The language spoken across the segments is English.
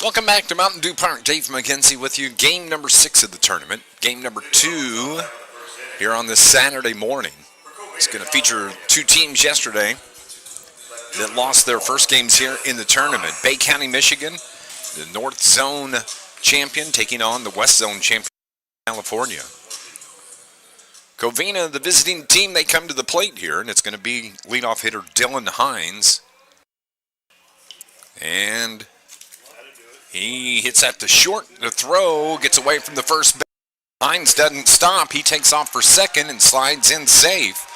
Welcome back to Mountain Dew Park. Dave McKenzie with you. Game number 6 of the tournament. Game number 2 here on this Saturday morning. It's going to feature 2 teams yesterday that lost their first games here in the tournament. Bay County, Michigan, the North Zone champion, taking on the West Zone champion, California. Covina, the visiting team, they come to the plate here, and it's going to be leadoff hitter Dylan Hines. And he hits at the short. The throw gets away from the first base. Hines doesn't stop. He takes off for second and slides in safe.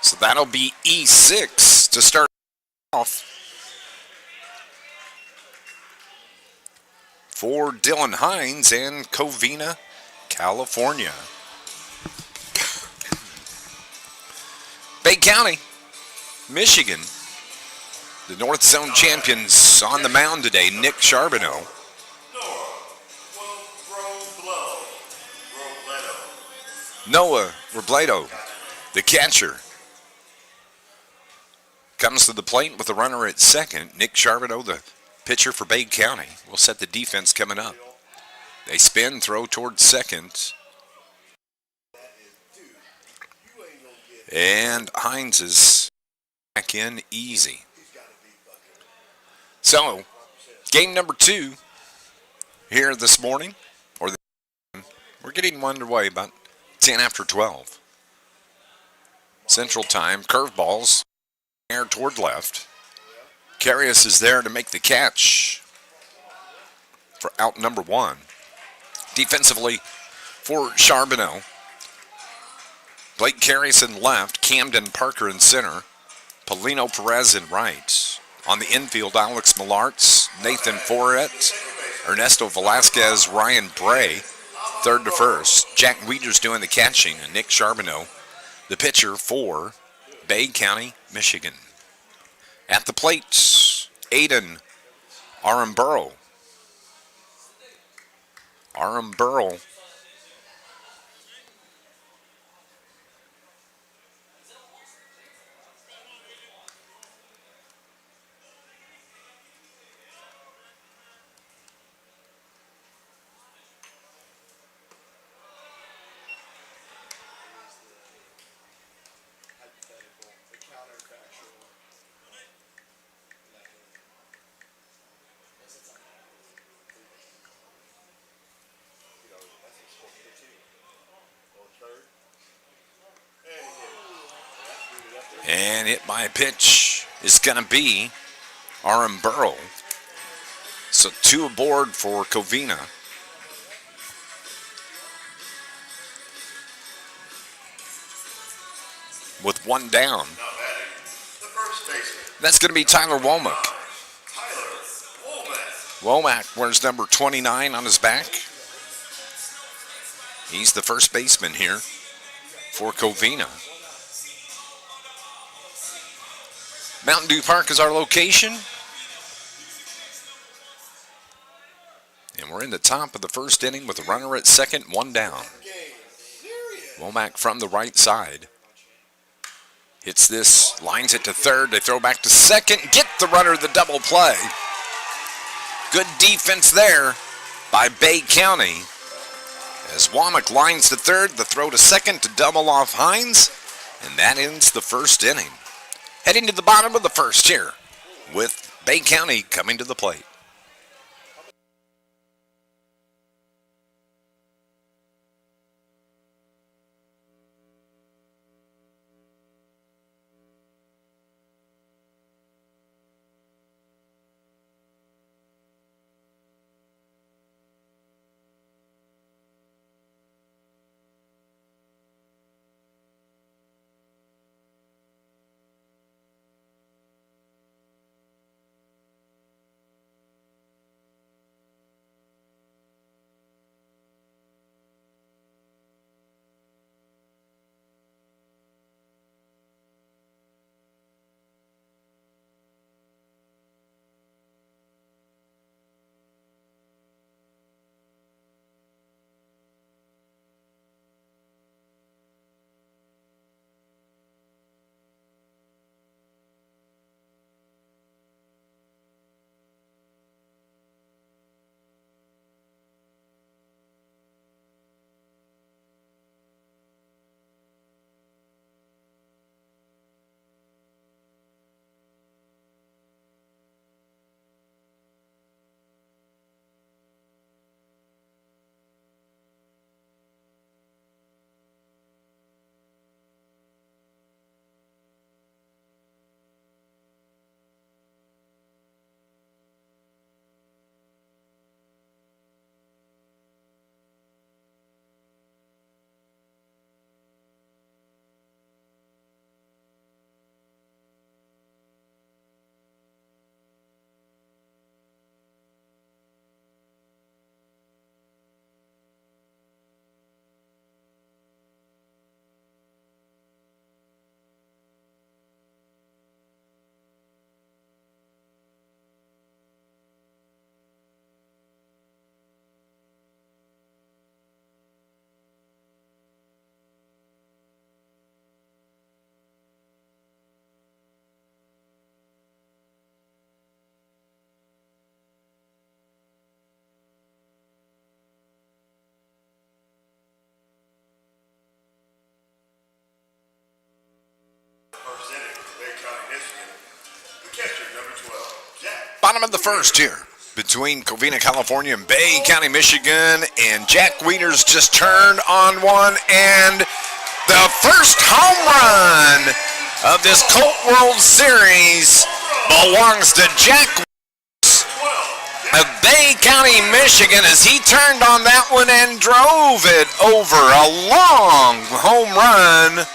So that'll be E6 to start off for Dylan Hines and Covina, California. Bay County, Michigan. The North Zone champions on the mound today, Nick Charbonneau. Noah Robledo, the catcher, comes to the plate with a runner at second. Nick Charbonneau, the pitcher for Bay County, will set the defense coming up. They spin, throw towards second. And Hines is back in easy. So, game number 2 here this morning, we're getting underway about 10 after 12. Central Time, curveballs, air toward left. Carius is there to make the catch for out number 1. Defensively for Charbonneau, Blake Carius in left, Camden Parker in center, Paulino Perez in right. On the infield, Alex Millartz, Nathan Foret, Ernesto Velasquez, Ryan Bray, third to first. Jack Wieters doing the catching, and Nick Charbonneau, the pitcher for Bay County, Michigan. At the plate, Aiden Aramburo. And hit by a pitch is going to be Aramburo. So 2 aboard for Covina. With 1 down. That's going to be Tyler Womack. Womack wears number 29 on his back. He's the first baseman here for Covina. Mountain Dew Park is our location. And we're in the top of the first inning with a runner at second, 1 down. Womack from the right side. Hits this, lines it to third. They throw back to second. Get the runner the double play. Good defense there by Bay County. As Womack lines to third, the throw to second to double off Hines. And that ends the first inning. Heading to the bottom of the first here with Bay County coming to the plate. Bottom of the first here between Covina, California and Bay County, Michigan. And Jack Wieters just turned on one. And the first home run of this Colt World Series belongs to Jack of Bay County, Michigan, as he turned on that one and drove it over. A long home run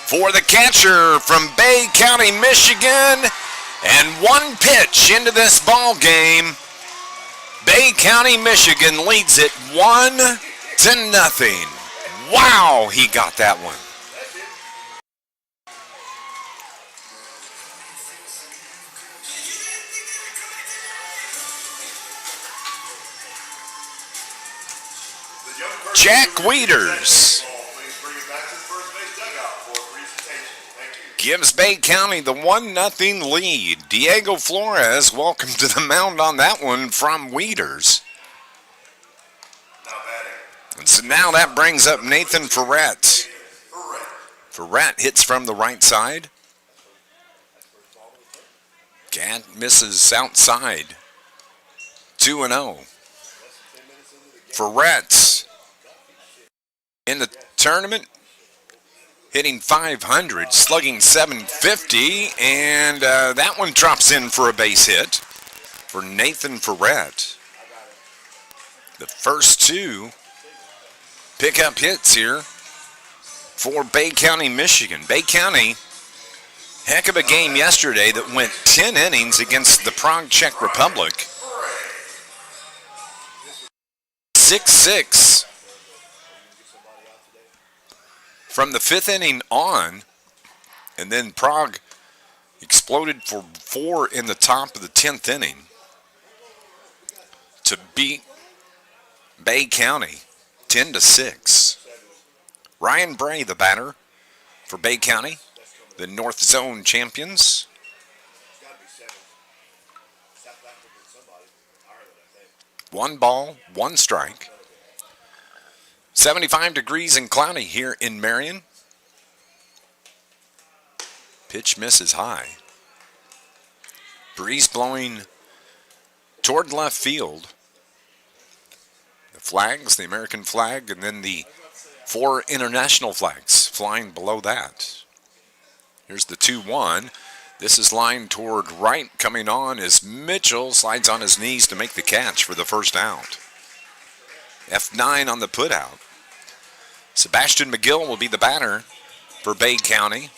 for the catcher from Bay County, Michigan. And one pitch into this ball game, Bay County, Michigan leads it 1-0. Wow, he got that one. Jack Wieters gives Bay County the 1-0 lead. Diego Flores, welcome to the mound on that one from Wieters. And so now that brings up Nathan Ferret. Ferret hits from the right side. Gant misses outside. 2-0. Ferret in the tournament, hitting .500, slugging .750, and that one drops in for a base hit for Nathan Ferret. The first two pickup hits here for Bay County, Michigan. Bay County, heck of a game yesterday that went 10 innings against the Prague, Czech Republic. 6-6. From the fifth inning on, and then Prague exploded for 4 in the top of the 10th inning to beat Bay County 10-6. Ryan Bray, the batter for Bay County, the North Zone champions. One ball, one strike. 75 degrees and cloudy here in Marion. Pitch misses high. Breeze blowing toward left field. The flags, the American flag, and then the 4 international flags flying below that. Here's the 2-1. This is lined toward right. Coming on as Mitchell slides on his knees to make the catch for the first out. F9 on the putout. Sebastian McGill will be the batter for Bay County.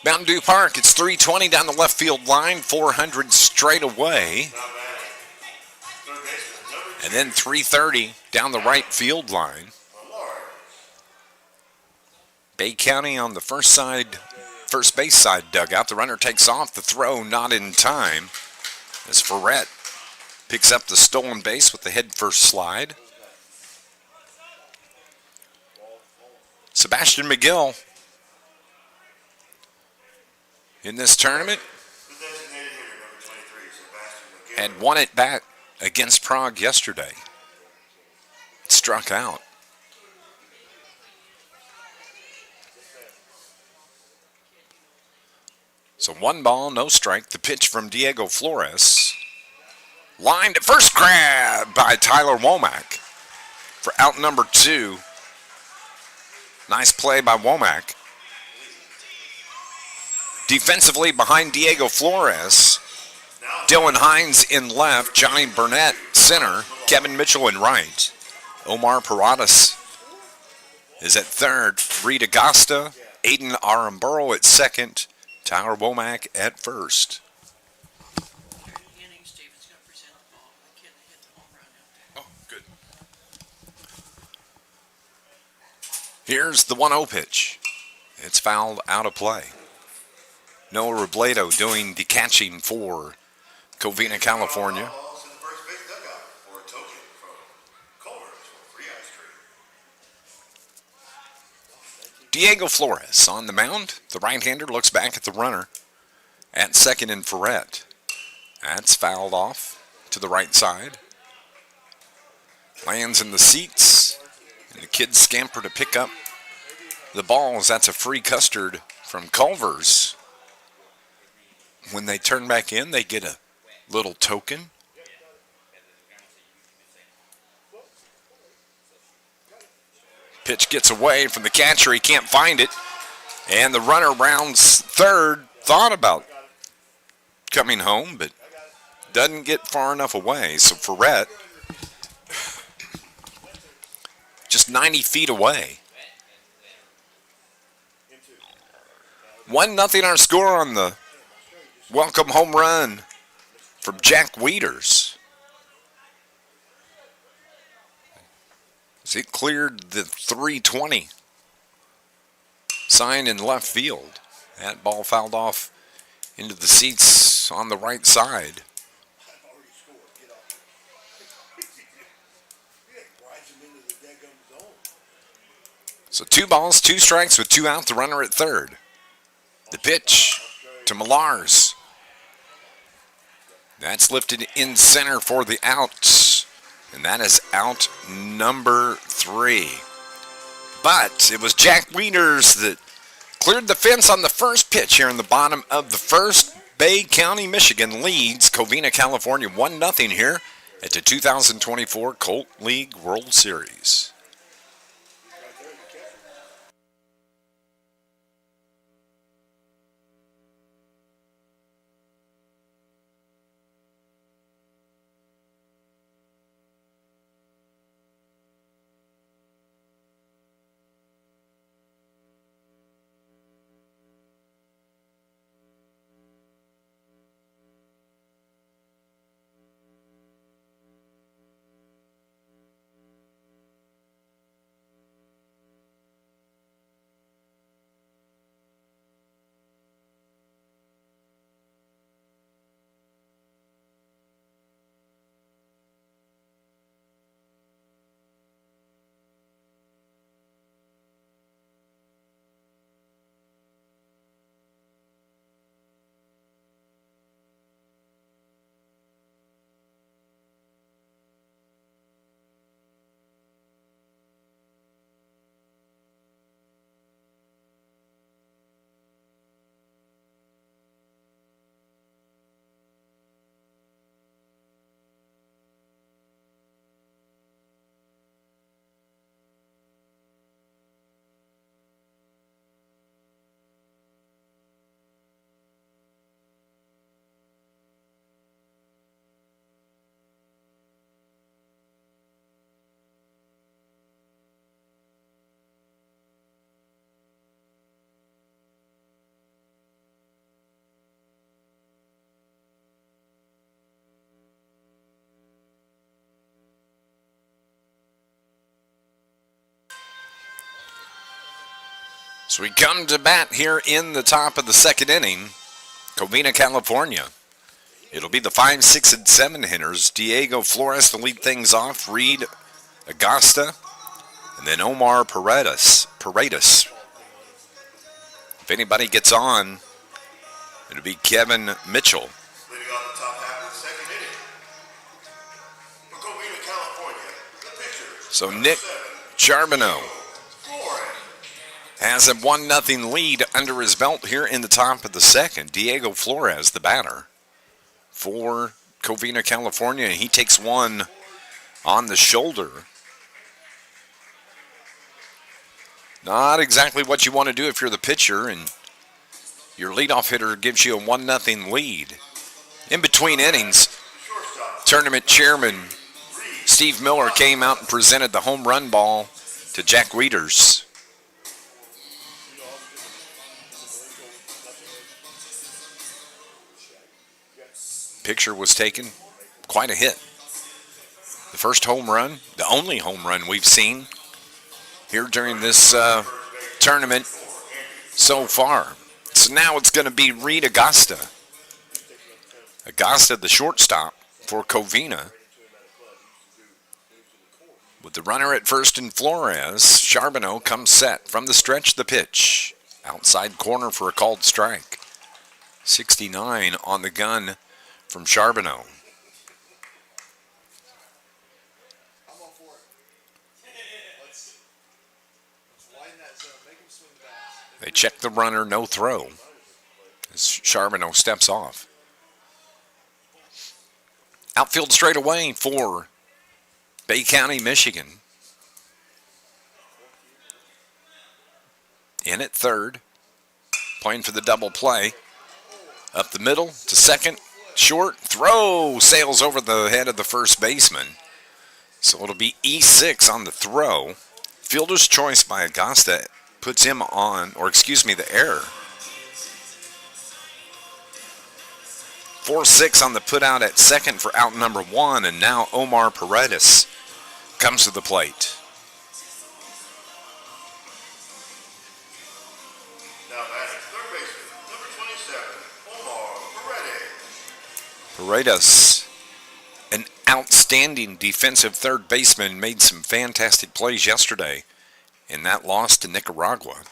Mountain Dew Park, it's 320 down the left field line, 400 straight away. And then 330 down the right field line. Bay County on the first base side dugout. The runner takes off, the throw not in time as Ferret picks up the stolen base with the head first slide. Sebastian McGill in this tournament had one at bat against Prague yesterday. Struck out. So 1 ball, no strike. The pitch from Diego Flores. Lined at first, grab by Tyler Womack for out number 2. Nice play by Womack. Defensively behind Diego Flores, Dylan Hines in left, Johnny Burnett center, Kevin Mitchell in right. Omar Paradas is at third. Reed Acosta, Aiden Aramburo at second, Tyler Womack at first. Oh, good. Here's the 1-0 pitch. It's fouled out of play. Noah Robledo doing the catching for Covina, California. Diego Flores on the mound. The right-hander looks back at the runner at second in Ferret. That's fouled off to the right side. Lands in the seats, and the kids scamper to pick up the balls. That's a free custard from Culver's. When they turn back in, they get a little token. Pitch gets away from the catcher. He can't find it. And the runner rounds third. Thought about coming home, but doesn't get far enough away. So Ferret, just 90 feet away. 1-0 our score on the welcome home run from Jack Wieters. As it cleared the 320 sign in left field. That ball fouled off into the seats on the right side. So 2 balls, 2 strikes with 2 out, the runner at third. The pitch to Millars. That's lifted in center for the out. And that is out number 3. But it was Jack Wieters that cleared the fence on the first pitch here in the bottom of the first. Bay County, Michigan leads Covina, California 1-0 here at the 2024 Colt League World Series. So we come to bat here in the top of the second inning. Covina, California. It'll be the 5, 6, and 7 hitters. Diego Flores to lead things off. Reed Agasta. And then Omar Paredes. If anybody gets on, it'll be Kevin Mitchell. Leading off the top half of the second inning. For Covina, California, the pitcher. So Nick Charbonneau has a 1-0 lead under his belt here in the top of the second. Diego Flores, the batter for Covina, California. He takes one on the shoulder. Not exactly what you want to do if you're the pitcher and your leadoff hitter gives you a 1-0 lead. In between innings, tournament chairman Steve Miller came out and presented the home run ball to Jack Wieters. Picture was taken. Quite a hit. The first home run, the only home run we've seen here during this tournament so far. So now it's going to be Reed Agasta. Agasta, the shortstop for Covina. With the runner at first and Flores, Charbonneau comes set from the stretch, the pitch. Outside corner for a called strike. 69 on the gun from Charbonneau. I'm all for it. Let's widen that zone. Make him swing They check the runner, no throw, as Charbonneau steps off. Outfield straight away for Bay County, Michigan. In at third, playing for the double play. Up the middle to second, short, throw, sails over the head of the first baseman. So it'll be E6 on the throw. Fielder's choice by Augusta puts him on, the error. 4-6 on the put out at second for out number one, and now Omar Paredes comes to the plate. Now batting third baseman, number 27, Omar Paredes. Paredes, an outstanding defensive third baseman, made some fantastic plays yesterday in that loss to Nicaragua.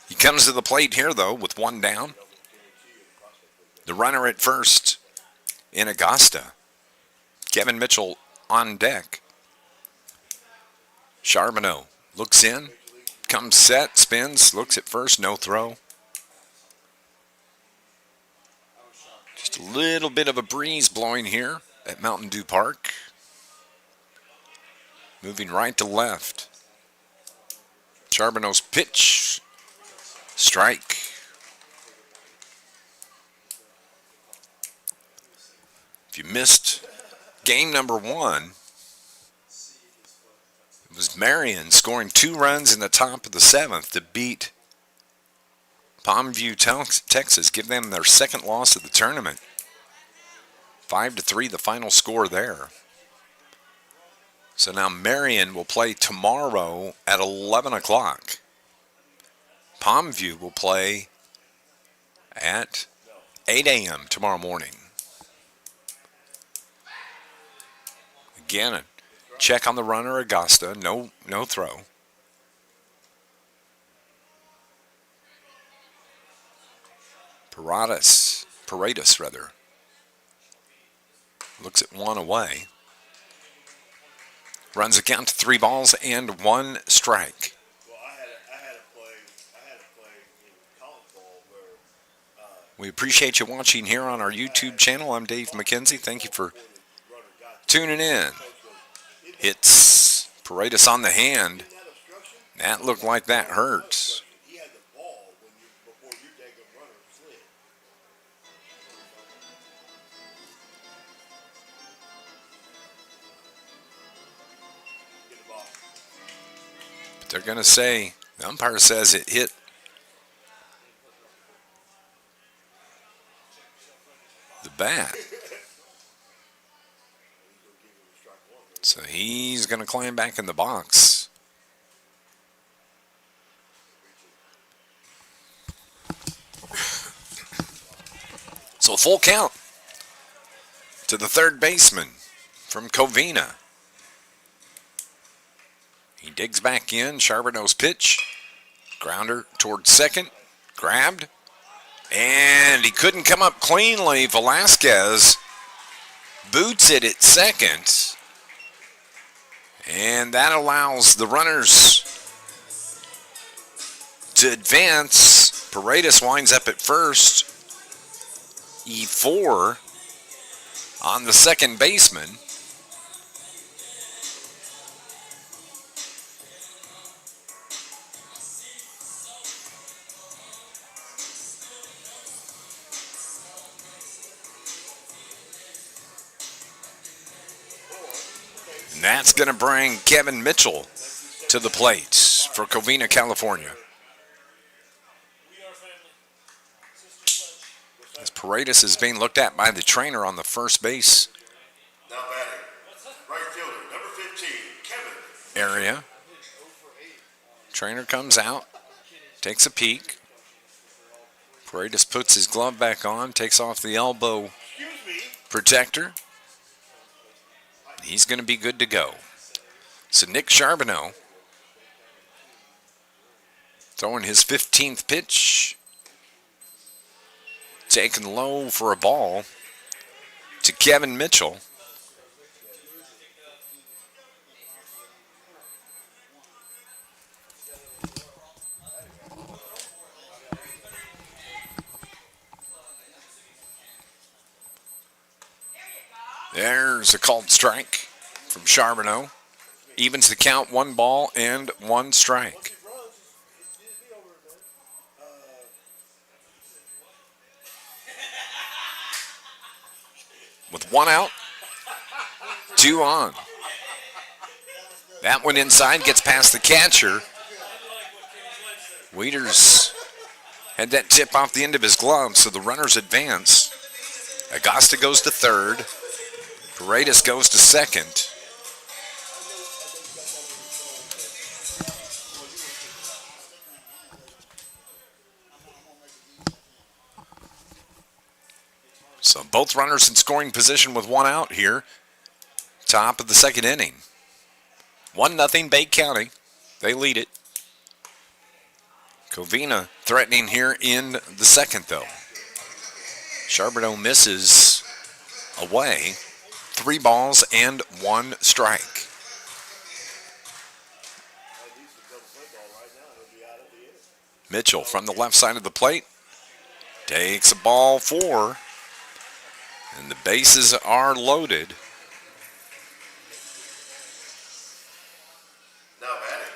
He comes to the plate here, though, with one down. The runner at first in Augusta. Kevin Mitchell on deck. Charbonneau looks in, comes set, spins, looks at first, no throw. Just a little bit of a breeze blowing here at Mountain Dew Park. Moving right to left. Charbonneau's pitch, strike. If you missed game number one, it was Marion scoring 2 runs in the top of the 7th to beat Palmview, Texas, give them their second loss of the tournament. 5-3 the final score there. So now Marion will play tomorrow at 11 o'clock. Palmview will play at 8 a.m. tomorrow morning. Again, a check on the runner, Augusta. No throw. Paredes, looks at one away. Runs a count to 3 balls and 1 strike. Well, I had a play in college ball where We appreciate you watching here on our YouTube channel. I'm Dave McKenzie. Thank you for tuning in. Hits Paredes on the hand. That looked like that hurt. he had the ball before your daggum runner slid. Get the ball. But they're going to say, the umpire says it hit the bat. So he's going to climb back in the box. So full count to the third baseman from Covina. He digs back in. Charbonneau's pitch. Grounder towards second. Grabbed. And he couldn't come up cleanly. Velasquez boots it at second. And that allows the runners to advance. Paredes winds up at first. E4 on the second baseman. And that's going to bring Kevin Mitchell to the plate for Covina, California. As Paredes is being looked at by the trainer on the first base Now batting, right fielder, number 15, Kevin. area. Trainer comes out, takes a peek. Paredes puts his glove back on, takes off the elbow protector. He's going to be good to go. So Nick Charbonneau throwing his 15th pitch. Taken low for a ball to Kevin Mitchell. There's a called strike from Charbonneau. Evens the count, 1 ball and 1 strike. With 1 out, 2 on. That one inside gets past the catcher. Wieters had that tip off the end of his glove, so the runners advance. Acosta goes to third. Paredes goes to second. So both runners in scoring position with 1 out here. Top of the second inning. 1-0 Bay County. They lead it. Covina threatening here in the second, though. Charbonneau misses away. 3 balls and 1 strike. Mitchell from the left side of the plate takes a ball 4. And the bases are loaded. Now batting.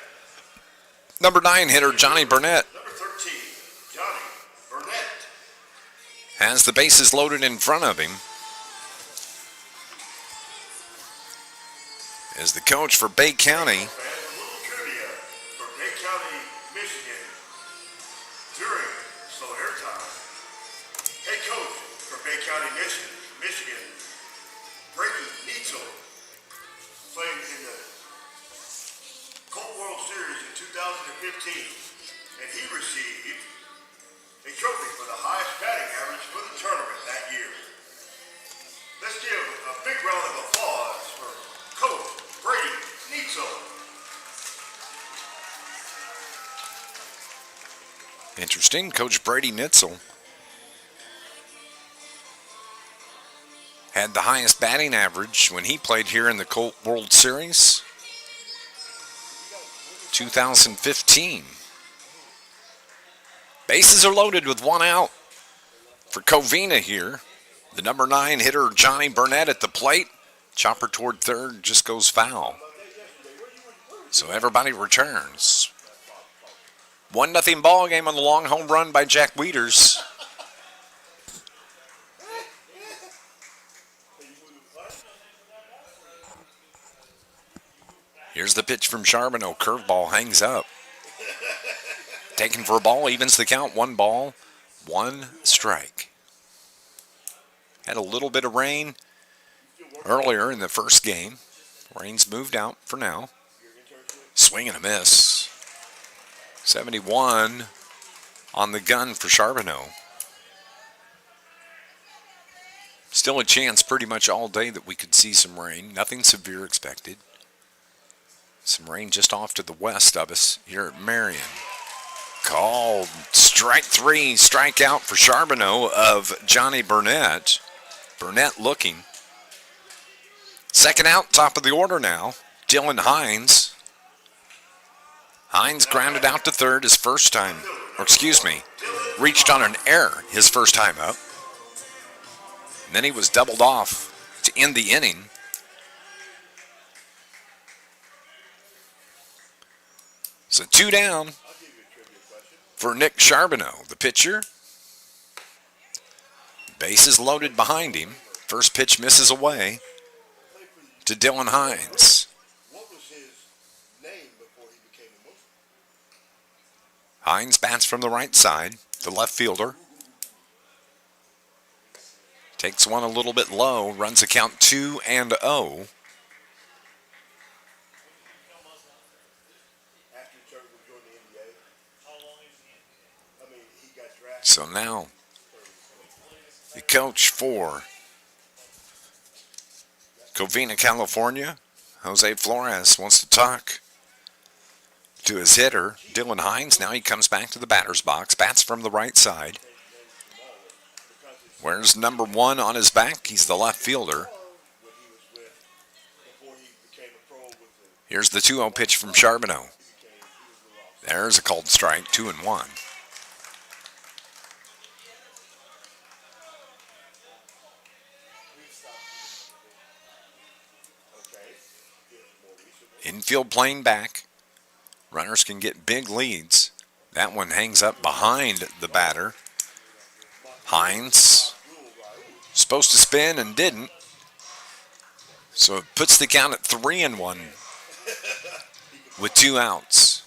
Number 9 hitter Johnny Burnett Number 13, Johnny Burnett. has the bases loaded in front of him. As the coach for Bay County, And a little trivia for Bay County, Michigan. During slow air time, head coach for Bay County, Michigan, Brady Neitzel, played in the Colt World Series in 2015, and he received a trophy for the highest batting average for the tournament that year. Let's give a big round of applause for Coach Brady Neitzel. interesting, Coach Brady Nitzel had the highest batting average when he played here in the Colt World Series, 2015. Bases are loaded with 1 out for Covina here. The number 9 hitter Johnny Burnett at the plate. Chopper toward third just goes foul. So everybody returns. 1-0 ball game on the long home run by Jack Wieters. Here's the pitch from Charbonneau. Curveball hangs up. Taken for a ball, evens the count. 1 ball, 1 strike. Had a little bit of rain earlier in the first game. Rain's moved out for now. Swing and a miss. 71 on the gun for Charbonneau. Still a chance pretty much all day that we could see some rain. Nothing severe expected. Some rain just off to the west of us here at Marion. Called strike 3, strikeout for Charbonneau of Johnny Burnett. Burnett looking. Second out, top of the order now. Dylan Hines. Hines grounded out to third his first time, reached on an error his first time up. And then he was doubled off to end the inning. So 2 down for Nick Charbonneau, the pitcher. Bases loaded behind him. First pitch misses away to Dylan Hines. What was his name before he became a Muslim? Hines bats from the right side, the left fielder. Takes one a little bit low, runs the count 2-0. After he started to join the NBA, he got drafted. So now, the coach for Covina, California, Jose Flores, wants to talk to his hitter, Dylan Hines. Now he comes back to the batter's box, bats from the right side. Wears number 1 on his back. He's the left fielder. Here's the 2-0 pitch from Charbonneau. There's a called strike, 2-1. Infield playing back. Runners can get big leads. That one hangs up behind the batter. Hines supposed to spin and didn't. So it puts the count at 3-1 with 2 outs.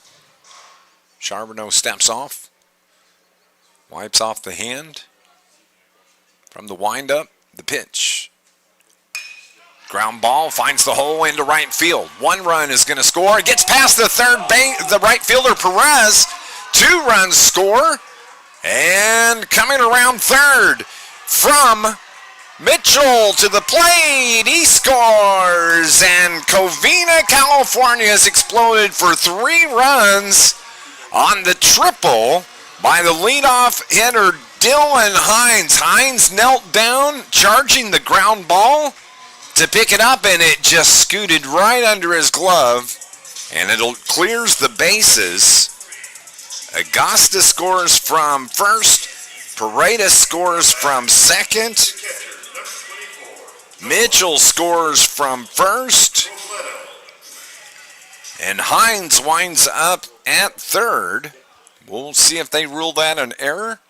Charbonneau steps off, wipes off the hand. From the windup, the pitch. Ground ball finds the hole into right field. 1 run is going to score. Gets past the right fielder Perez. 2 runs score. And coming around third from Mitchell to the plate. He scores. And Covina, California has exploded for 3 runs on the triple by the leadoff hitter Dylan Hines. Hines knelt down, charging the ground ball to pick it up, and it just scooted right under his glove, and it clears the bases. Agasta scores from first. Paredes scores from second. Mitchell scores from first. And Hines winds up at third. We'll see if they rule that an error.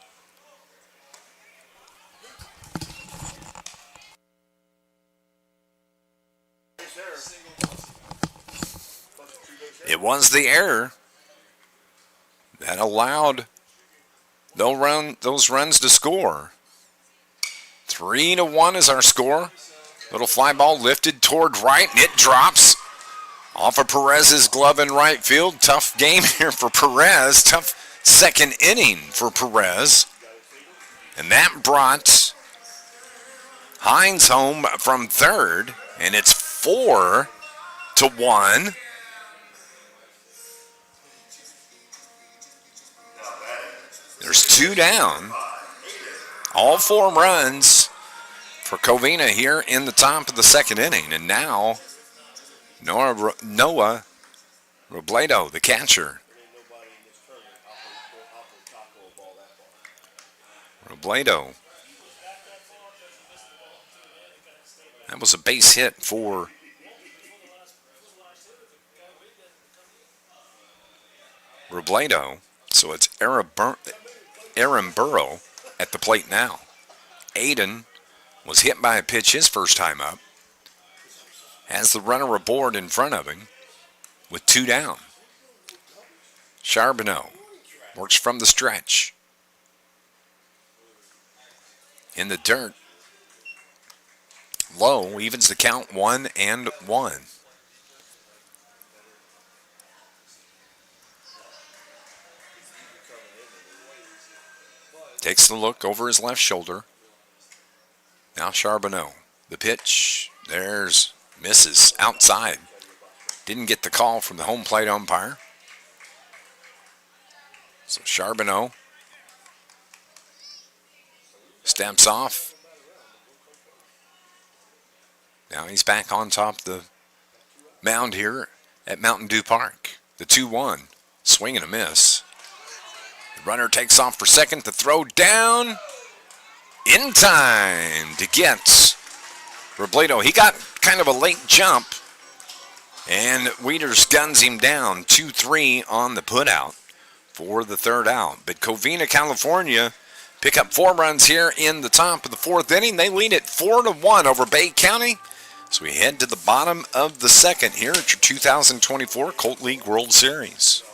It was the error that allowed those runs to score. 3-1 is our score. Little fly ball lifted toward right, and it drops off of Perez's glove in right field. Tough game here for Perez. Tough second inning for Perez. And that brought Hines home from third, and it's 4-1. There's 2 down. All 4 runs for Covina here in the top of the second inning. And now Noah Robledo, the catcher. Robledo. That was a base hit for Robledo. So it's Aaron Burrow at the plate now. Aiden was hit by a pitch his first time up. Has the runner aboard in front of him with 2 down. Charbonneau works from the stretch. In the dirt. Low evens the count 1-1. Takes the look over his left shoulder. Now Charbonneau. The pitch. There's misses outside. Didn't get the call from the home plate umpire. So Charbonneau steps off. Now he's back on top of the mound here at Mountain Dew Park. The 2-1. Swing and a miss. The runner takes off for second. The throw down in time to get Robledo. He got kind of a late jump, and Wieters guns him down. 2-3 on the putout for the third out. But Covina, California, pick up 4 runs here in the top of the 4th inning. They lead it 4-1 over Bay County. So we head to the bottom of the second here at your 2024 Colt League World Series.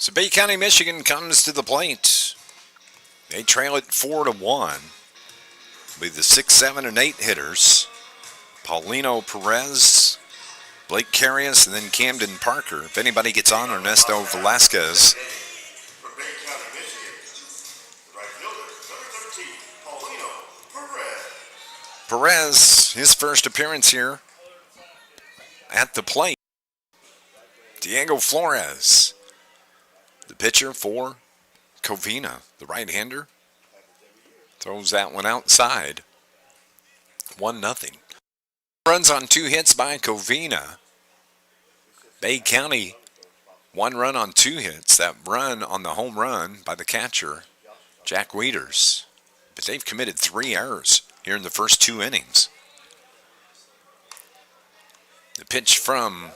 So Bay County, Michigan comes to the plate. They trail it 4-1 with the 6, 7, and 8 hitters. Paulino Perez, Blake Carius, and then Camden Parker. If anybody gets on, Ernesto Velasquez. For Bay County, Michigan, the right fielder, number 13, Paulino Perez. Perez, his first appearance here at the plate. Diego Flores, the pitcher for Covina, the right-hander, throws that one outside. 1-0. Runs on 2 hits by Covina. Bay County, 1 run on 2 hits. That run on the home run by the catcher, Jack Wieters. But they've committed 3 errors here in the first 2 innings. The pitch from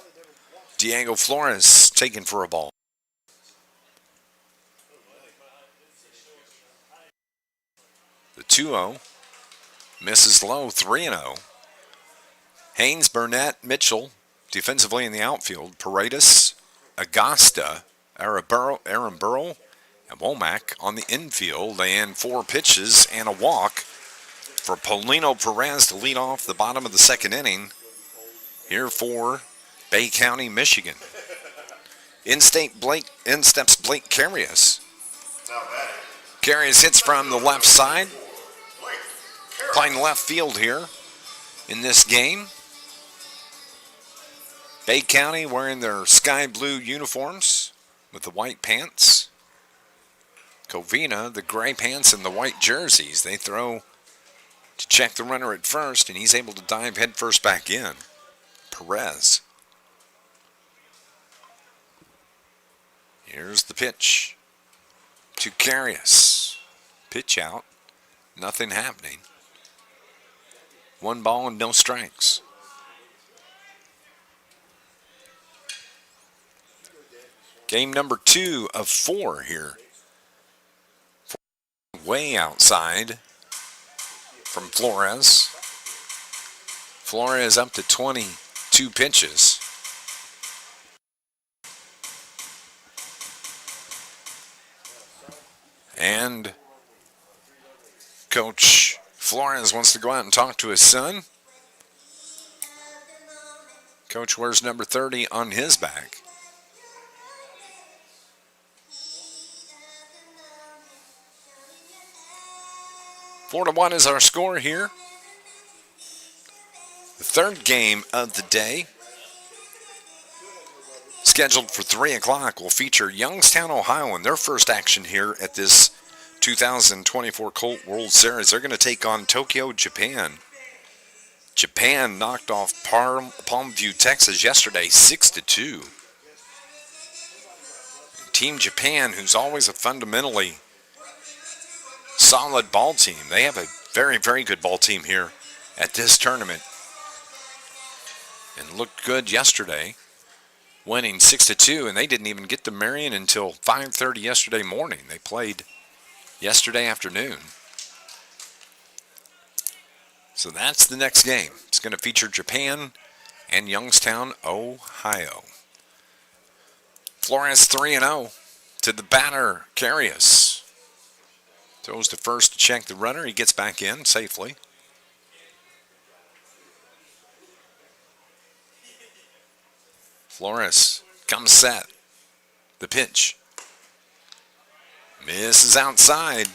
Diego Flores taken for a ball. The 2-0 misses low, 3-0. Haynes, Burnett, Mitchell defensively in the outfield. Paredes, Agasta, Aaron Burrow, and Womack on the infield. And 4 pitches and a walk for Paulino Perez to lead off the bottom of the second inning here for Bay County, Michigan. In steps Blake Carius. Carius hits from the left side. Playing left field here in this game. Bay County wearing their sky blue uniforms with the white pants. Covina, the gray pants and the white jerseys. They throw to check the runner at first, and he's able to dive headfirst back in. Perez. Here's the pitch to Carius. Pitch out. Nothing happening. 1 ball and no strikes. Game number 2 of 4 here. Way outside from Flores. Flores up to 22 pitches. And Coach Flores wants to go out and talk to his son. Coach wears number 30 on his back. Four to 1 is our score here. The third game of the day, scheduled for 3 o'clock, will feature Youngstown, Ohio, in their first action here at this 2024 Colt World Series. They're going to take on Tokyo, Japan. Japan knocked off Palmview, Texas yesterday, 6-2. Team Japan, who's always a fundamentally solid ball team. They have a very, very good ball team here at this tournament. And looked good yesterday, winning 6-2, and they didn't even get to Marion until 5:30 yesterday morning. They played yesterday afternoon. So that's the next game. It's going to feature Japan and Youngstown, Ohio. Flores 3-0 to the batter, Carius. Throws to first to check the runner. He gets back in safely. Flores comes set. The pitch. Misses outside.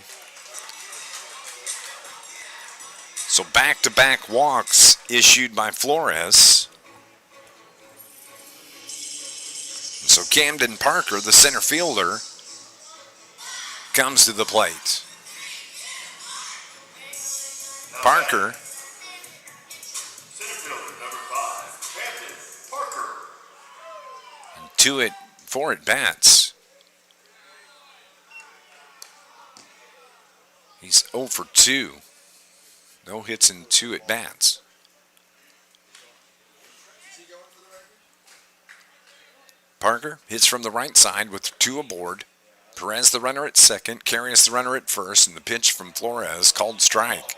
So back-to-back walks issued by Flores. And so Camden Parker, the center fielder, comes to the plate. Parker. Center fielder, number 5, Camden Parker. 4 at-bats. He's 0 for 2. No hits in 2 at-bats. Parker hits from the right side with 2 aboard. Perez the runner at second, Carius the runner at first, and the pitch from Flores called strike.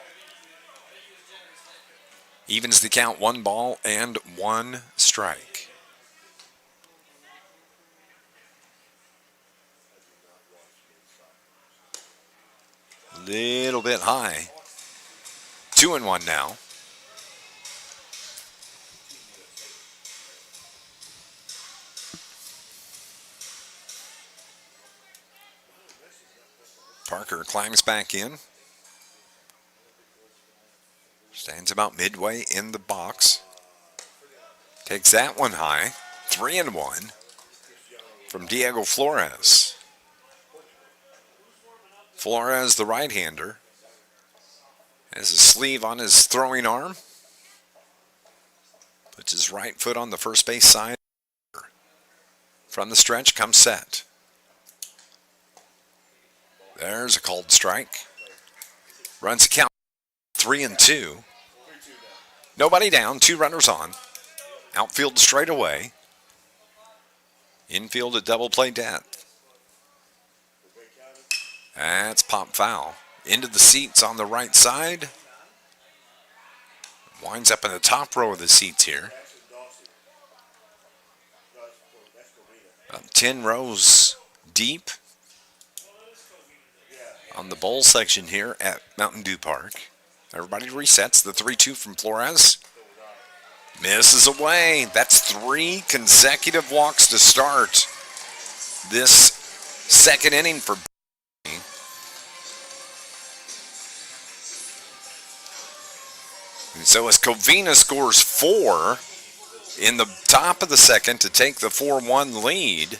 Evens the count, 1 ball and 1 strike. Little bit high. 2-1 now. Parker climbs back in. Stands about midway in the box. Takes that one high. 3-1 from Diego Flores. Flores, the right-hander, has a sleeve on his throwing arm. Puts his right foot on the first base side. From the stretch comes set. There's a called strike. Runs the count 3-2. Nobody down, 2 runners on. Outfield straight away. Infield a double play death. That's pop foul. Into the seats on the right side. Winds up in the top row of the seats here. About 10 rows deep on the bowl section here at Mountain Dew Park. Everybody resets. The 3-2 from Flores. Misses away. That's 3 consecutive walks to start this second inning for Bernie. And so as Covina scores 4 in the top of the second to take the 4-1 lead,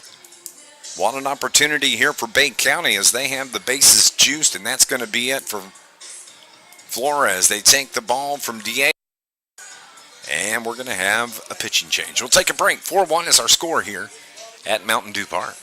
what an opportunity here for Bay County as they have the bases juiced, and that's going to be it for Flores. They take the ball from Diego. And we're going to have a pitching change. We'll take a break. 4-1 is our score here at Mountain Dew Park.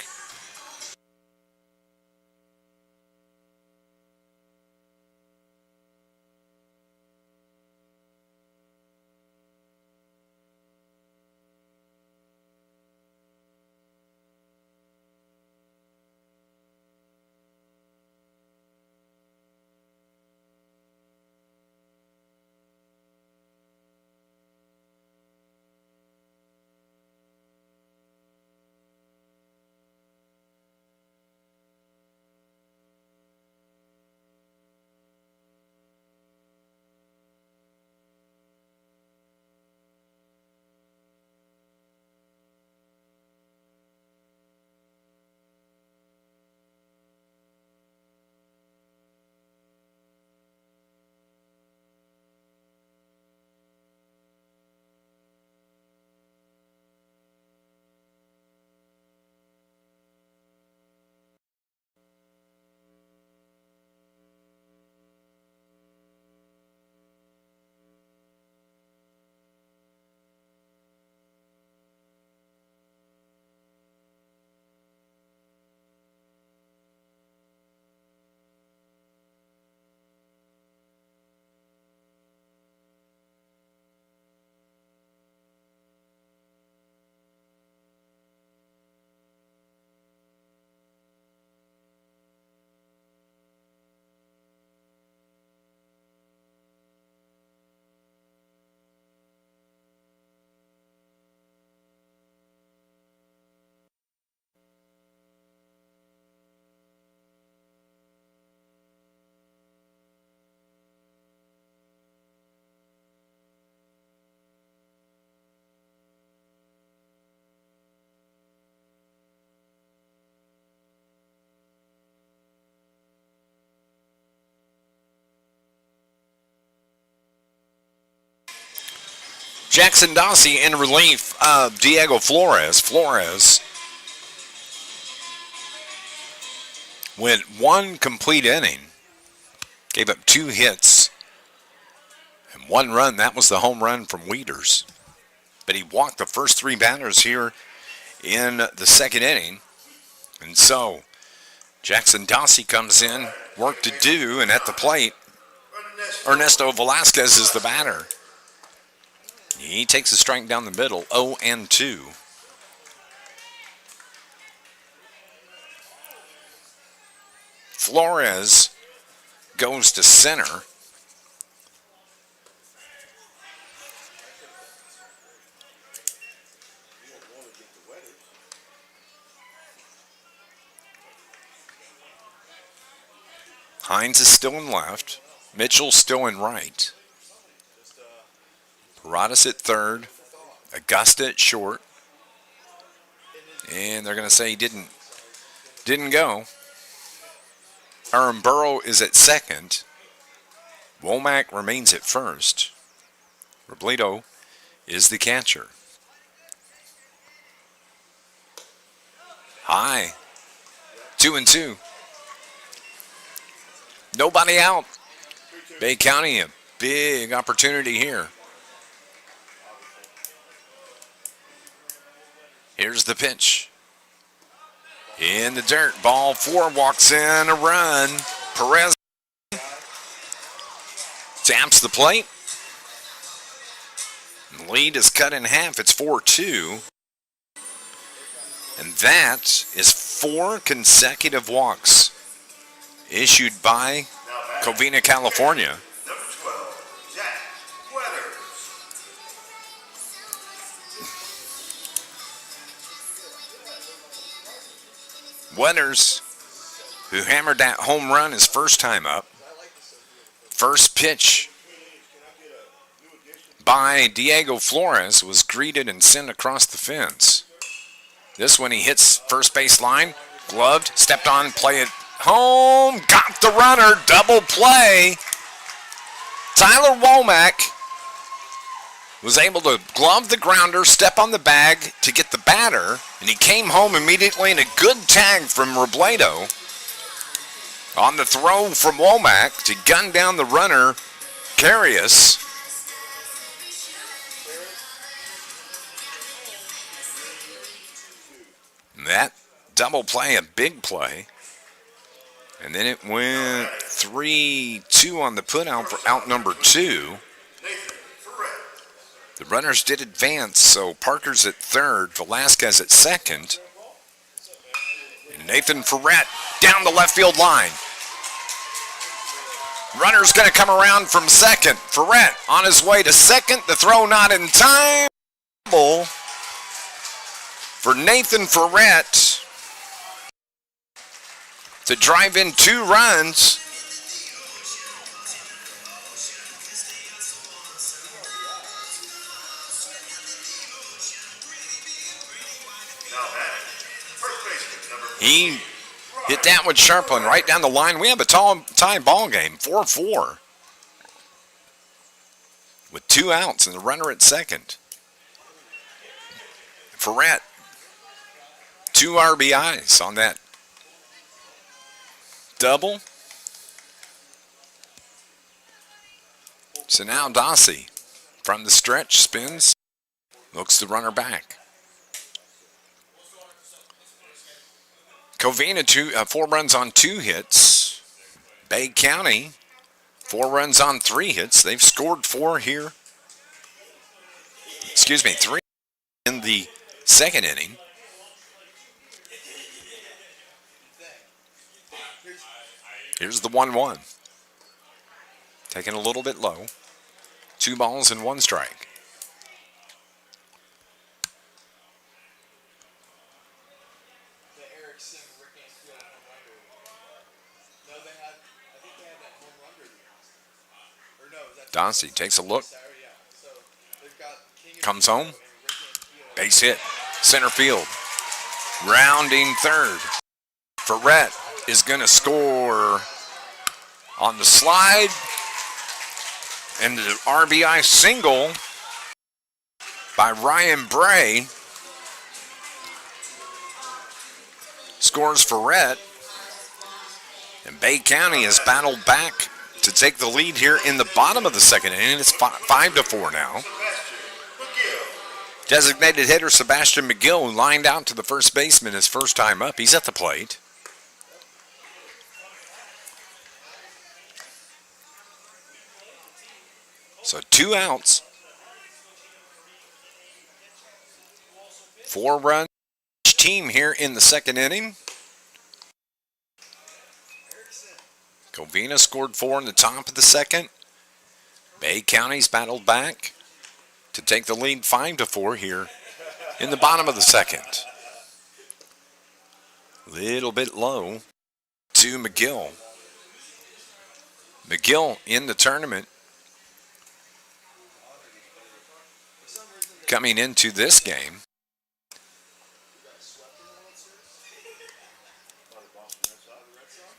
Jackson Dossie in relief of Diego Flores. Flores went 1 complete inning, gave up 2 hits and 1 run. That was the home run from Weeders. But he walked the first 3 batters here in the second inning. And so Jackson Dossie comes in, work to do, and at the plate, Ernesto Velasquez is the batter. He takes a strike down the middle, 0-2. Flores goes to center. Hines is still in left. Mitchell's still in right. Paradas at third. Augusta at short. And they're going to say he didn't go. Burrow is at second. Womack remains at first. Robledo is the catcher. High. 2-2. Nobody out. Bay County, a big opportunity here. Here's the pitch. In the dirt. Ball 4 walks in a run. Perez taps the plate. The lead is cut in half. It's 4-2. And that is 4 consecutive walks issued by Covina, California. Number 12, Jack Wetters, who hammered that home run his first time up. First pitch by Diego Flores was greeted and sent across the fence. This one he hits first base line, gloved, stepped on, play it home, got the runner, double play. Tyler Womack was able to glove the grounder, step on the bag to get the batter, and he came home immediately, and a good tag from Robledo on the throw from Womack to gun down the runner, Carius. That double play, a big play. And then it went 3-2 on the putout for out number 2. The runners did advance, so Parker's at third, Velasquez at second. And Nathan Ferret down the left field line. Runner's going to come around from second. Ferret on his way to second. The throw not in time. For Nathan Ferret to drive in 2 runs. He hit that one sharp one right down the line. We have a tie ball game, 4-4. With 2 outs and the runner at second. Ferret, 2 RBIs on that double. So now Dossie from the stretch spins, looks the runner back. Covina, 4 runs on 2 hits. Bay County, 4 runs on 3 hits. They've scored 4 here. 3 in the second inning. Here's the 1-1. Taking a little bit low. 2 balls and 1 strike. Dossie takes a look. Comes home. Base hit. Center field. Rounding third. Ferret is going to score on the slide. And the RBI single by Ryan Bray scores Ferret. And Bay County has battled back to take the lead here in the bottom of the second inning. It's 5-4 now. Designated hitter Sebastian McGill lined out to the first baseman his first time up. He's at the plate. So 2 outs. 4 runs each team here in the second inning. Covina scored 4 in the top of the second. Bay County's battled back to take the lead 5-4 here in the bottom of the second. Little bit low to McGill. McGill in the tournament coming into this game.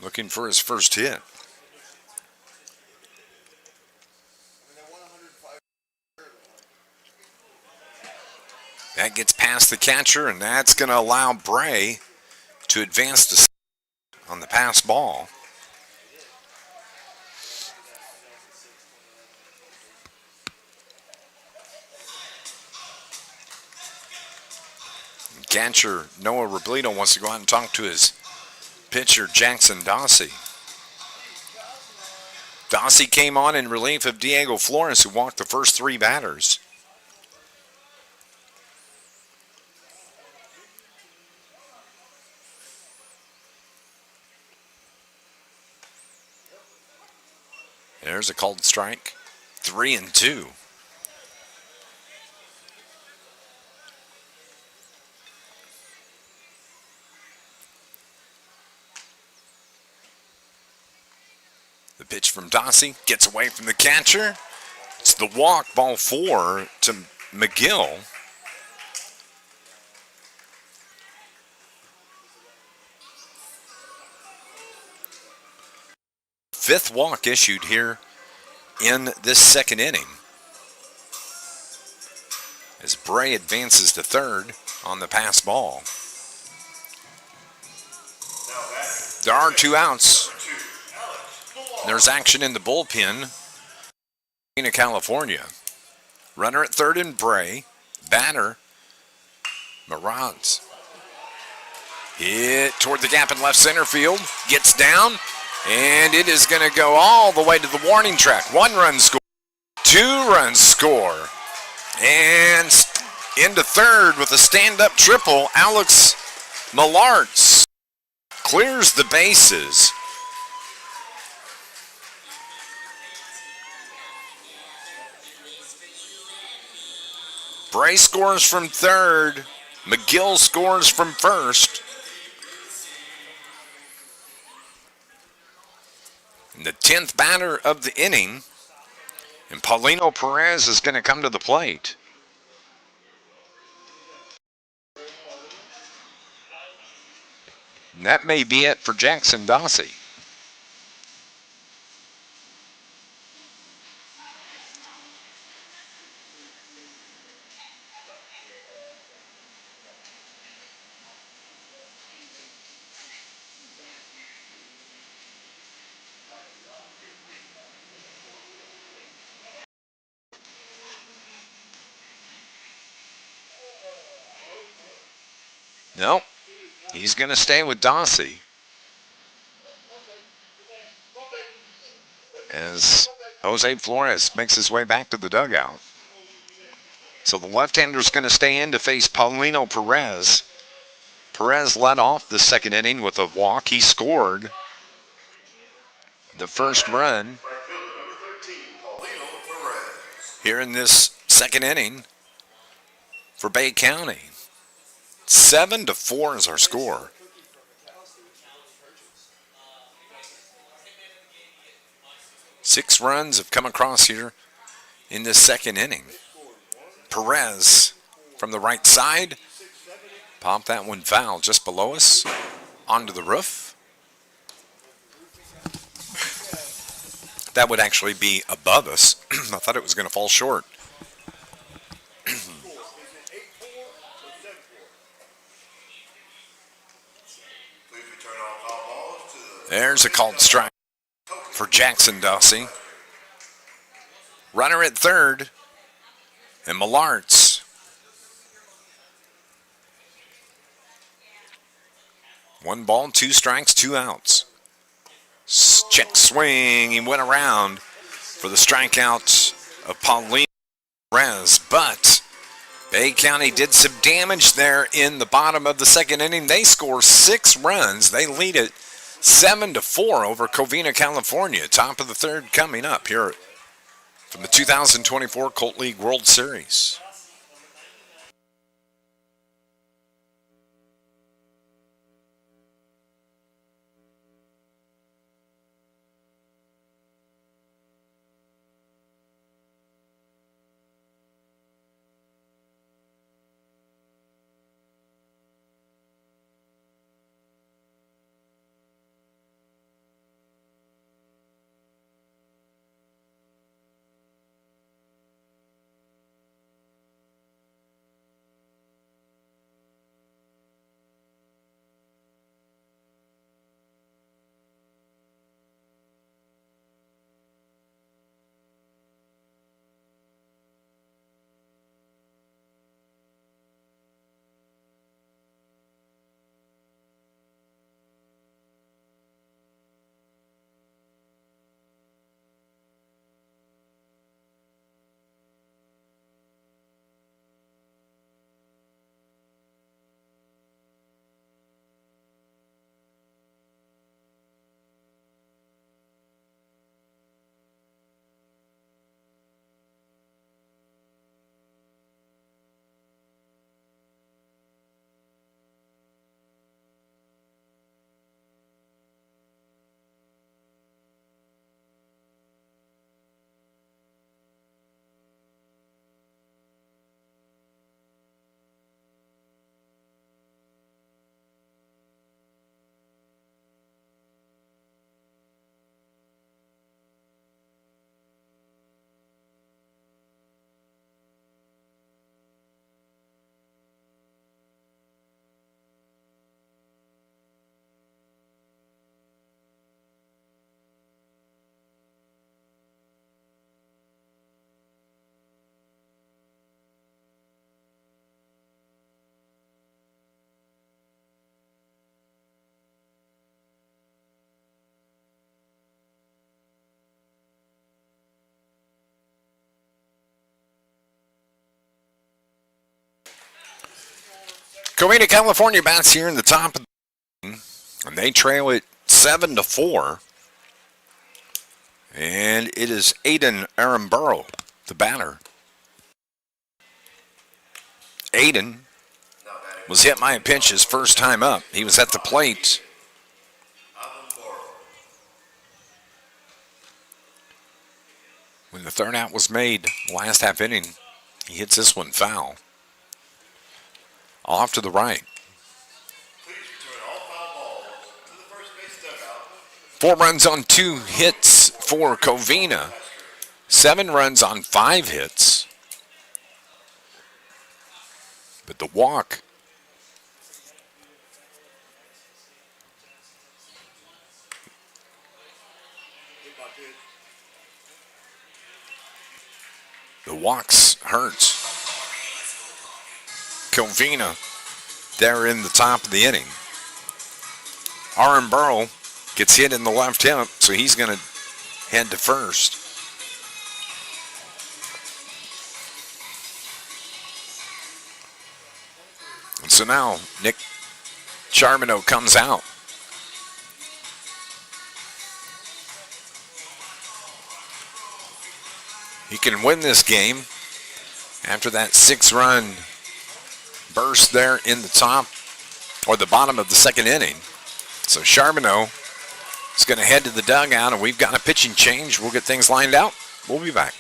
Looking for his first hit. That gets past the catcher, and that's going to allow Bray to advance to on the pass ball. Catcher Noah Robledo wants to go out and talk to his pitcher Jackson Dossie. Dossie came on in relief of Diego Flores, who walked the first three batters. There's a called strike. 3-2. The pitch from Dossie gets away from the catcher. It's the walk, ball 4 to McGill. Fifth walk issued here in this second inning. As Bray advances to third on the pass ball. There are 2 outs. There's action in the bullpen. In California. Runner at third in Bray. Batter, Marantz. Hit toward the gap in left center field. Gets down. And it is going to go all the way to the warning track. 1 run score. 2 runs score. And into third with a stand-up triple. Alex Millartz clears the bases. Bray scores from third. McGill scores from first. And the 10th batter of the inning. And Paulino Perez is going to come to the plate. And that may be it for Jackson Dossie. Nope. He's going to stay with Dossie. As Jose Flores makes his way back to the dugout. So the left-hander is going to stay in to face Paulino Perez. Perez led off the second inning with a walk. He scored the first run here in this second inning for Bay County. 7-4 is our score. Six runs have come across here in this second inning. Perez from the right side. Popped that one foul just below us. Onto the roof. That would actually be above us. I thought it was going to fall short. There's a called strike for Jackson Dossie. Runner at third. And Millartz. 1 ball, 2 strikes, 2 outs. Check swing. He went around for the strikeout of Paulino Perez. But Bay County did some damage there in the bottom of the second inning. They score 6 runs. They lead it 7-4 over Covina, California. Top of the third coming up here from the 2024 Colt League World Series. Covina, California bats here in the top of the game, and they trail it 7-4. And it is Aiden Aramburo, the batter. Aiden was hit by a pitch his first time up. He was at the plate. When the third out was made, last half inning, he hits this one foul. Off to the right. 4 runs on 2 hits for Covina. 7 runs on 5 hits. But the walk. The walks hurts. Covina there in the top of the inning. Aramburo gets hit in the left hip, so he's going to head to first. And so now Nick Charbonneau comes out. He can win this game after that 6-run burst there in the top or the bottom of the second inning. So Charbonneau is going to head to the dugout, and we've got a pitching change. We'll get things lined out. We'll be back.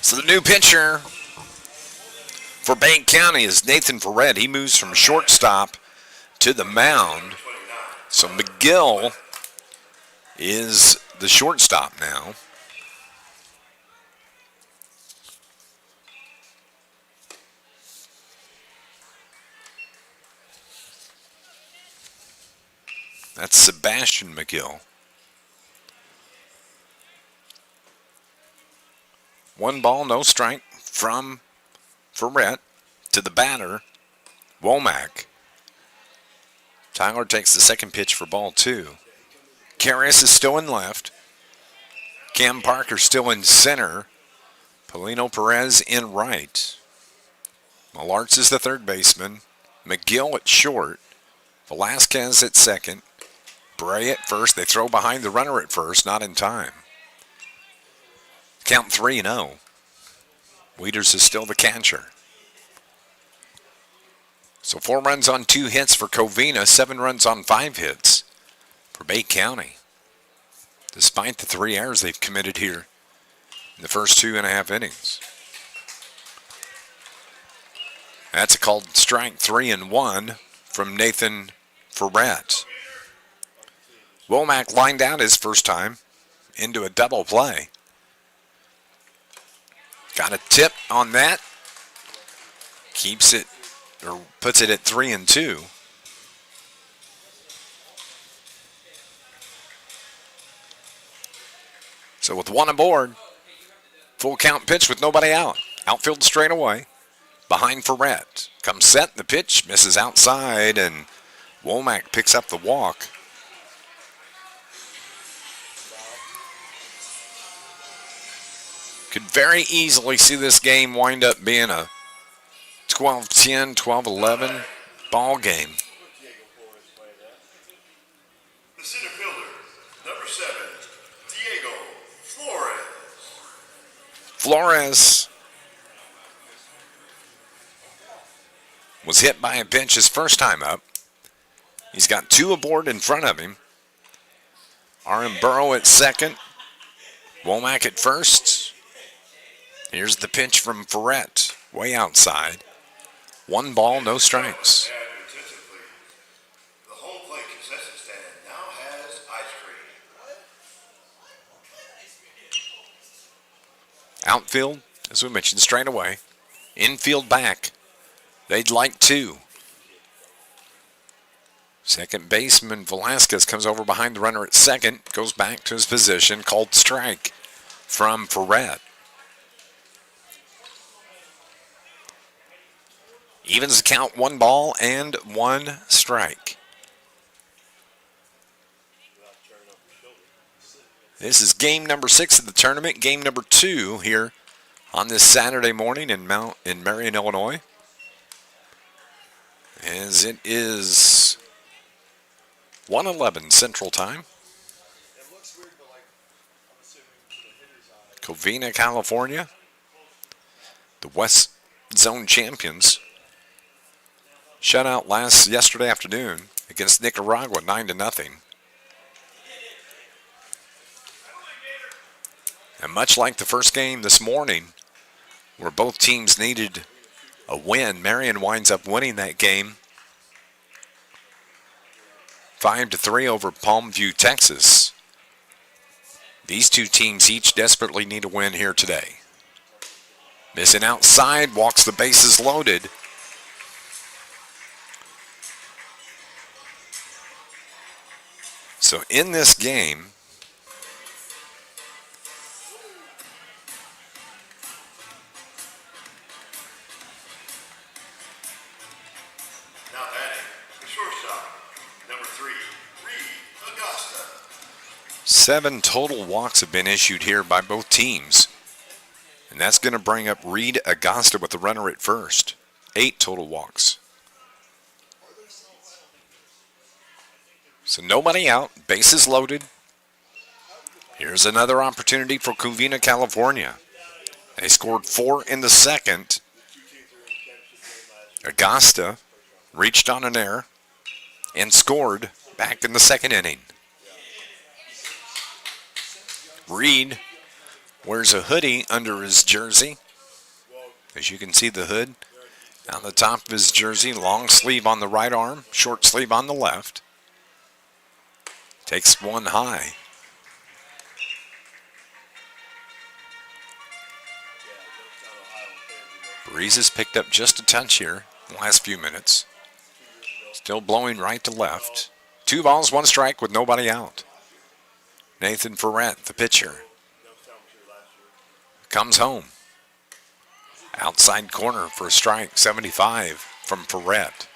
So the new pitcher for Bank County is Nathan Ferret. He moves from shortstop to the mound. So McGill is the shortstop now. That's Sebastian McGill. 1 ball, no strike from Ferret to the batter, Womack. Tyler takes the second pitch for ball 2. Karras is still in left. Cam Parker still in center. Polino Perez in right. Malartz is the third baseman. McGill at short. Velasquez at second. Bray at first. They throw behind the runner at first, not in time. Count 3-0. Wieters is still the catcher. So 4 runs on 2 hits for Covina, 7 runs on 5 hits for Bay County, despite the 3 errors they've committed here in the first 2.5 innings. That's a called strike 3-1 from Nathan Ferret. Womack lined out his first time into a double play. Got a tip on that. Keeps it, or puts it at 3-2. So with 1 aboard, full count pitch with nobody out. Outfield straight away. Behind Ferret. Comes set, the pitch misses outside, and Womack picks up the walk. Could very easily see this game wind up being a 12-10, 12-11 ball game. The center fielder, number 7, Diego Flores. Flores was hit by a pitch his first time up. He's got 2 aboard in front of him. R.M. Burrow at second. Womack at first. Here's the pitch from Ferret, way outside. 1 ball, no strikes. The home plate concession stand now has ice cream. Outfield, as we mentioned, straight away. Infield back. They'd like 2. Second baseman Velasquez comes over behind the runner at second, goes back to his position, called strike from Ferret. Evens the count, 1 ball and 1 strike. This is game number 6 of the tournament, game number 2 here on this Saturday morning in Marion, Illinois. As it is 1:11 Central Time. Covina, California, the West Zone champions, shut out yesterday afternoon against Nicaragua 9-0. And much like the first game this morning, where both teams needed a win, Marion winds up winning that game 5-3 over Palmview, Texas. These 2 teams each desperately need a win here today. Missing outside, walks the bases loaded. So in this game, Now batting, the shortstop, number 3, Reed Augusta. 7 total walks have been issued here by both teams. And that's going to bring up Reed Augusta with the runner at first. 8 total walks. So nobody out, bases loaded. Here's another opportunity for Covina, California. They scored 4 in the second. Augusta reached on an error and scored back in the second inning. Reed wears a hoodie under his jersey. As you can see, the hood on the top of his jersey, long sleeve on the right arm, short sleeve on the left. Takes one high. Breeze has picked up just a touch here in the last few minutes. Still blowing right to left. 2 balls, 1 strike with nobody out. Nathan Ferret, the pitcher, comes home. Outside corner for a strike, 75 from Ferret.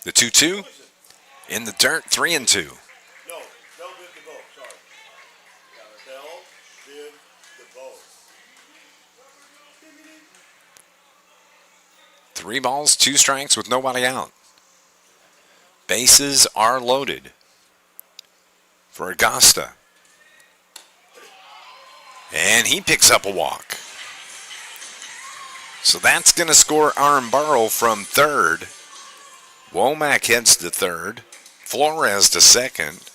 The 2-2 in the dirt, 3-2. No, Bell did the vote, sorry. Bell did the vote. 3 balls, 2 strikes with nobody out. Bases are loaded for Augusta. And he picks up a walk. So that's going to score Armbaro from third. Womack heads to third. Flores to second.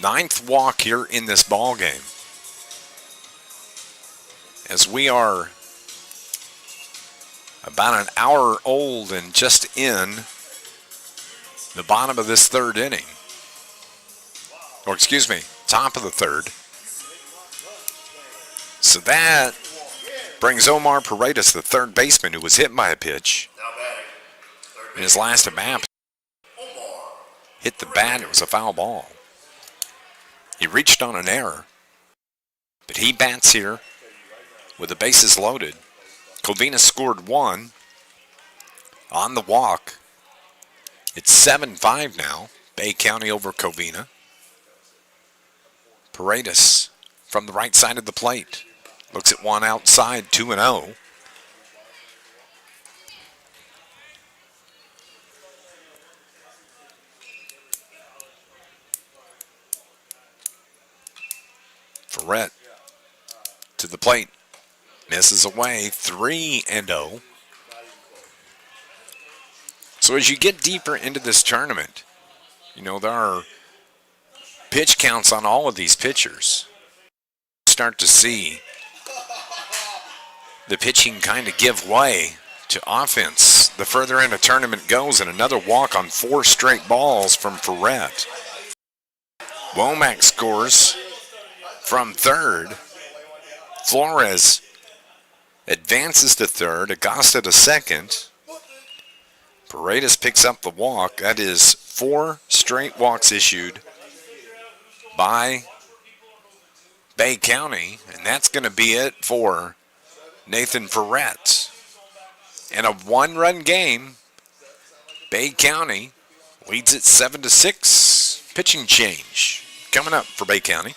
Ninth walk here in this ball game. As we are about an hour old and just in the bottom of this third inning. Or excuse me, top of the third. So that brings Omar Paredes, the third baseman who was hit by a pitch in his last at bat. Hit the bat, it was a foul ball. He reached on an error, but he bats here with the bases loaded. Covina scored one on the walk. It's 7-5 now, Bay County over Covina. Paredes from the right side of the plate. Looks at one outside, 2-0. Ferret to the plate. Misses away, 3-0. So as you get deeper into this tournament, you know, there are pitch counts on all of these pitchers. Start to see the pitching kind of give way to offense the further in the tournament goes, and another walk on 4 straight balls from Ferret. Womack scores from third. Flores advances to third. Augusta to second. Paredes picks up the walk. That is 4 straight walks issued by Bay County, and that's going to be it for Nathan Ferret. In a 1-run game, Bay County leads it 7-6. Pitching change coming up for Bay County.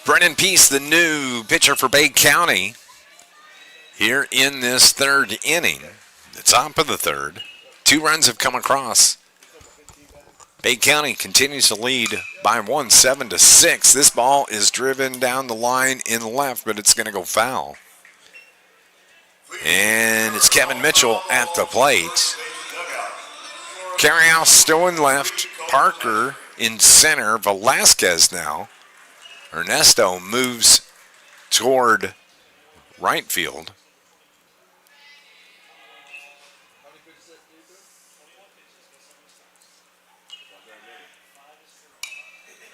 Brennan Peace, the new pitcher for Bay County, here in this third inning, the top of the third. 2 runs have come across. Bay County continues to lead by 1, 7-6. This ball is driven down the line in left, but it's going to go foul. And it's Kevin Mitchell at the plate. Carryhouse still in left. Parker in center. Velasquez now. Ernesto moves toward right field.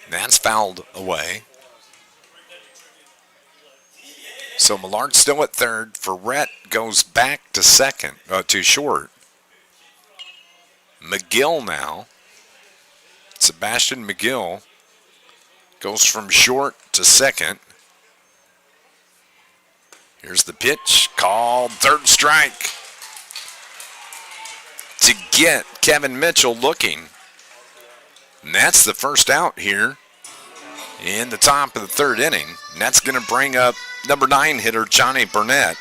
That's fouled away. So Millard's still at third. Ferret goes back to second, to short. McGill now. Sebastian McGill goes from short to second. Here's the pitch, called third strike to get Kevin Mitchell looking. And that's the first out here in the top of the third inning. And that's going to bring up number 9 hitter Johnny Burnett.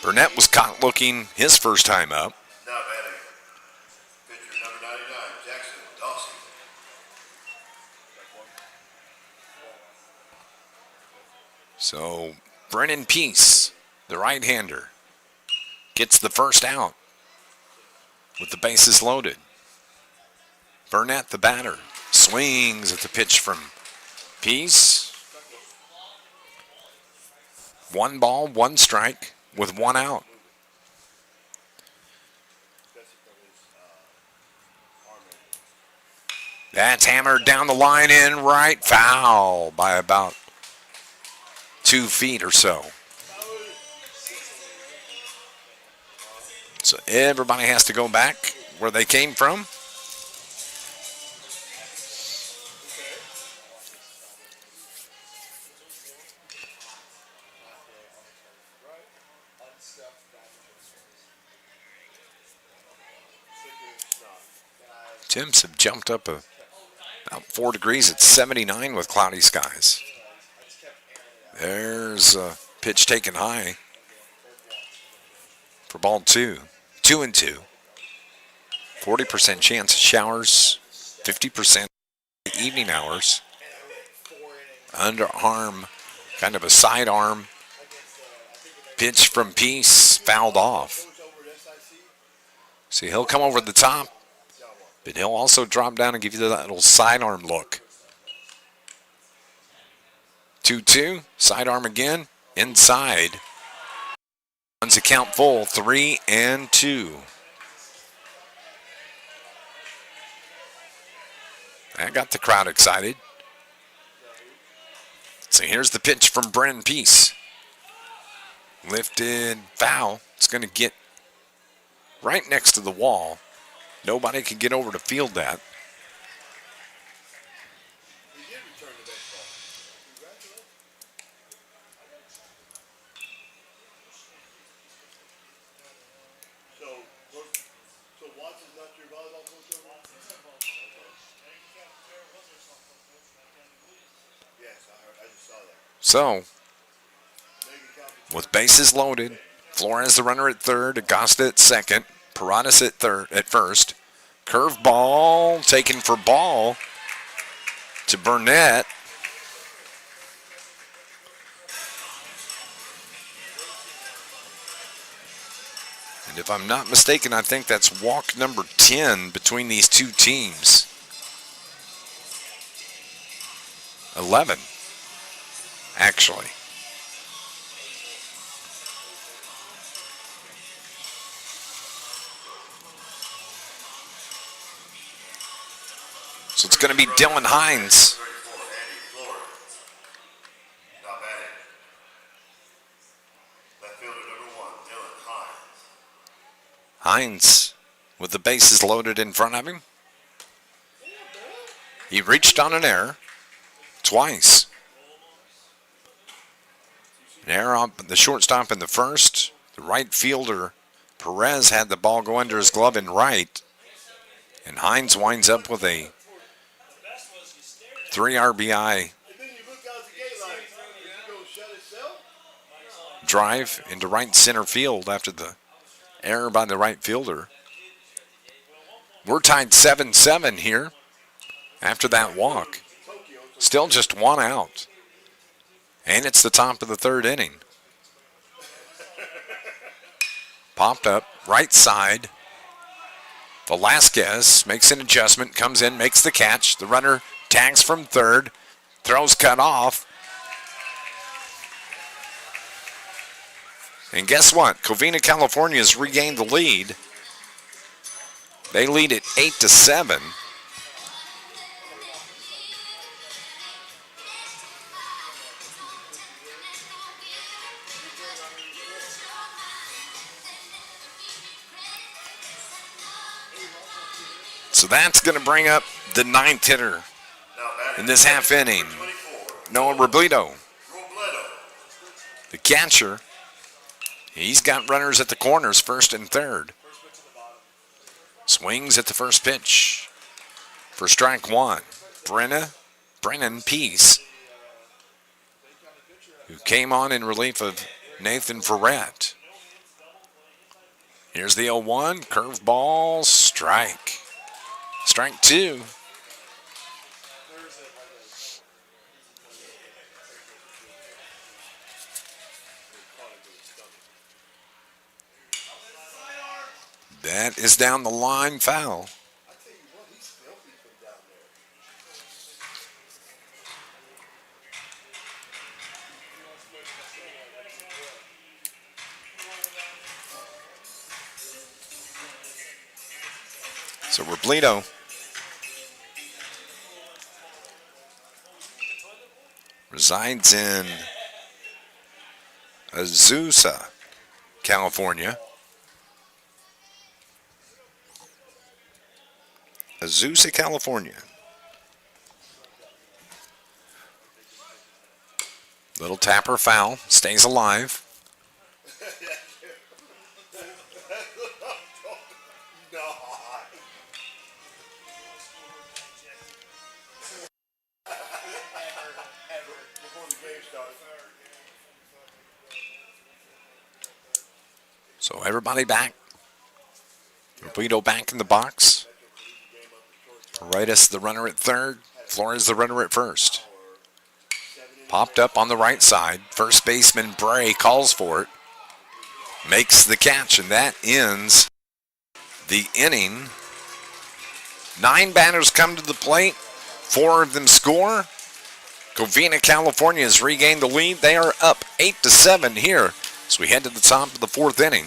Burnett was caught looking his first time up. Now batting, pitcher number 99, Jackson Dawson. So Brennan Peace, the right-hander, gets the first out with the bases loaded. Burnett, the batter, swings at the pitch from Peace. 1 ball, 1 strike with 1 out. That's hammered down the line in right, foul by about 2 feet or so. So everybody has to go back where they came from. Temps have jumped up about 4 degrees at 79 with cloudy skies. There's a pitch taken high for ball 2. 2-2. 40% chance of showers, 50% evening hours. Underarm, kind of a sidearm pitch from Peace, fouled off. See, he'll come over the top, but he'll also drop down and give you that little sidearm look. 2-2, sidearm again, inside. Runs a count full, 3-2. That got the crowd excited. So here's the pitch from Brennan Peace. Lifted, foul. It's going to get right next to the wall. Nobody can get over to field that. So Watson's not your volleyball coach over? Yes, I just saw that. So, with bases loaded, Flores the runner at third, Acosta at second, Paradas at first. Curveball taken for ball to Burnett. And if I'm not mistaken, I think that's walk number 10 between these two teams. 11, actually. So it's going to be Dylan Hines. Hines with the bases loaded in front of him. He reached on an error twice. An error on the shortstop in the first. The right fielder, Perez, had the ball go under his glove in right. And Hines winds up with a 3 RBI drive into right center field after the error by the right fielder. We're tied 7-7 here after that walk. Still just one out. And it's the top of the third inning. Popped up, right side. Velasquez makes an adjustment, comes in, makes the catch. The runner tags from third, throws cut off. And guess what? Covina, California has regained the lead. They lead at 8-7. So that's going to bring up the ninth hitter in this half inning, Noah Robledo. The catcher, he's got runners at the corners, first and third. Swings at the first pitch for strike one. Brennan Peace, who came on in relief of Nathan Ferret. Here's the 0-1, curveball, strike. Strike two. That is down the line, foul. So Robledo resides in Azusa, California. Azusa, California. Little tapper foul, stays alive. So everybody back. Robledo back in the box. Paredes the runner at third. Flores the runner at first. Popped up on the right side. First baseman Bray calls for it. Makes the catch, and that ends the inning. 9 batters come to the plate. 4 of them score. Covina, California has regained the lead. They are up 8-7 here as we head to the top of the 4th inning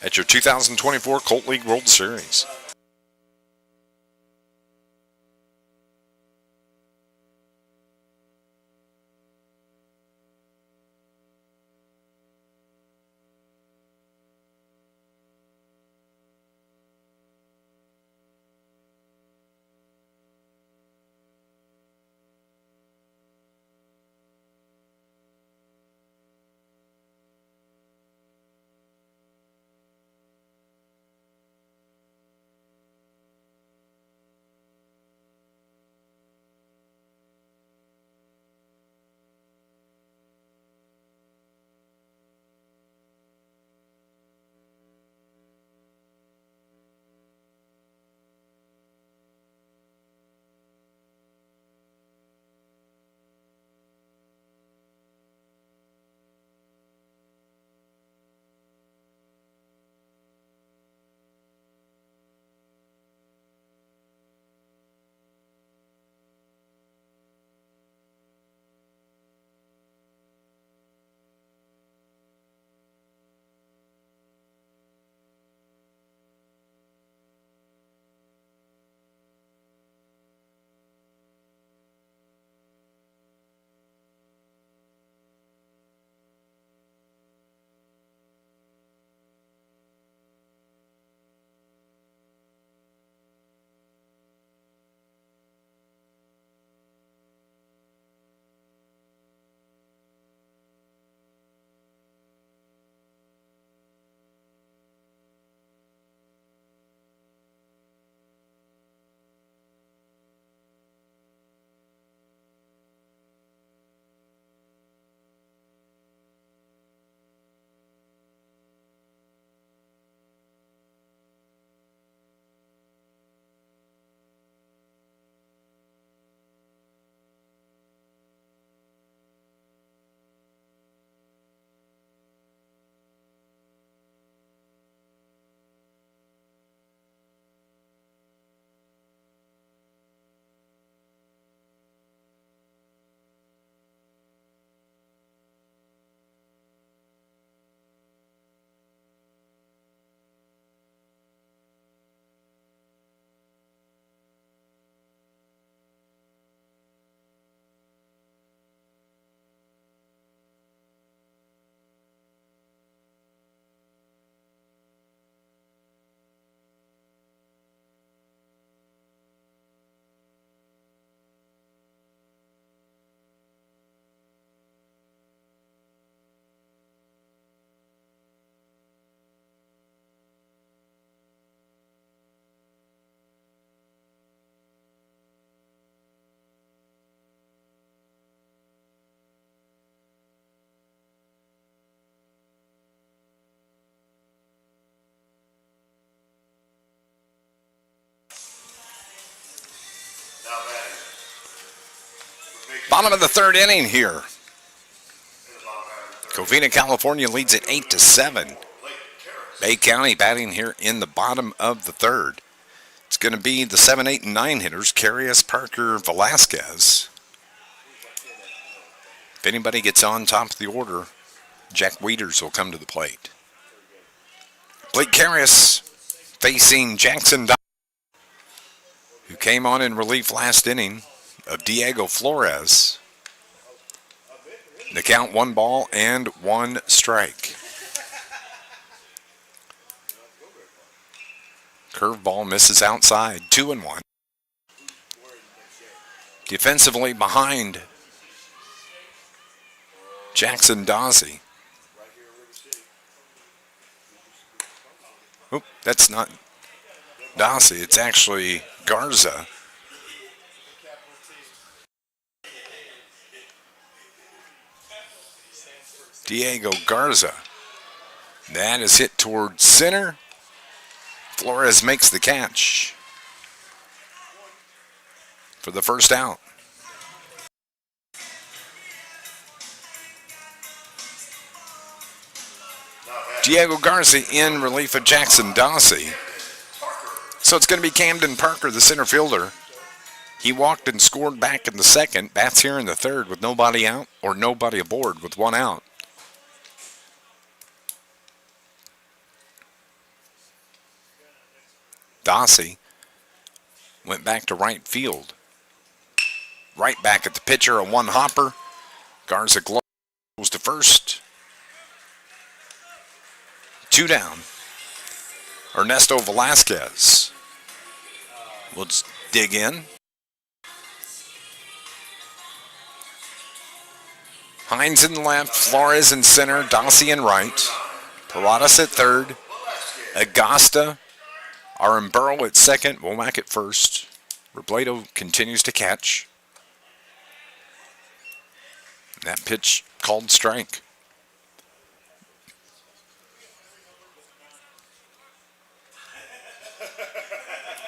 at your 2024 Colt League World Series. Bottom of the third inning here. Covina, California leads at 8-7. Bay County batting here in the bottom of the third. It's going to be the 7, 8, and 9 hitters, Carius, Parker, Velasquez. If anybody gets on top of the order, Jack Wieters will come to the plate. Blake Carius facing Jackson Dodson, who came on in relief last inning of Diego Flores. The count 1 ball and 1 strike. Curveball misses outside, 2-1. Defensively behind Jackson Dawsey. Oop, that's not Dawsey, it's actually Garza. Diego Garza. That is hit toward center. Flores makes the catch for the first out. Diego Garza in relief of Jackson Dawsey. So it's going to be Camden Parker, the center fielder. He walked and scored back in the second. Bats here in the third with nobody out or nobody aboard with 1 out. Dawsey went back to right field. Right back at the pitcher, a 1 hopper. Garza goes to first. 2 down. Ernesto Velasquez will dig in. Hines in left, Flores in center, Dawsey in right. Paradas at third. Agasta, Aramburo at second, Womack at first. Robledo continues to catch. That pitch called strike.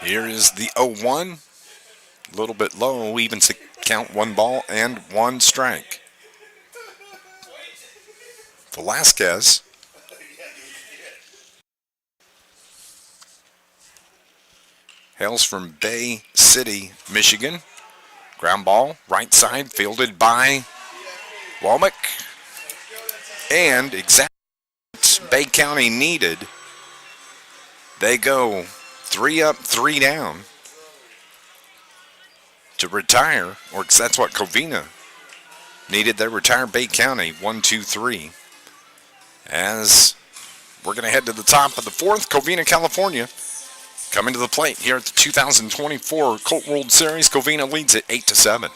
Here is the 0-1. A little bit low, evens the count, 1 ball and 1 strike. Velasquez hails from Bay City, Michigan. Ground ball, right side, fielded by Womack. And exactly what Bay County needed. They go 3 up, 3 down to retire, or that's what Covina needed. They retire Bay County 1-2-3. As we're going to head to the top of the fourth, Covina, California coming to the plate here at the 2024 Colt World Series. Covina leads at 8-7.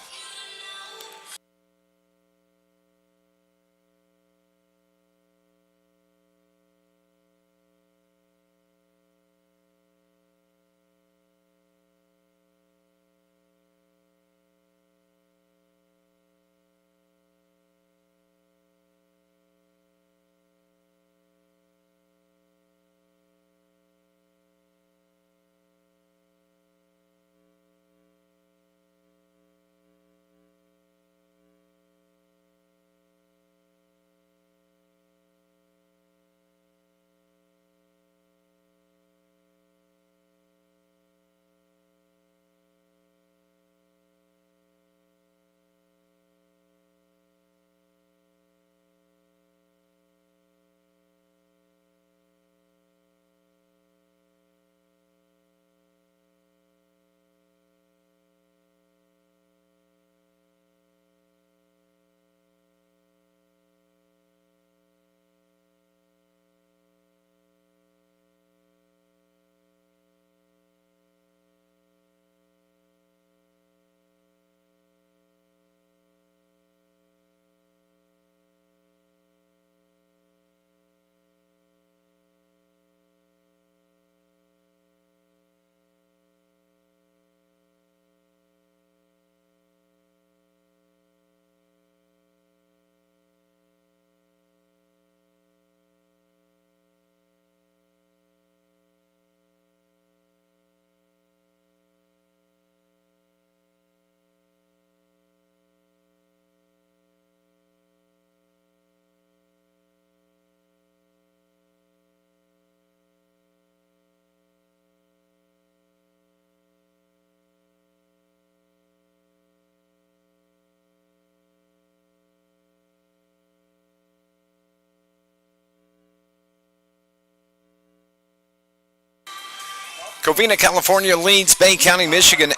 Covina, California leads Bay County, Michigan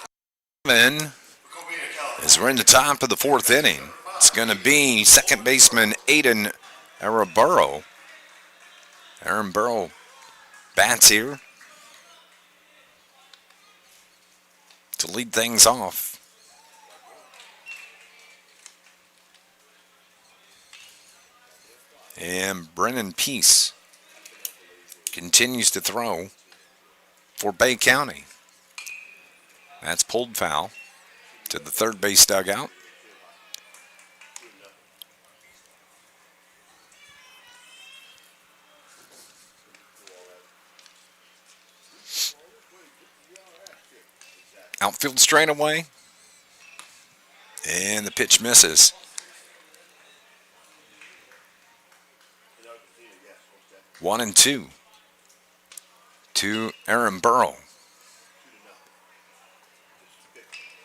7 as we're in the top of the fourth inning. It's going to be second baseman Aiden Araburo. Aaron Burrow bats here to lead things off. And Brennan Peace continues to throw for Bay County. That's pulled foul to the third base dugout. Outfield straightaway. And the pitch misses. 1-2 to Aaron Burrow.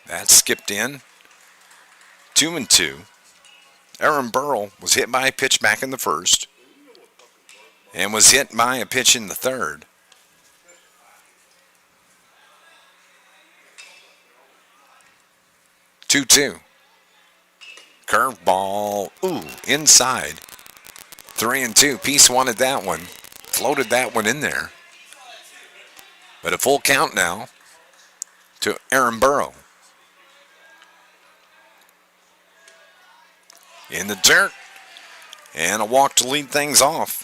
That skipped in. 2-2. Aaron Burrow was hit by a pitch back in the first and was hit by a pitch in the third. Two. Curveball. Ooh, inside. 3-2. Peace wanted that one. Floated that one in there. But a full count now to Aaron Burrow. In the dirt. And a walk to lead things off.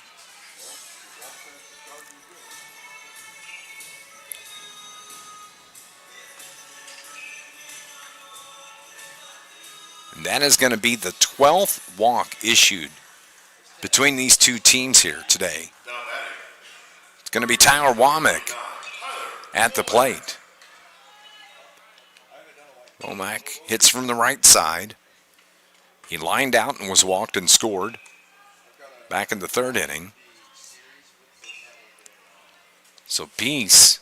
And that is going to be the 12th walk issued between these two teams here today. It's going to be Tyler Womack at the plate. Womack hits from the right side. He lined out and was walked and scored back in the third inning. So Peace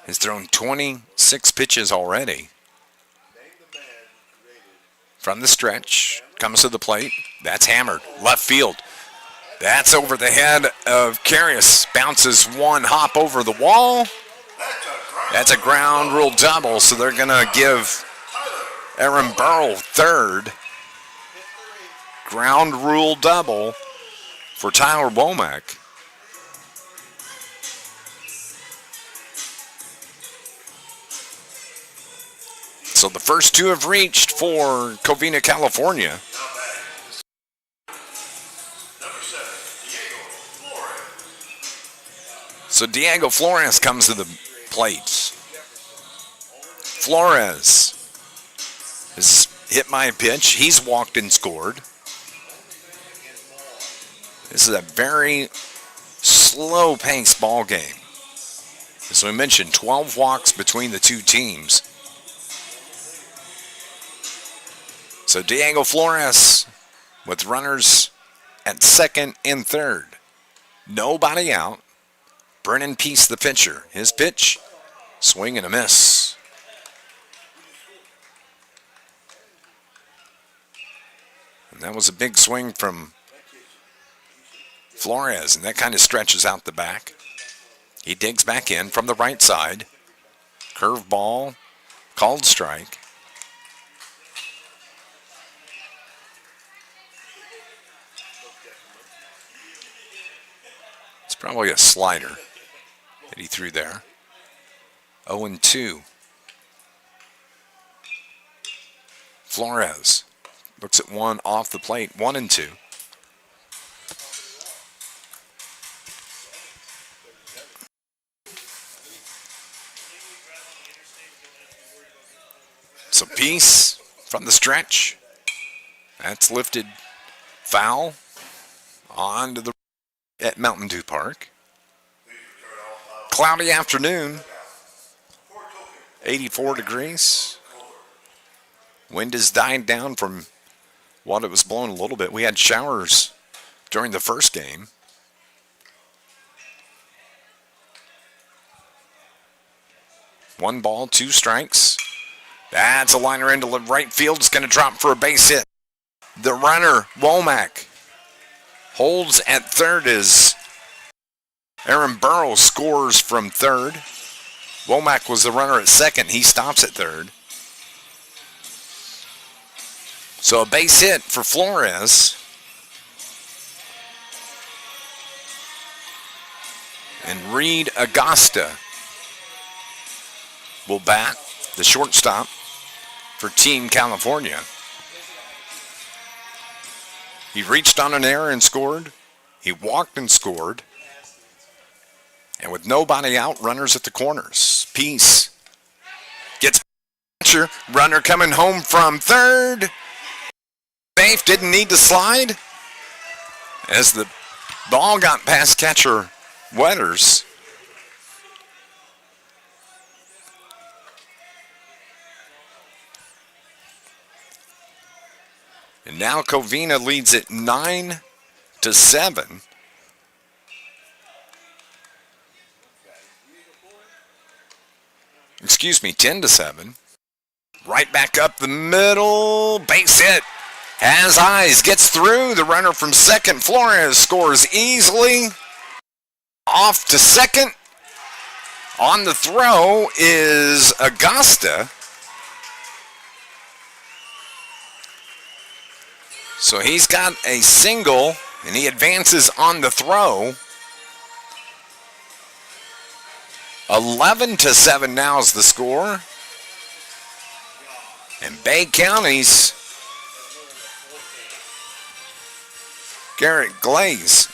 has thrown 26 pitches already. From the stretch, comes to the plate. That's hammered. Left field. That's over the head of Carius. Bounces one hop over the wall. That's a ground rule double, so they're going to give Aaron Burrow third. Ground rule double for Tyler Womack. So the first two have reached for Covina, California. So Diego Flores comes to the plate. Flores is hit by a pitch. He's walked and scored. This is a very slow-paced ball game. As we mentioned, 12 walks between the two teams. So Diego Flores with runners at second and third. Nobody out. Brennan Peace, the pitcher. His pitch, swing and a miss. And that was a big swing from Flores, and that kind of stretches out the back. He digs back in from the right side. Curveball, called strike. It's probably a slider that he threw there. 0-2. Flores looks at one off the plate. 1-2. So Peace from the stretch. That's lifted foul onto the at Mountain Dew Park. Cloudy afternoon. 84 degrees. Wind has died down from what it was blowing a little bit. We had showers during the first game. One ball, two strikes. That's a liner into right field. It's going to drop for a base hit. The runner, Womack, holds at third as Aaron Burrow scores from third. Womack was the runner at second. He stops at third. So a base hit for Flores. And Reed Augusta will bat, the shortstop for Team California. He reached on an error and scored. He walked and scored. And with nobody out, runners at the corners. Peace gets catcher. Runner coming home from third. Safe, didn't need to slide. As the ball got past catcher Wetters. And now Covina leads it 9-7. Excuse me, 10-7. Right back up the middle. Base hit. Has eyes. Gets through. The runner from second. Flores scores easily. Off to second. On the throw is Augusta. So he's got a single, and he advances on the throw. 11-7 now is the score. And Bay County's Garrett Glaze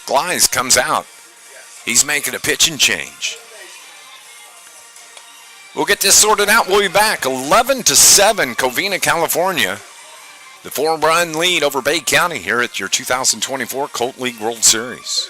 comes out. He's making a pitching change. We'll get this sorted out. We'll be back. 11-7, Covina, California. The 4-run lead over Bay County here at your 2024 Colt League World Series.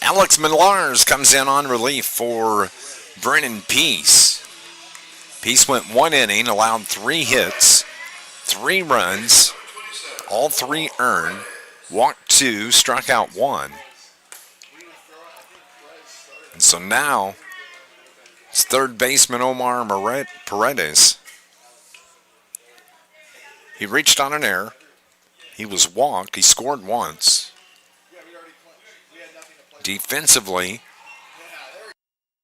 Alex Millars comes in on relief for Brennan Peace. Peace went 1 inning, allowed 3 hits, 3 runs, all 3 earned, walked 2, struck out 1. And so now it's third baseman Omar Paredes. He reached on an error. He was walked. He scored once. Defensively,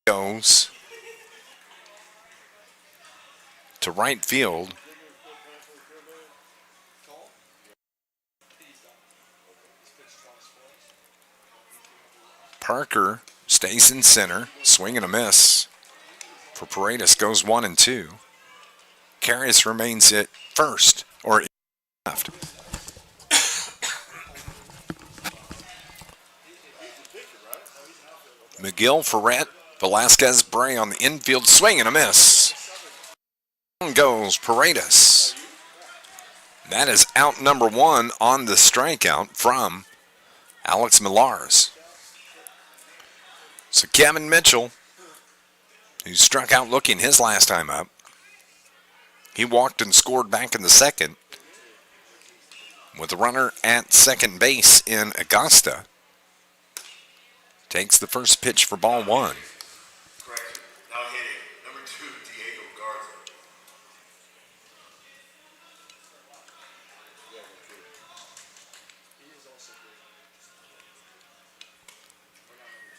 goes to right field. Parker Stays in center. Swing and a miss. For Paredes goes 1-2. Carius remains at first, or left. McGill, Ferret, Velasquez, Bray on the infield. Swing and a miss. Down goes Paredes. That is out number one on the strikeout from Alex Millars. So Kevin Mitchell, who struck out looking his last time up, he walked and scored back in the second with the runner at second base in Augusta. Takes the first pitch for ball one. Correction. Now hitting number 2, Diego Garza.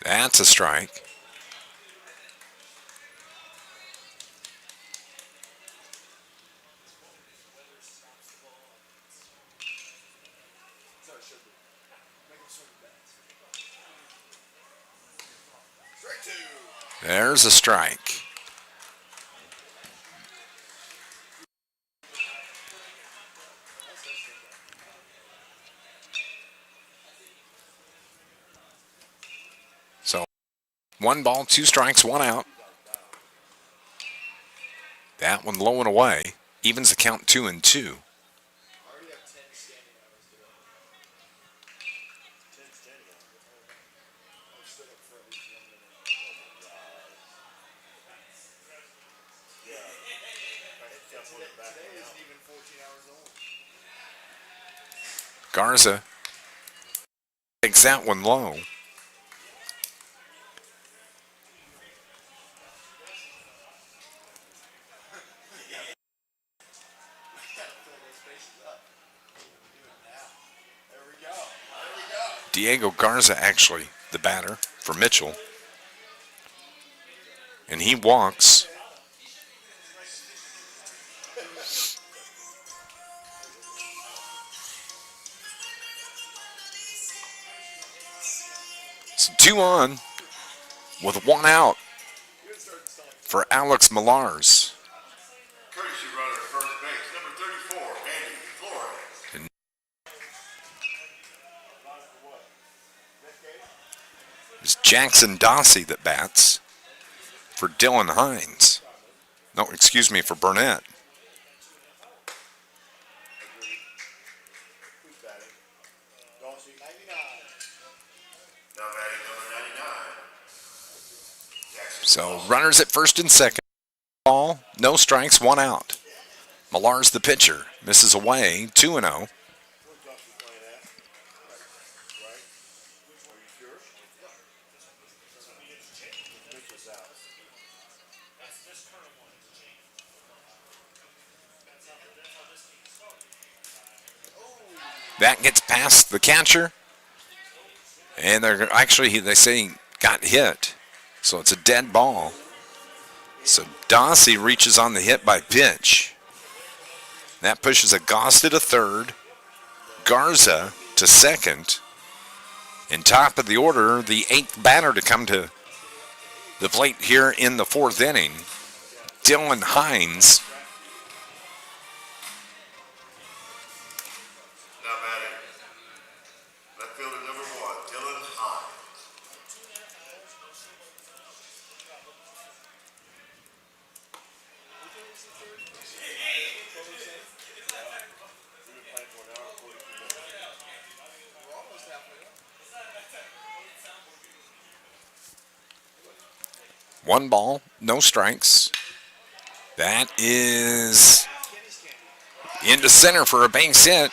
That's a strike. There's a strike. So 1 ball, 2 strikes, 1 out. That one low and away. Evens the count 2-2. Garza takes that one low. Diego Garza actually the batter for Mitchell. And he walks. So 2 on with 1 out for Alex Millars. Courtesy runner at first base, number 34, Andy Flores. It's Jackson Dossie that bats for Dylan Hines. No, excuse me, for Burnett. Now batting number 99. So runners at first and second. Ball, no strikes, 1 out. Millars the pitcher, misses away, 2-0. That gets past the catcher. And they're actually, they say, got hit. So it's a dead ball. So Dossie reaches on the hit by pitch. That pushes Augusta to third. Garza to second. And top of the order, the 8th batter to come to the plate here in the 4th inning, Dylan Hines. Now batting left fielder number 1, Dylan Hines. One ball, no strikes. That is into center for a base hit.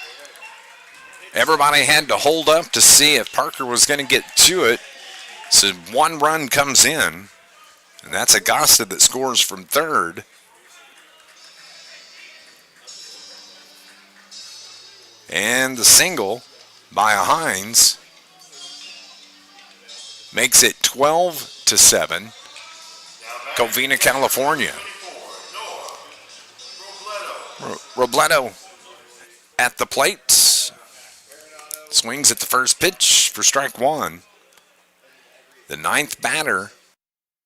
Everybody had to hold up to see if Parker was going to get to it. So 1 run comes in, and that's Augusta that scores from third. And the single by Hines makes it 12-7. Covina, California. Robledo at the plate. Swings at the first pitch for strike 1. The ninth batter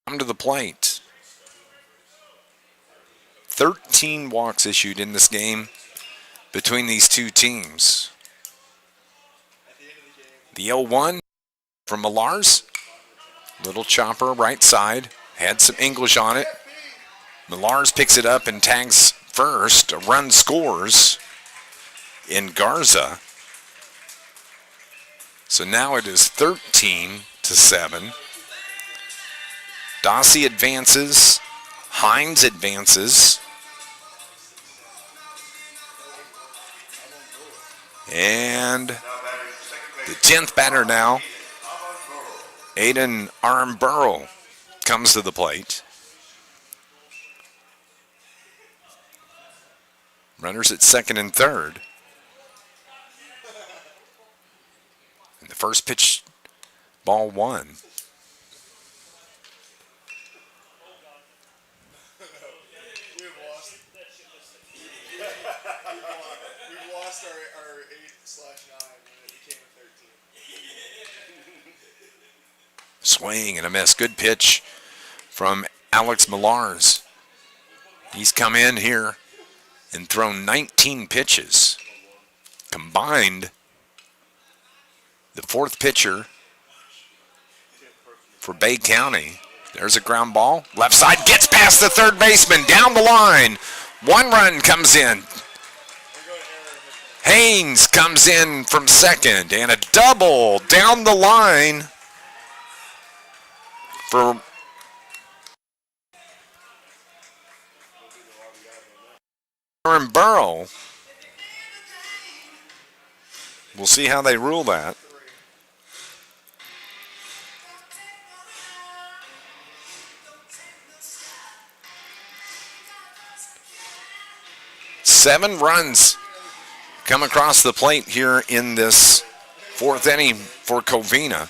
come to the plate. 13 walks issued in this game between these two teams. The 0-1 from Millars. Little chopper right side. Had some English on it. Millars picks it up and tags first. A run scores in Garza. So now it is 13-7. Dossie advances. Hines advances. And the 10th batter now, Aiden Armborough, comes to the plate. Runners at second and third. And the first pitch, ball one. We've lost our 8/9 when it became a 13. Swing and a miss. Good pitch from Alex Millars. He's come in here and thrown 19 pitches. Combined, the fourth pitcher for Bay County. There's a ground ball. Left side, gets past the third baseman, down the line. One run comes in. Haynes comes in from second, and a double down the line for Burrow. We'll see how they rule that. Seven runs come across the plate here in this fourth inning for Covina.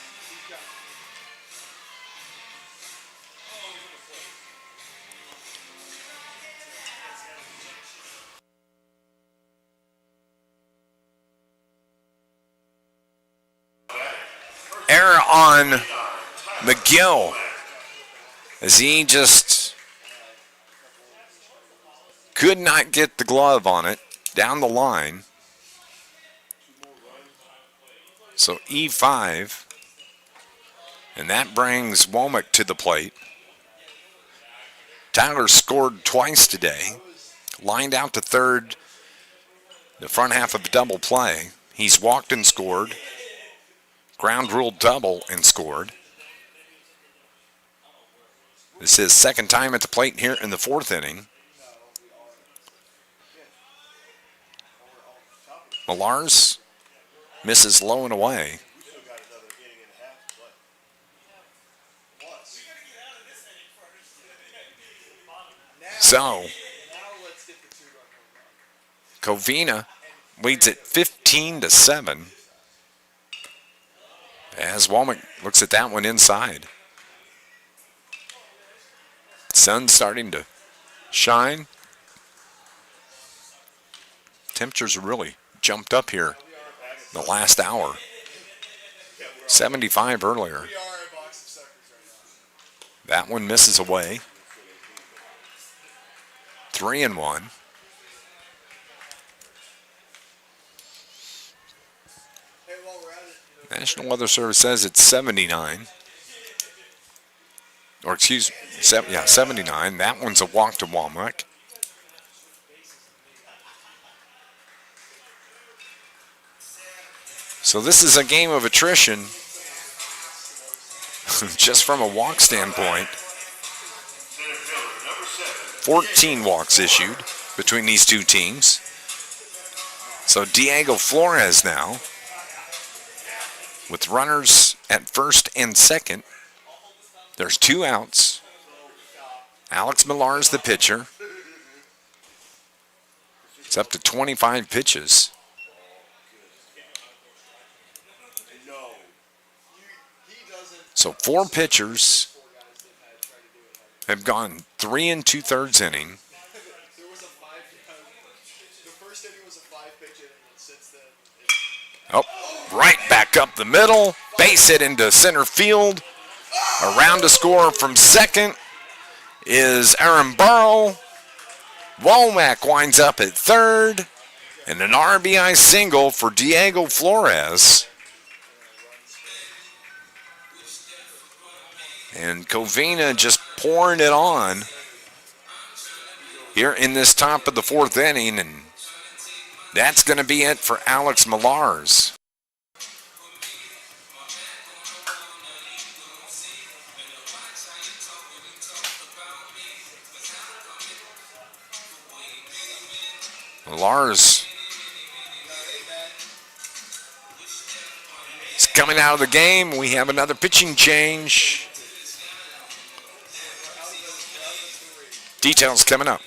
Error on McGill as he just could not get the glove on it down the line. So E5, and that brings Womack to the plate. Tyler scored twice today, lined out to third, the front half of a double play. He's walked and scored, ground rule double and scored. This is his second time at the plate here in the fourth inning. Millars misses low and away. So, Covina leads it 15-7 as Womack looks at that one inside. Sun's starting to shine. Temperatures really jumped up here the last hour. 75 earlier. That one misses away. 3-1. National Weather Service says it's 79. Or excuse me, 79. That one's a walk to Womack. So this is a game of attrition, just from a walk standpoint. 14 walks issued between these two teams. So Diego Flores now, with runners at first and second. There's two outs. Alex Millars, the pitcher. It's up to 25 pitches. So four pitchers have gone 3 2/3 inning. Oh, right back up the middle. Base hit into center field. Around to score from second is Aaron Burrow. Womack winds up at third. And an RBI single for Diego Flores. And Covina just pouring it on here in this top of the fourth inning. And that's going to be it for Alex Millars. Millars is coming out of the game. We have another pitching change. Details coming up.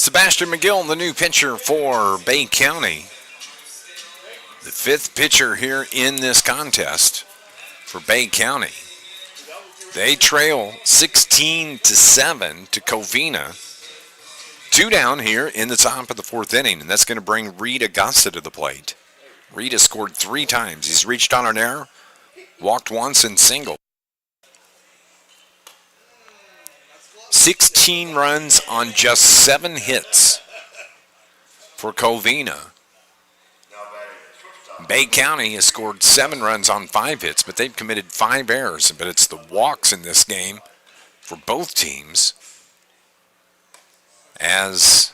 Sebastian McGill, the new pitcher for Bay County. The fifth pitcher here in this contest for Bay County. They trail 16-7 to Covina. 2 down here in the top of the fourth inning, and that's going to bring Reed Augusta to the plate. Reed has scored 3 times. He's reached on an error, walked once, and singled. 16 runs on just 7 hits for Covina. Bay County has scored 7 runs on 5 hits, but they've committed 5 errors. But it's the walks in this game for both teams, as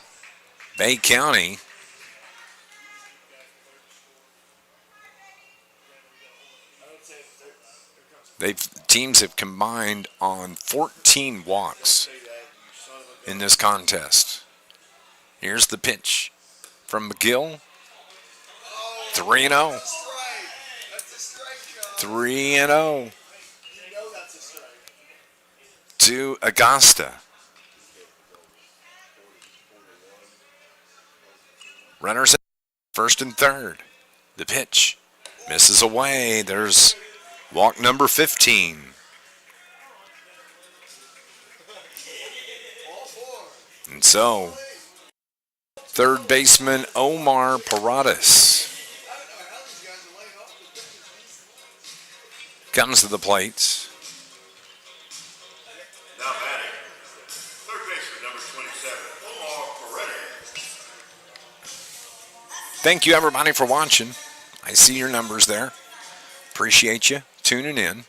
Bay County teams have combined on 14 walks in this contest. Here's the pitch from McGill. 3-0. 3-0 to Augusta. Runners at first and third. The pitch misses away. There's walk number 15. And so, third baseman Omar Paradas comes to the plate. Now batting, third baseman number 27, Omar Paredes. Thank you, everybody, for watching. I see your numbers there. Appreciate you tuning in.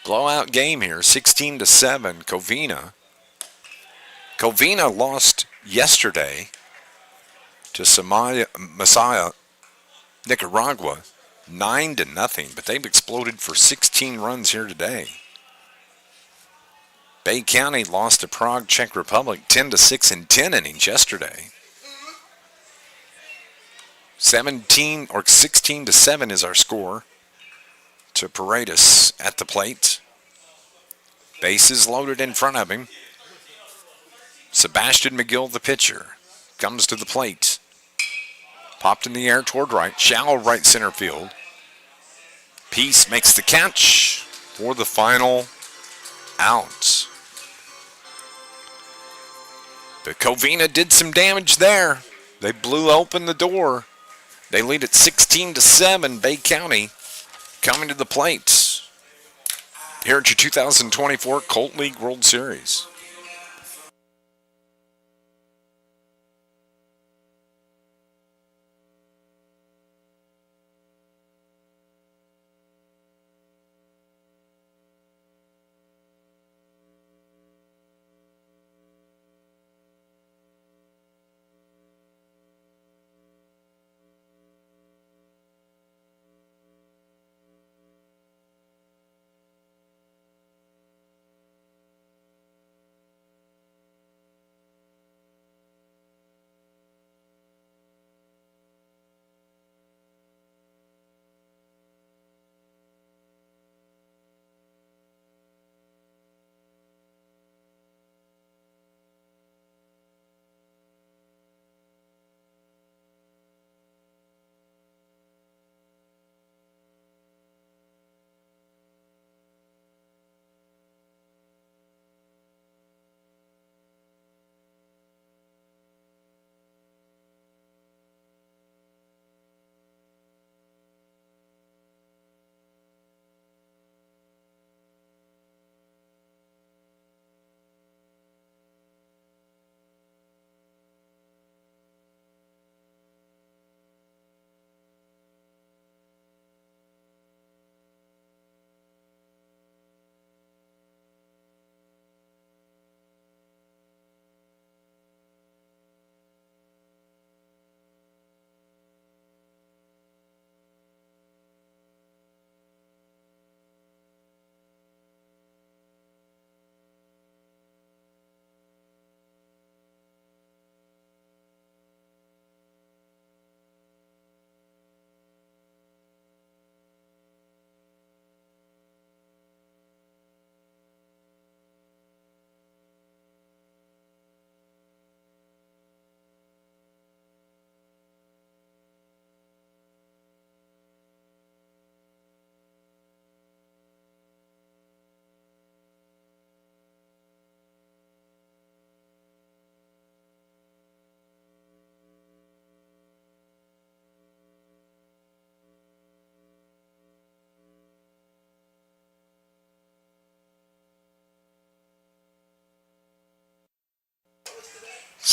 Blowout game here, 16-7, Covina. Covina lost yesterday to Messiah, Nicaragua, 9-0, but they've exploded for 16 runs here today. Bay County lost to Prague, Czech Republic, 10-6 in 10 innings yesterday. 16-7 is our score to Paredes at the plate. Bases loaded in front of him. Sebastian McGill, the pitcher, comes to the plate. Popped in the air toward right, shallow right center field. Peace makes the catch for the final out. But Covina did some damage there. They blew open the door. They lead at 16-7. Bay County coming to the plate here at your 2024 Colt League World Series.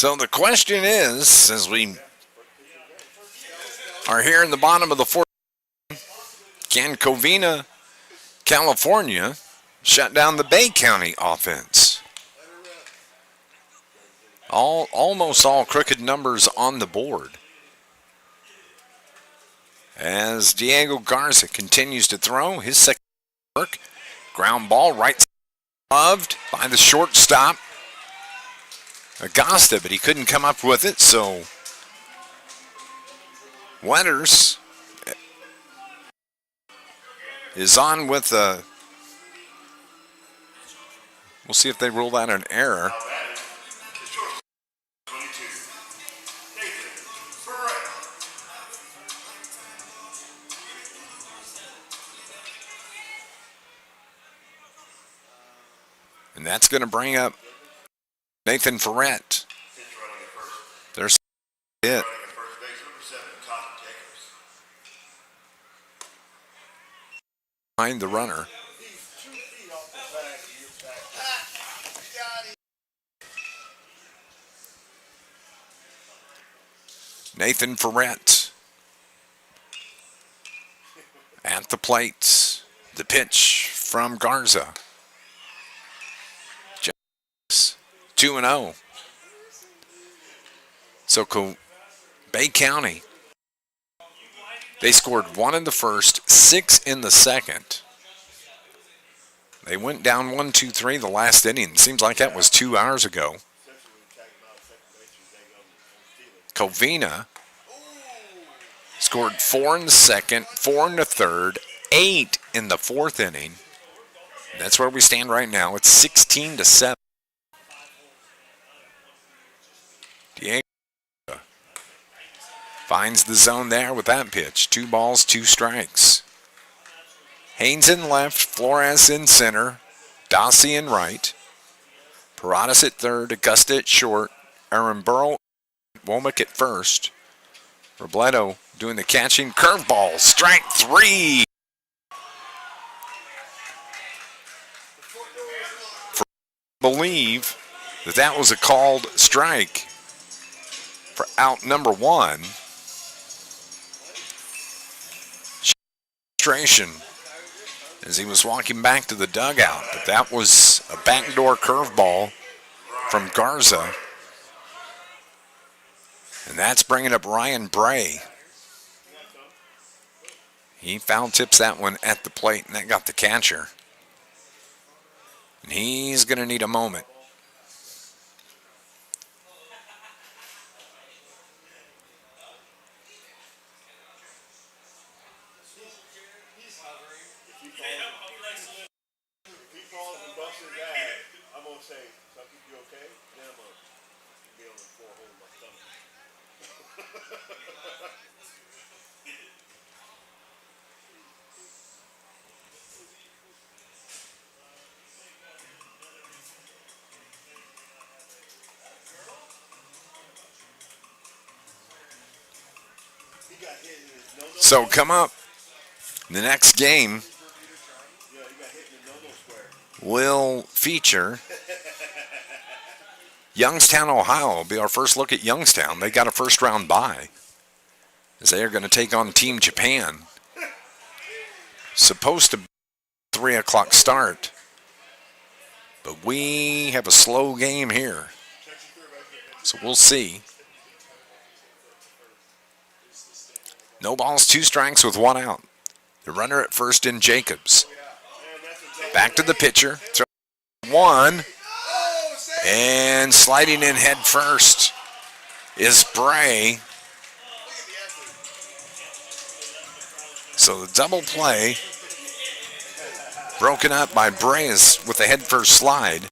So the question is, as we are here in the bottom of the fourth, can Covina, California, shut down the Bay County offense? Almost all crooked numbers on the board. As Diego Garza continues to throw his second work, ground ball right loved by the shortstop Agasta, but he couldn't come up with it, so Wetters is on with a, we'll see if they rule out an error. And that's going to bring up Nathan Ferret. Pitch running at first. There's it. Running at first base, number 7, Cotton Jacobs. Behind the runner. He's 2 feet off the bag of your back. Got him. Nathan Ferret at the plate. The pitch from Garza. 2-0. So Bay County, they scored 1 in the first, 6 in the second. They went down 1-2-3 the last inning. Seems like that was 2 hours ago. Covina scored 4 in the second, 4 in the third, 8 in the fourth inning. That's where we stand right now. It's 16-7. Diego finds the zone there with that pitch. 2 balls, 2 strikes. Haynes in left, Flores in center, Dossie in right, Paradas at third, Augusta at short, Aaron Burrow, Womack at first, Robledo doing the catching, curveball, strike 3. Believe that was a called strike for out number 1. Frustration as he was walking back to the dugout, but that was a backdoor curveball from Garza. And that's bringing up Ryan Bray. He foul tips that one at the plate, and that got the catcher. And he's going to need a moment. If he falls and busts his ass, I'm going to say, Sucky, you okay? Then I'm going to be on the floor holding my stomach. He got hit in his no-no. So come up, the next game Yeah, he got hit in the no-no square. will feature Youngstown, Ohio. Will be our first look at Youngstown. They got a first round bye as they are going to take on Team Japan. Supposed to be a 3 o'clock start, but we have a slow game here. So we'll see. No balls, 2 strikes with 1 out. The runner at first in Jacobs. Back to the pitcher. Throw 1. And sliding in head first is Bray. So the double play broken up by Bray with the head first slide.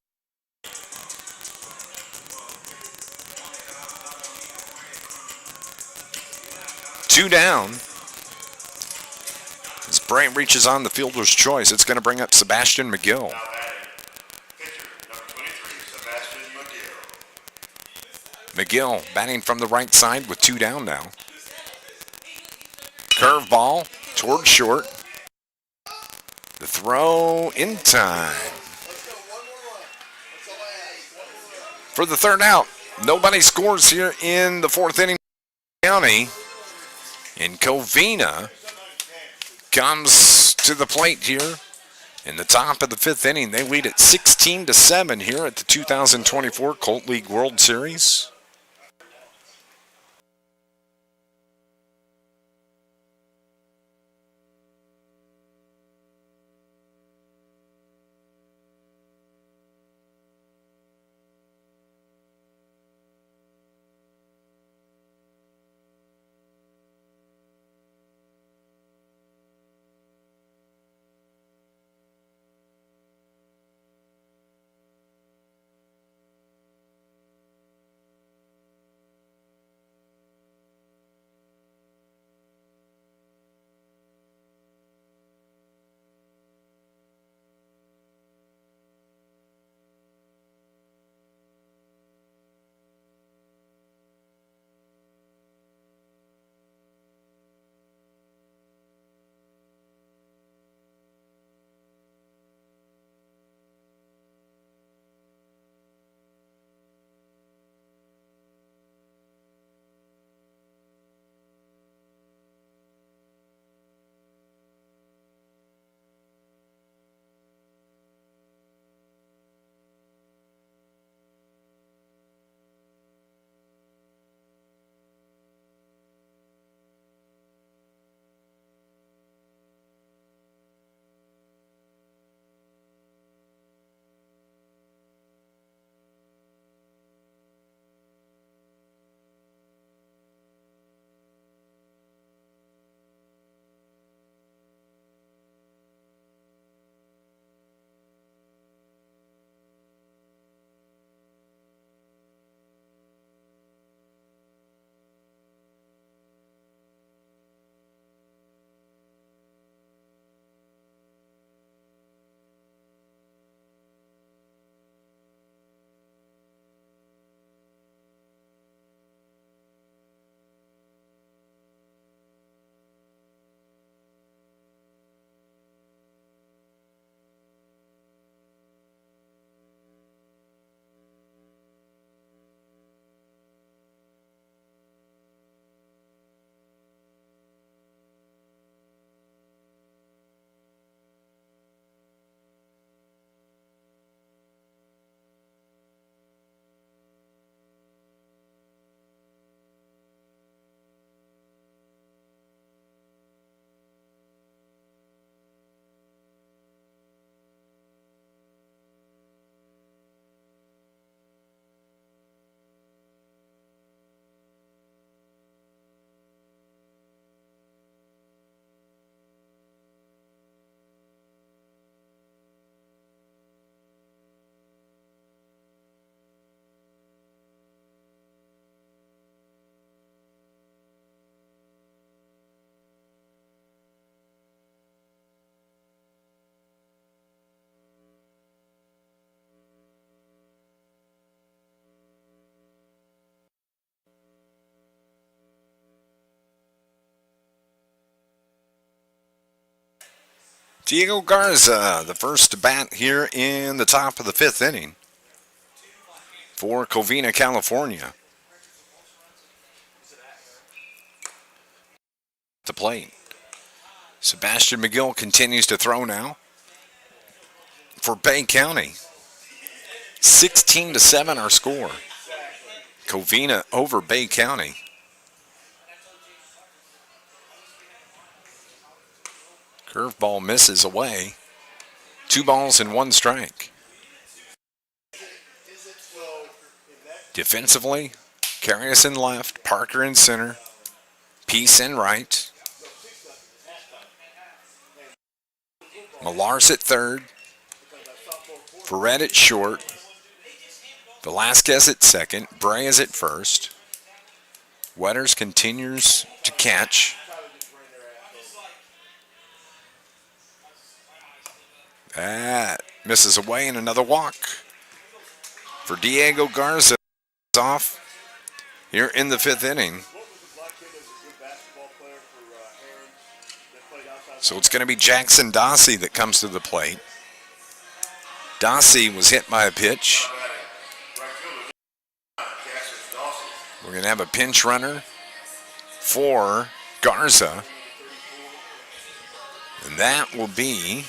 Two down. As Bray reaches on the fielder's choice, it's going to bring up Sebastian McGill. Pitcher, number 23, Sebastian McGill. McGill batting from the right side with 2 down now. Curveball toward short. The throw in time. For the third out. Nobody scores here in the 4th inning. County. And Covina comes to the plate here in the top of the 5th inning. They lead at 16-7 here at the 2024 Colt League World Series. Diego Garza, the first to bat here in the top of the fifth inning for Covina, California. The plate. Sebastian McGill continues to throw now for Bay County. 16-7 our score. Covina over Bay County. Curveball misses away. 2 balls and 1 strike. Defensively, Carius in left, Parker in center, Peace in right. Millars at third, Ferret at short, Velasquez at second, Bray is at first. Wetters continues to catch. That misses away and another walk for Diego Garza off here in the fifth inning. So it's going to be Jackson Dossie that comes to the plate. Dossie was hit by a pitch. We're going to have a pinch runner for Garza. And that will be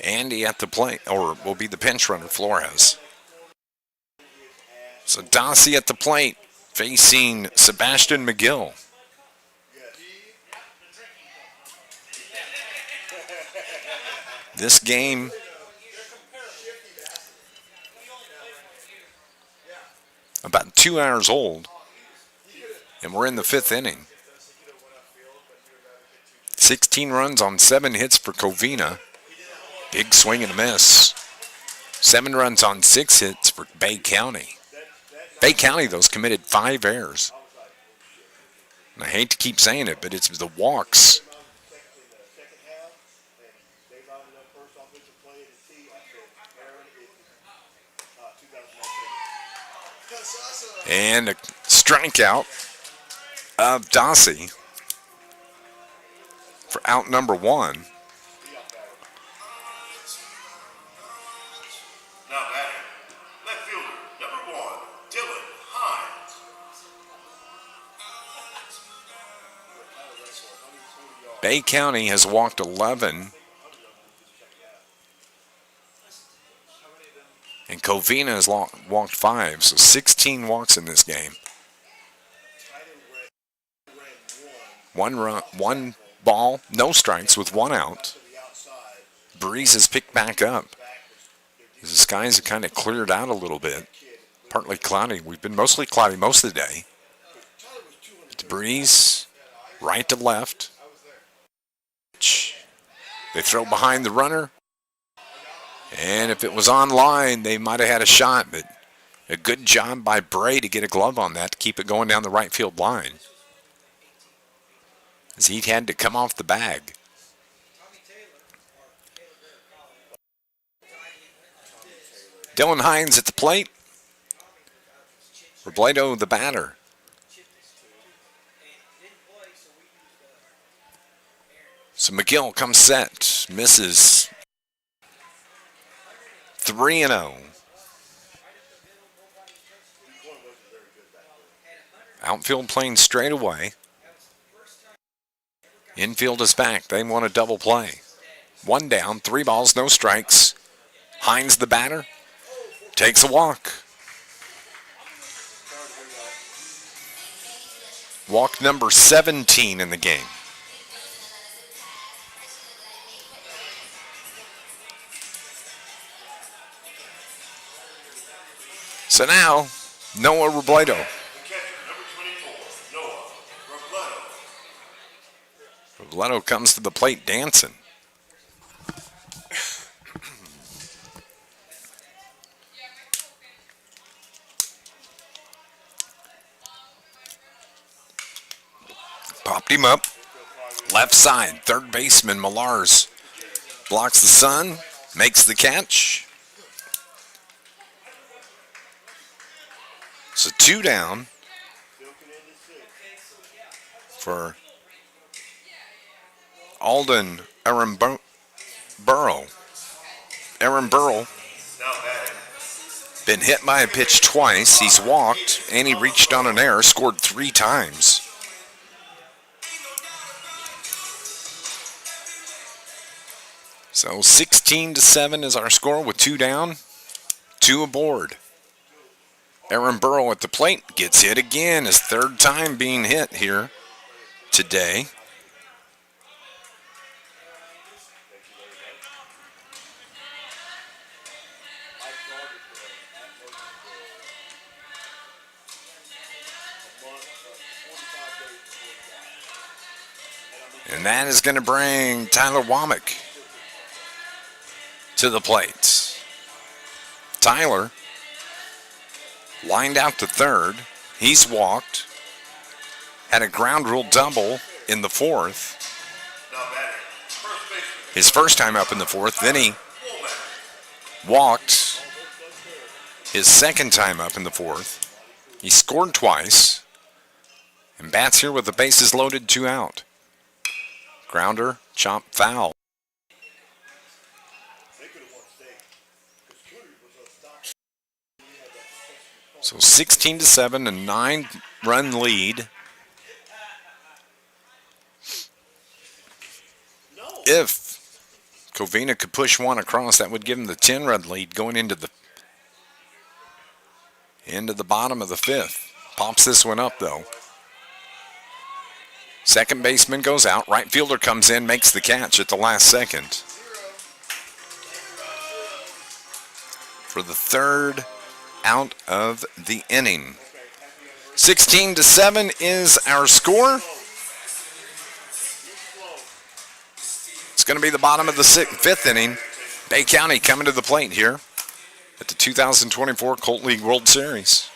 Andy at the plate, or will be the pinch runner, Flores. So Dossie at the plate facing Sebastian McGill. This game about 2 hours old, and we're in the fifth inning. 16 runs on 7 hits for Covina. Big swing and a miss. 7 runs on 6 hits for Bay County. Bay County, though, has committed 5 errors. And I hate to keep saying it, but it's the walks. And a strikeout of Dossie for out number 1. Now batting, left fielder, number 1, Dylan Hines. Bay County has walked 11. And Covina has walked 5, so 16 walks in this game. 1 ball, no strikes with 1 out. Breeze has picked back up. The skies have kind of cleared out a little bit. Partly cloudy. We've been mostly cloudy most of the day. But the breeze, right to left. They throw behind the runner. And if it was on line, they might have had a shot. But a good job by Bray to get a glove on that to keep it going down the right field line, as he had to come off the bag. Dylan Hines at the plate. Robledo the batter. So McGill comes set, misses. 3-0. Outfield playing straight away. Infield is back. They want a double play. 1 down, 3 balls, no strikes. Hines the batter. Takes a walk. Walk number 17 in the game. So now, Noah Robledo. Robledo comes to the plate dancing. Popped him up. Left side, third baseman Millars blocks the sun, makes the catch. So 2 down. for Alden Aaron Burrow. Aaron Burrow Now batting. been hit by a pitch twice. He's walked and he reached on an error, scored 3 times. So 16-7 is our score with 2 down, 2 aboard. Aaron Burrow at the plate gets hit again, his 3rd time being hit here today. And that is going to bring Tyler Womack to the plate. Tyler lined out to 3rd. He's walked. Had a ground rule double in the 4th. Now batting. First baseman. His first time up in the 4th. Then he walked his 2nd time up in the 4th. He scored twice. And bats here with the bases loaded, 2 out. Grounder, chop, foul. So 16-7, a 9-run lead. If Covina could push one across, that would give him the 10-run lead going into the bottom of the 5th. Pops this one up, though. Second baseman goes out. Right fielder comes in, makes the catch at the last second. For the 3rd out of the inning. 16-7 is our score. It's going to be the bottom of the 5th inning. Bay County coming to the plate here at the 2024 Colt League World Series.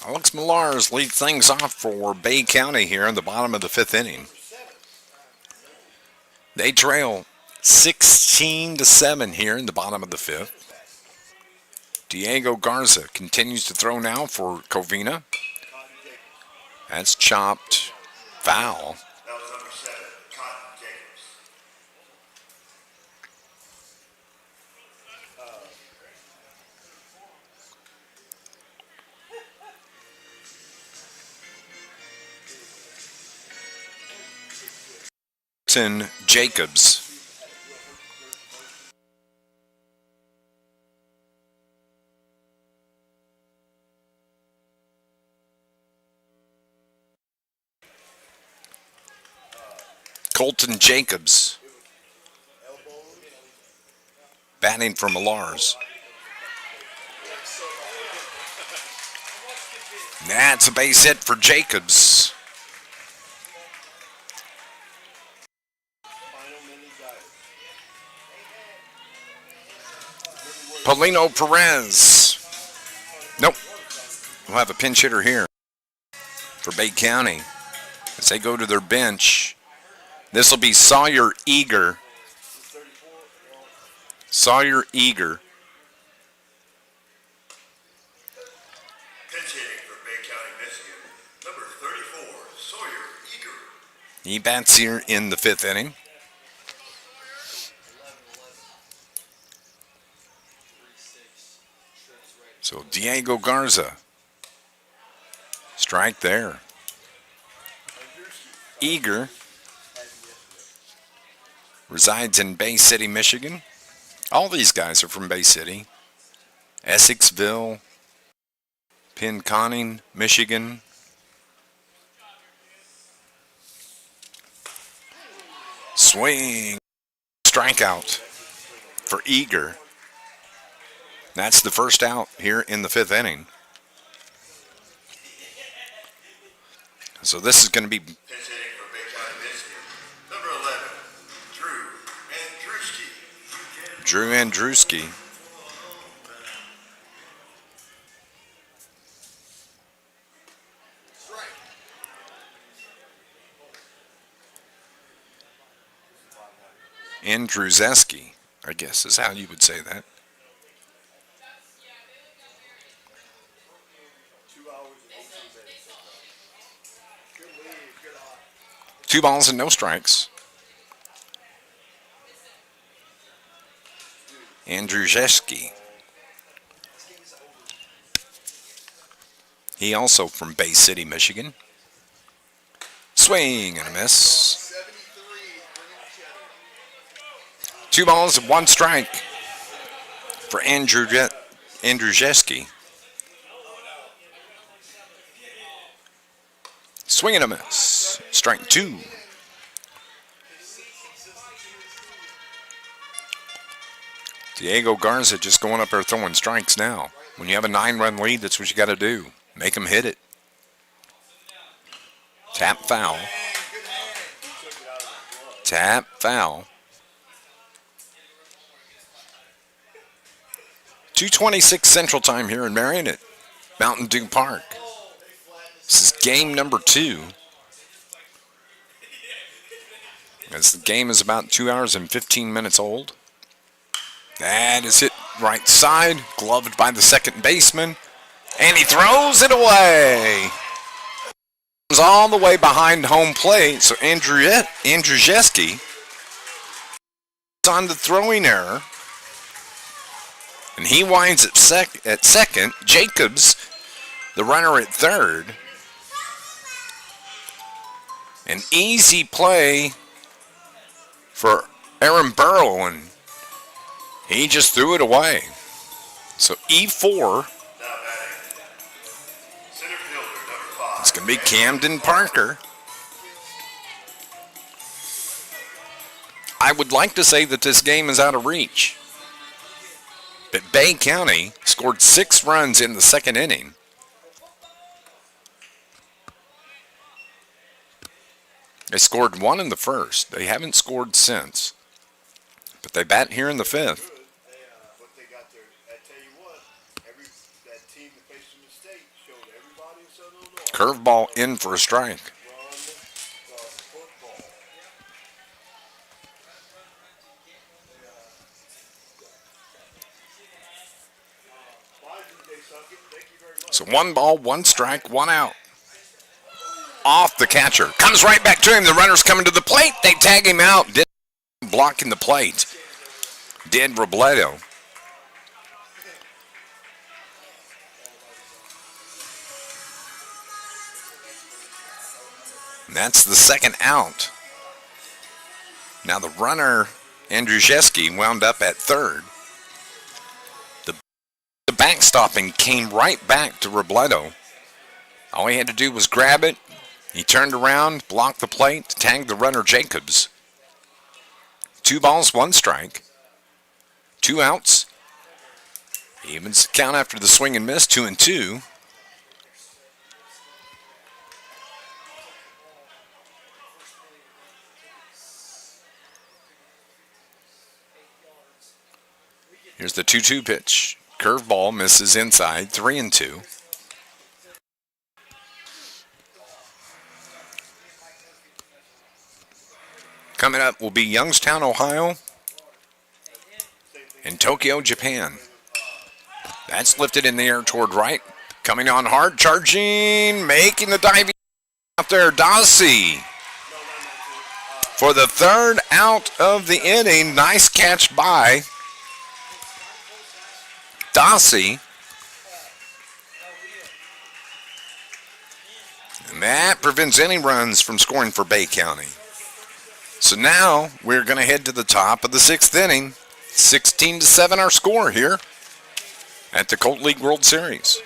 Alex Millars leads things off for Bay County here in the bottom of the 5th inning. They trail 16-7 here in the bottom of the 5th. Diego Garza continues to throw now for Covina. That's chopped foul. That was number 7, Cotton Jacobs. Jacobs. Colton Jacobs batting for Millars. That's a base hit for Jacobs. Paulino Perez. Nope. We'll have a pinch hitter here for Bay County as they go to their bench. This will be Sawyer Eager. Sawyer Eager. Pinch hitting for Bay County, Michigan, number 34, Sawyer Eager. He bats here in the 5th inning. So Diego Garza. Strike there. Eager resides in Bay City, Michigan. All these guys are from Bay City. Essexville, Pinconning, Michigan. Swing. Strikeout for Eager. That's the first out here in the 5th inning. So this is going to be Pinch hitting for Bay County, Michigan, number 11, Drew Andruski. Drew Andruski. Andruzeski, I guess is how you would say that. 2 hours and 18 minutes. Good lead, good eye. 2 balls and no strikes. Andruzeski. He also from Bay City, Michigan. Swing and a miss. 73, bringing cheddar. 2 balls and 1 strike for Andruzeski. Swing and a miss. Strike 2. Diego Garza just going up there throwing strikes now. When you have a 9-run lead, that's what you got to do. Make them hit it. Tap foul. Tap foul. 2:26 Central Time here in Marion at Mountain Dew Park. This is game number 2. As the game is about 2 hours and 15 minutes old. That is hit right side, gloved by the second baseman, and he throws it away. Comes all the way behind home plate, so Andruzeski is on the throwing error, and he winds at second. Jacobs, the runner at third. An easy play for Aaron Burrow, and he just threw it away. So E4, Now batting, center fielder, number 5. it's going to be Camden Parker. I would like to say that this game is out of reach. But Bay County scored 6 runs in the 2nd inning. They scored 1 in the 1st. They haven't scored since. But they bat here in the 5th. What they got there, I tell you what, that team that faced them in state showed everybody in Southern Illinois. Curveball in for a strike. Run the football. Thank you very much. So 1 ball, 1 strike, 1 out. Off the catcher. Comes right back to him. The runner's coming to the plate. They tag him out. Did blocking the plate. Did Robledo. And that's the 2nd out. Now the runner, Andruzeski, wound up at 3rd. The backstopping came right back to Robledo. All he had to do was grab it. He turned around, blocked the plate, tagged the runner Jacobs. 2 balls, 1 strike. 2 outs. Evens the count after the swing and miss, 2-2. Here's the 2-2 pitch. Curveball misses inside, 3-2. Coming up will be Youngstown, Ohio, and Tokyo, Japan. That's lifted in the air toward right. Coming on hard, charging, making the diving out there, Dossie. For the 3rd out of the inning, nice catch by Dossie. And that prevents any runs from scoring for Bay County. So now we're going to head to the top of the 6th inning. 16-7 our score here at the Colt League World Series.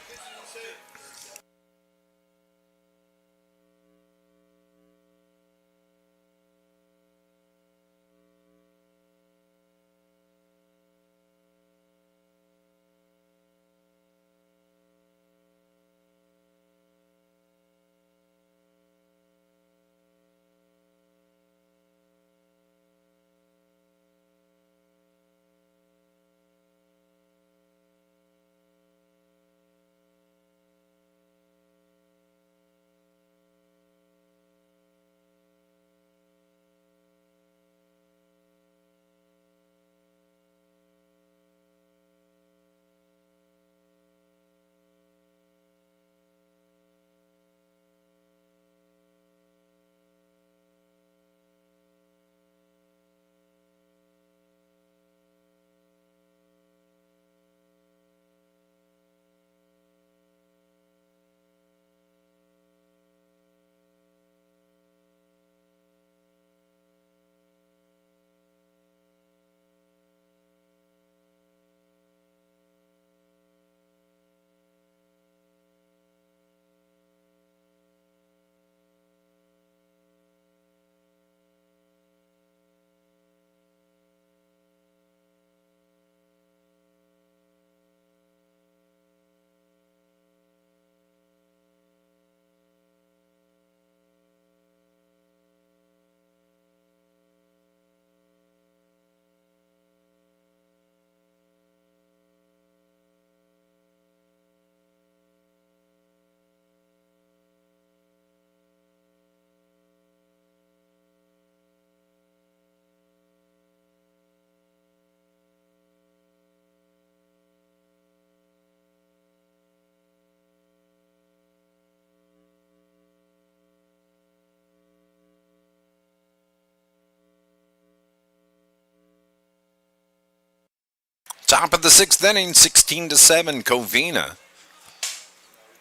Top of the 6th inning, 16-7, Covina.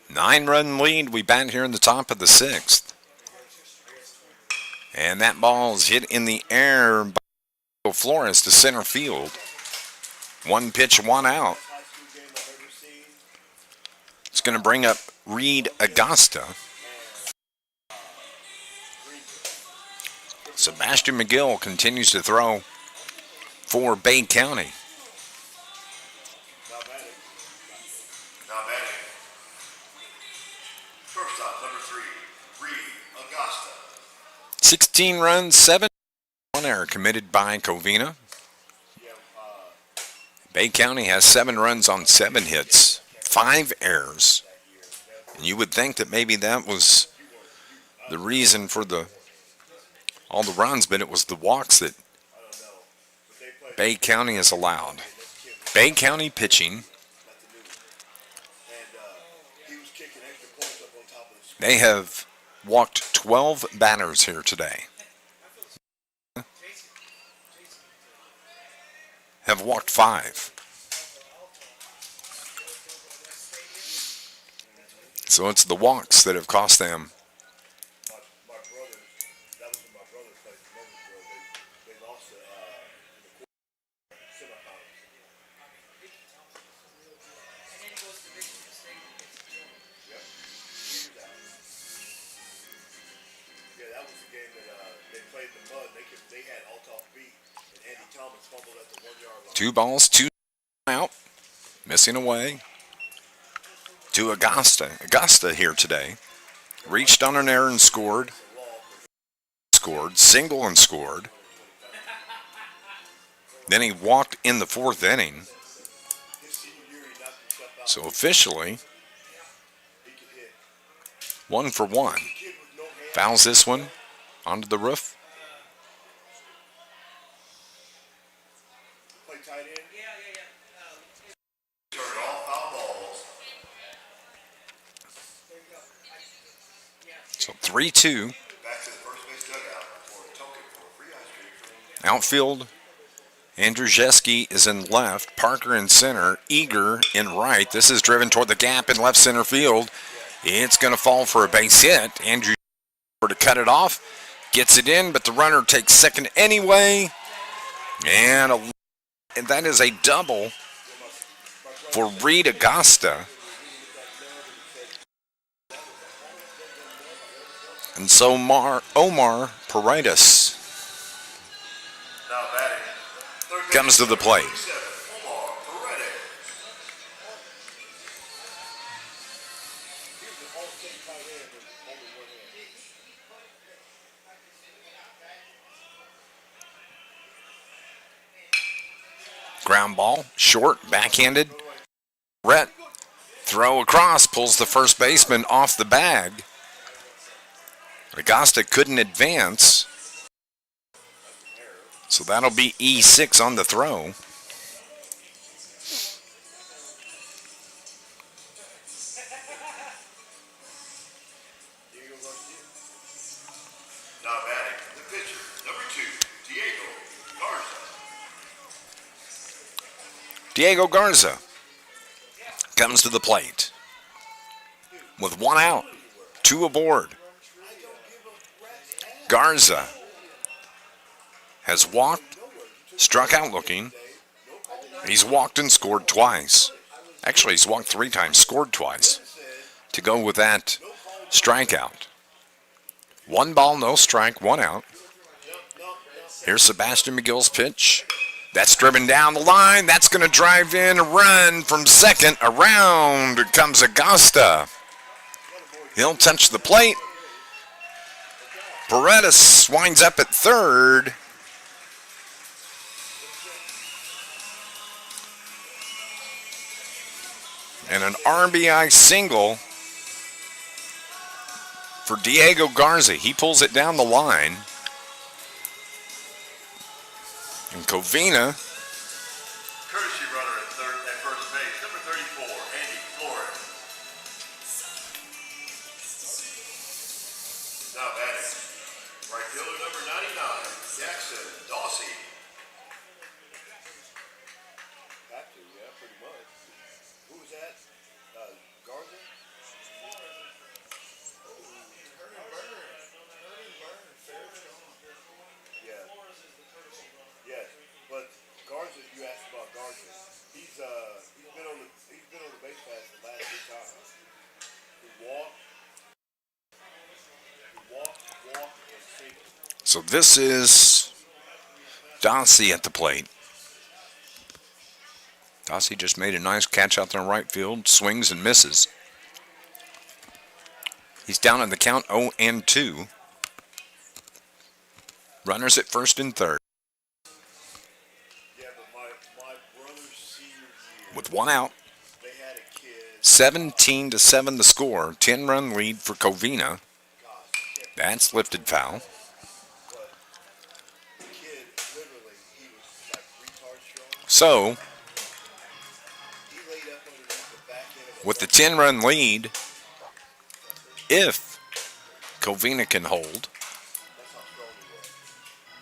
9-run lead. We bat here in the top of the 6th. And that ball is hit in the air by Flores to center field. 1 pitch, 1 out. It's going to bring up Reed Augusta. Sebastian McGill continues to throw for Bay County. Now batting. First up, number 3, Reed Augusta. 16 runs, 7. 1 error committed by Covina. Bay County has 7 runs on 7 hits, 5 errors. And you would think that maybe that was the reason for all the runs, but it was the walks that Bay County has allowed. Bay County pitching, they have walked 12 batters here today. Have walked 5. So it's the walks that have cost them. 2 balls, 2 out. Missing away to Augusta. Augusta here today. Reached on an error and scored. Scored. Single and scored. Then he walked in the 4th inning. So officially, 1 for 1. Fouls this one onto the roof. So 3-2. Outfield, Andrzejewski is in left, Parker in center, Eager in right. This is driven toward the gap in left center field. It's going to fall for a base hit. Andrew to cut it off, gets it in, but the runner takes second anyway. And that is a double for Reed Augusta. And so Omar Paredes comes to the plate. Ground ball, short, backhanded. Rhett, throw across, pulls the first baseman off the bag. Augusta couldn't advance. So that'll be E6 on the throw. Now batting, the pitcher, number 2, Diego Garza comes to the plate with 1 out, 2 aboard. Garza has walked, struck out looking. He's walked and scored twice. Actually, he's walked 3 times, scored twice to go with that strikeout. 1 ball, no strike, 1 out. Here's Sebastian McGill's pitch. That's driven down the line. That's going to drive in a run from second. Around comes Augusta. He'll touch the plate. Paredes winds up at third. And an RBI single for Diego Garza. He pulls it down the line. And Covina courtesy runner at first base, number 34, Andy Flores. Now batting, right fielder number 99, Jackson Dawsey. Have to, yeah, pretty much. Who was that? Garza? Yeah. Yes, but Garza, you asked about Garza. He's been on the base pass the last 2 times. He walked, and single. So this is Dossie at the plate. Dossie just made a nice catch out there in right field, swings and misses. He's down in the count 0-2. Runners at first and third. Yeah, but my brother's senior year, With 1 out, they had a kid. 17-7 the score. 10-run lead for Covina. That's lifted foul. But the kid, literally, he was like retard strong. So, He laid up underneath the back end of a with the 10-run lead, if Covina can hold, That's how strong he was.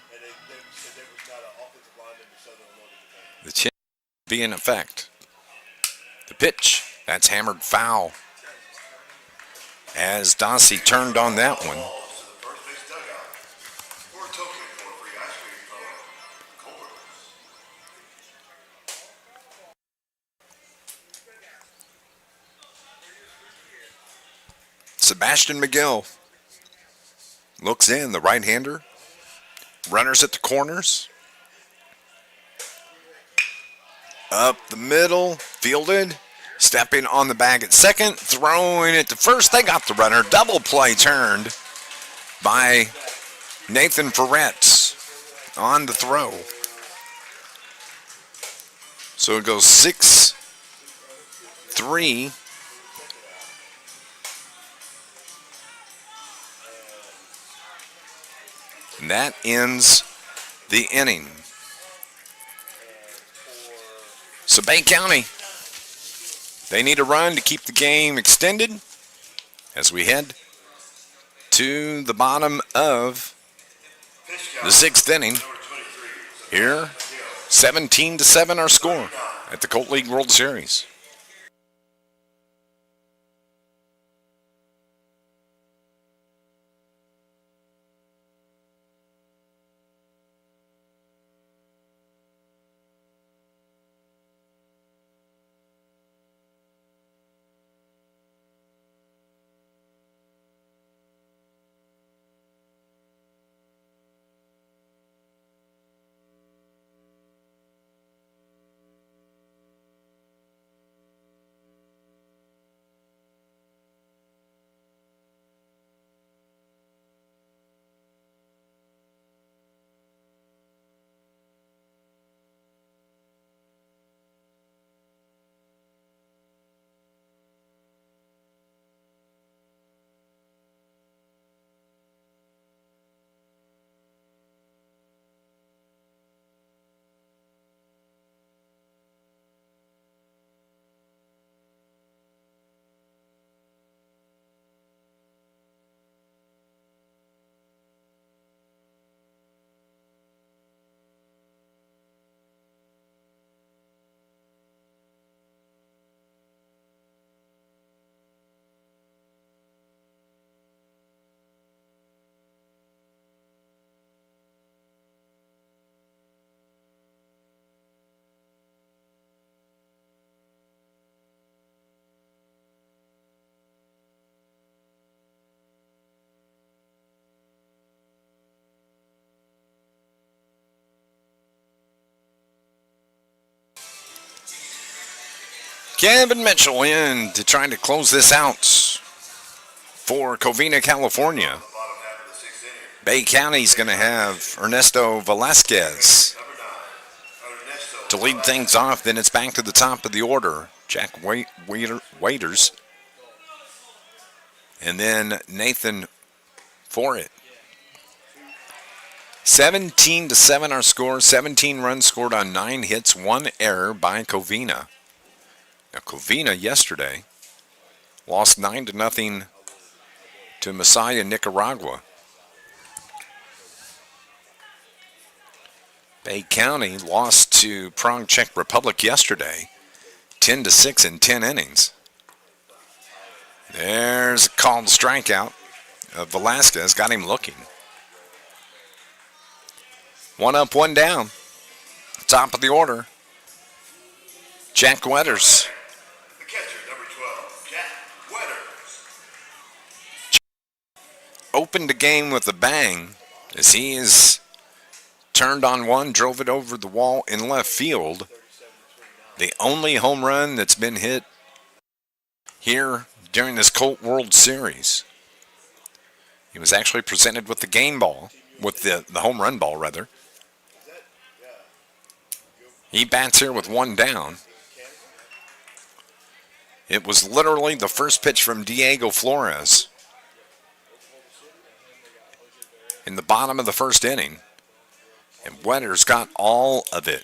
And they said there was not an offensive lineman in Southern Illinois. the 10 will be in effect. The pitch, that's hammered foul. As Dossie turned on that one. Balls to the first base dugout. For a token for free ice cream from Colt. Sebastian McGill looks in, the right-hander. Runners at the corners. Up the middle, fielded. Stepping on the bag at second, throwing it to first. They got the runner. Double play turned by Nathan Ferretz on the throw. So it goes 6-3. And that ends the inning. So Bay County, they need a run to keep the game extended as we head to the bottom of the sixth inning. Here, 17-7 our score at the Colt League World Series. Kevin Mitchell in to try to close this out for Covina, California. Bay County's going to have Ernesto Velasquez to lead things off. Then it's back to the top of the order. Jack Waiters. And then Nathan Forret. 17-7 our score. 17 runs scored on 9 hits, 1 error by Covina. Now, Covina yesterday lost 9-0 to Masaya, Nicaragua. Bay County lost to Prague, Czech Republic yesterday, 10-6 in 10 innings. There's a called strikeout of Velasquez, got him looking. 1 up, 1 down. Top of the order, Jack Wetters. The catcher, number 12, Jack Wetters. Opened the game with a bang as he is turned on one, drove it over the wall in left field. The only home run that's been hit here during this Colt World Series. He was actually presented with the game ball, with the home run ball rather. He bats here with 1 down. It was literally the first pitch from Diego Flores in the bottom of the first inning. And Wetters got all of it.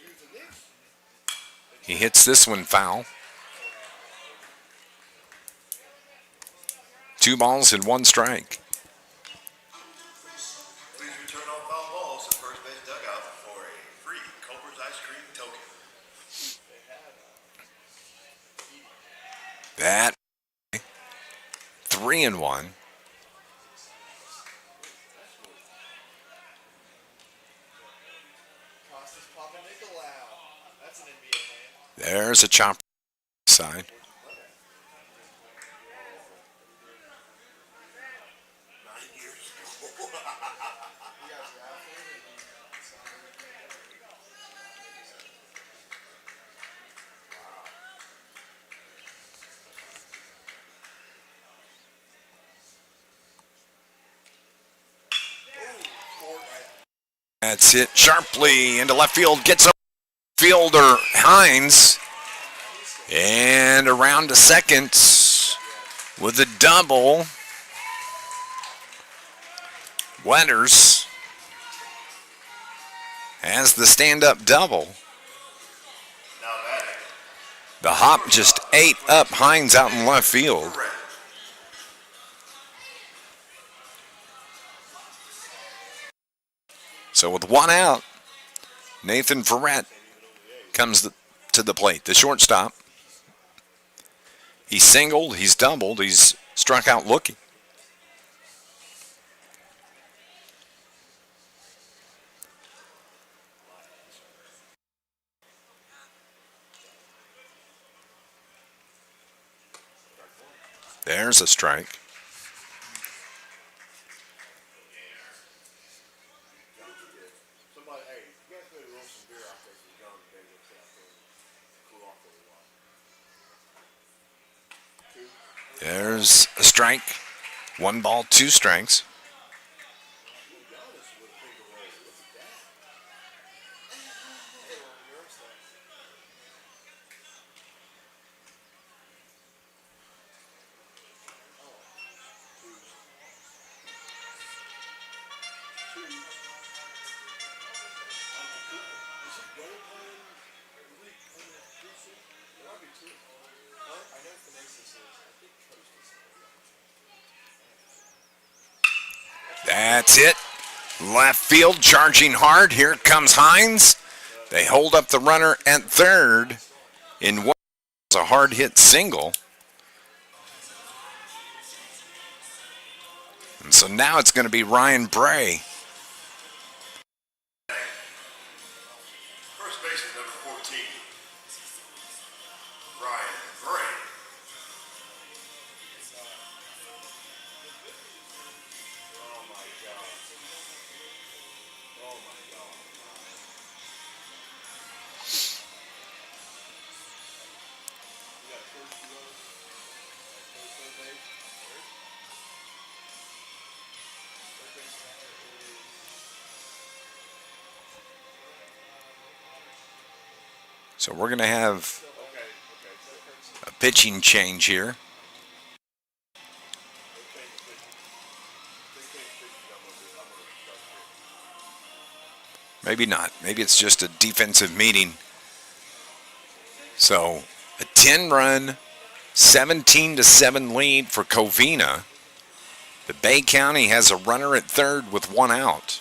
He hits this one foul. 2 balls and 1 strike. Please return all foul balls to first base dugout for a free Culver's ice cream token. That 3-1. There's a chopper side. That's hit sharply into left field. Gets up fielder Hines. And around to second with a double. Wetters has the stand-up double. The hop just ate up Hines out in left field. So with one out, Nathan Ferret comes to the plate. The shortstop. He's singled, he's doubled, he's struck out looking. There's a strike. There's a strike. 1 ball, 2 strikes. That's it. Left field charging hard. Here comes Hines. They hold up the runner at third in what was a hard hit single. And so now it's going to be Ryan Bray. First baseman number 14, Ryan Bray. Oh my God. Oh my God. You got a first two runners? Third base? Third base runner is... So we're going to have Okay. a pitching change here. Maybe not. Maybe it's just a defensive meeting. So a 10-run, 17-7 lead for Covina. The Bay County has a runner at third with 1 out.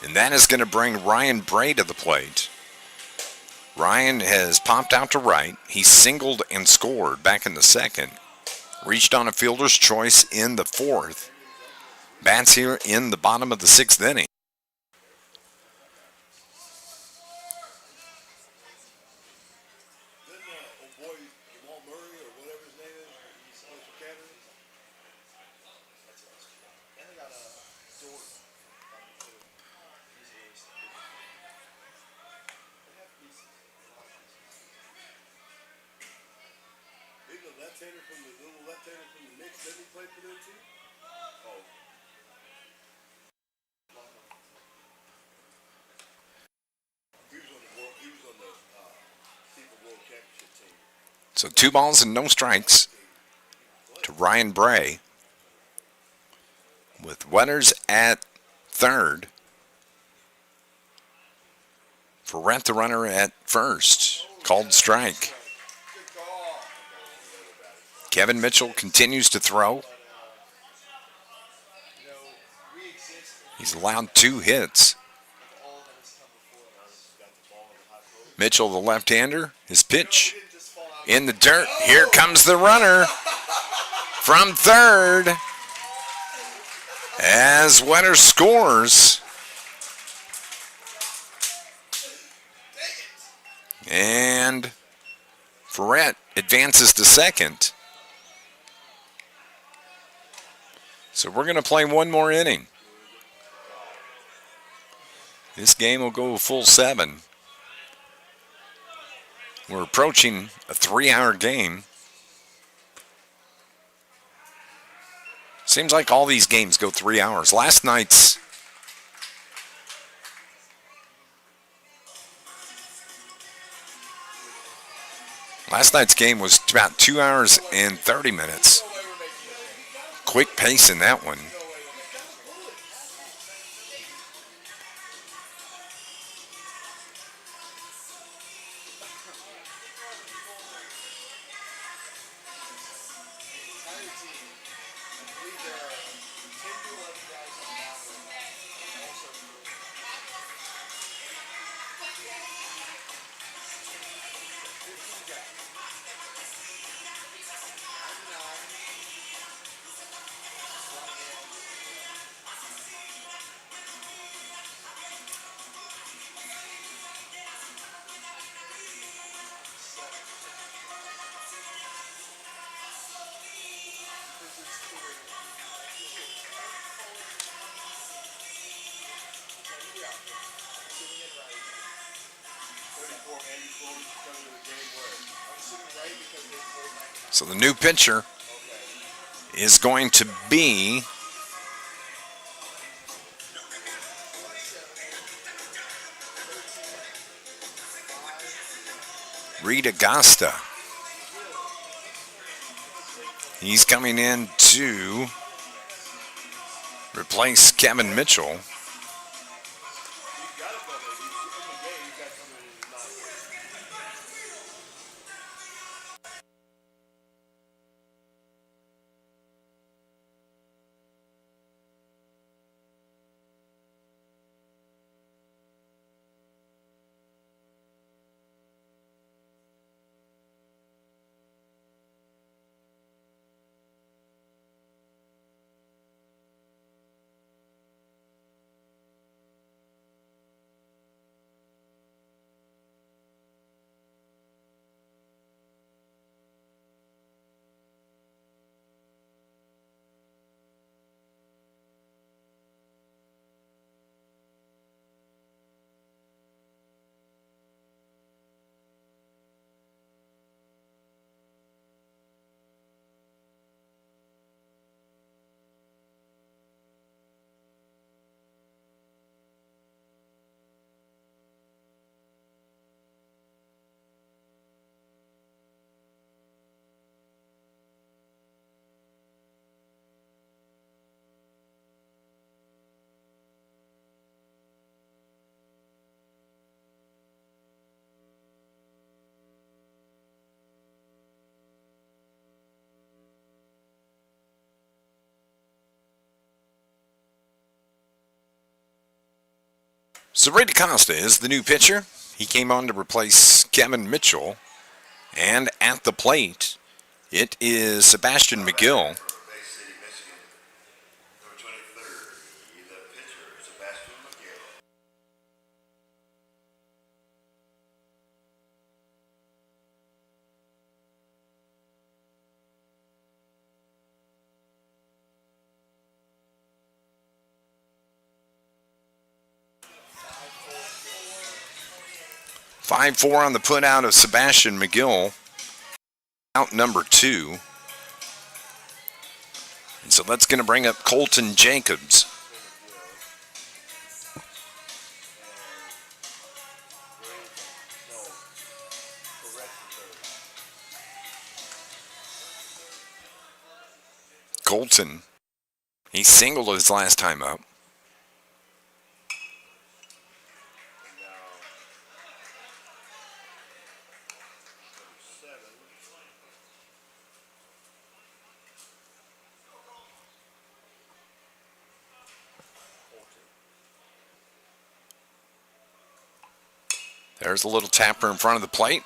And that is going to bring Ryan Bray to the plate. Ryan has popped out to right. He singled and scored back in the second. Reached on a fielder's choice in the fourth. Bats here in the bottom of the 6th inning. Left-hander from the little left-hander from the Knicks, didn't he play for them too? Oh. He was on the FIFA World Championship team. So 2 balls and no strikes to Ryan Bray. With Wetters at third. Ferret the runner at first. Called strike. Kevin Mitchell continues to throw. He's allowed 2 hits. Mitchell, the left-hander, his pitch in the dirt. Here comes the runner from third as Wetters scores. And Ferret advances to second. So we're going to play 1 more inning. This game will go a full 7. We're approaching a 3-hour game. Seems like all these games go 3 hours. Last night's game was about 2 hours and 30 minutes. No way we're making a change. Quick pace in that one. No way we're making a change. Entire team. I believe there are 10 to 11 guys on the mound right now. Also, 15 guys. 34 Andy Cole is coming to the game where? I'm sitting right because they pulled 99. So the new pitcher Okay. is going to be Reed Agasta. He's coming in to replace Kevin Mitchell. You've got to come in. In the game, you've got to come in and not. So Reed Acosta is the new pitcher. He came on to replace Kevin Mitchell. And at the plate, it is Sebastian McGill. Bay City, Michigan. Number 23, the pitcher, Sebastian McGill. Five four on the put out of Sebastian McGill. Out number 2. And so that's going to bring up Colton Jacobs. Colton, he singled his last time up. There's a little tapper in front of the plate.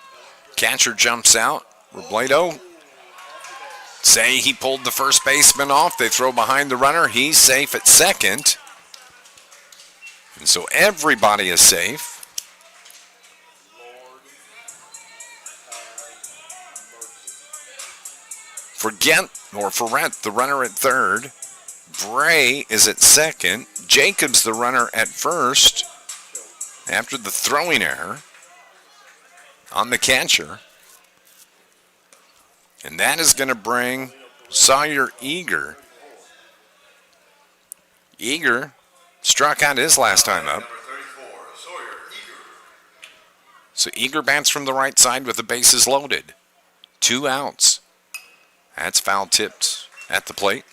Catcher jumps out. Robledo. Say he pulled the first baseman off. They throw behind the runner. He's safe at second. And so everybody is safe. Ferrett, the runner at third. Bray is at second. Jacobs, the runner at first. After the throwing error on the catcher. And that is going to bring Sawyer Eager Eager struck out his last time up. Number 34, Sawyer Eager. So Eager bats from the right side with the bases loaded. 2 outs. That's foul tipped at the plate.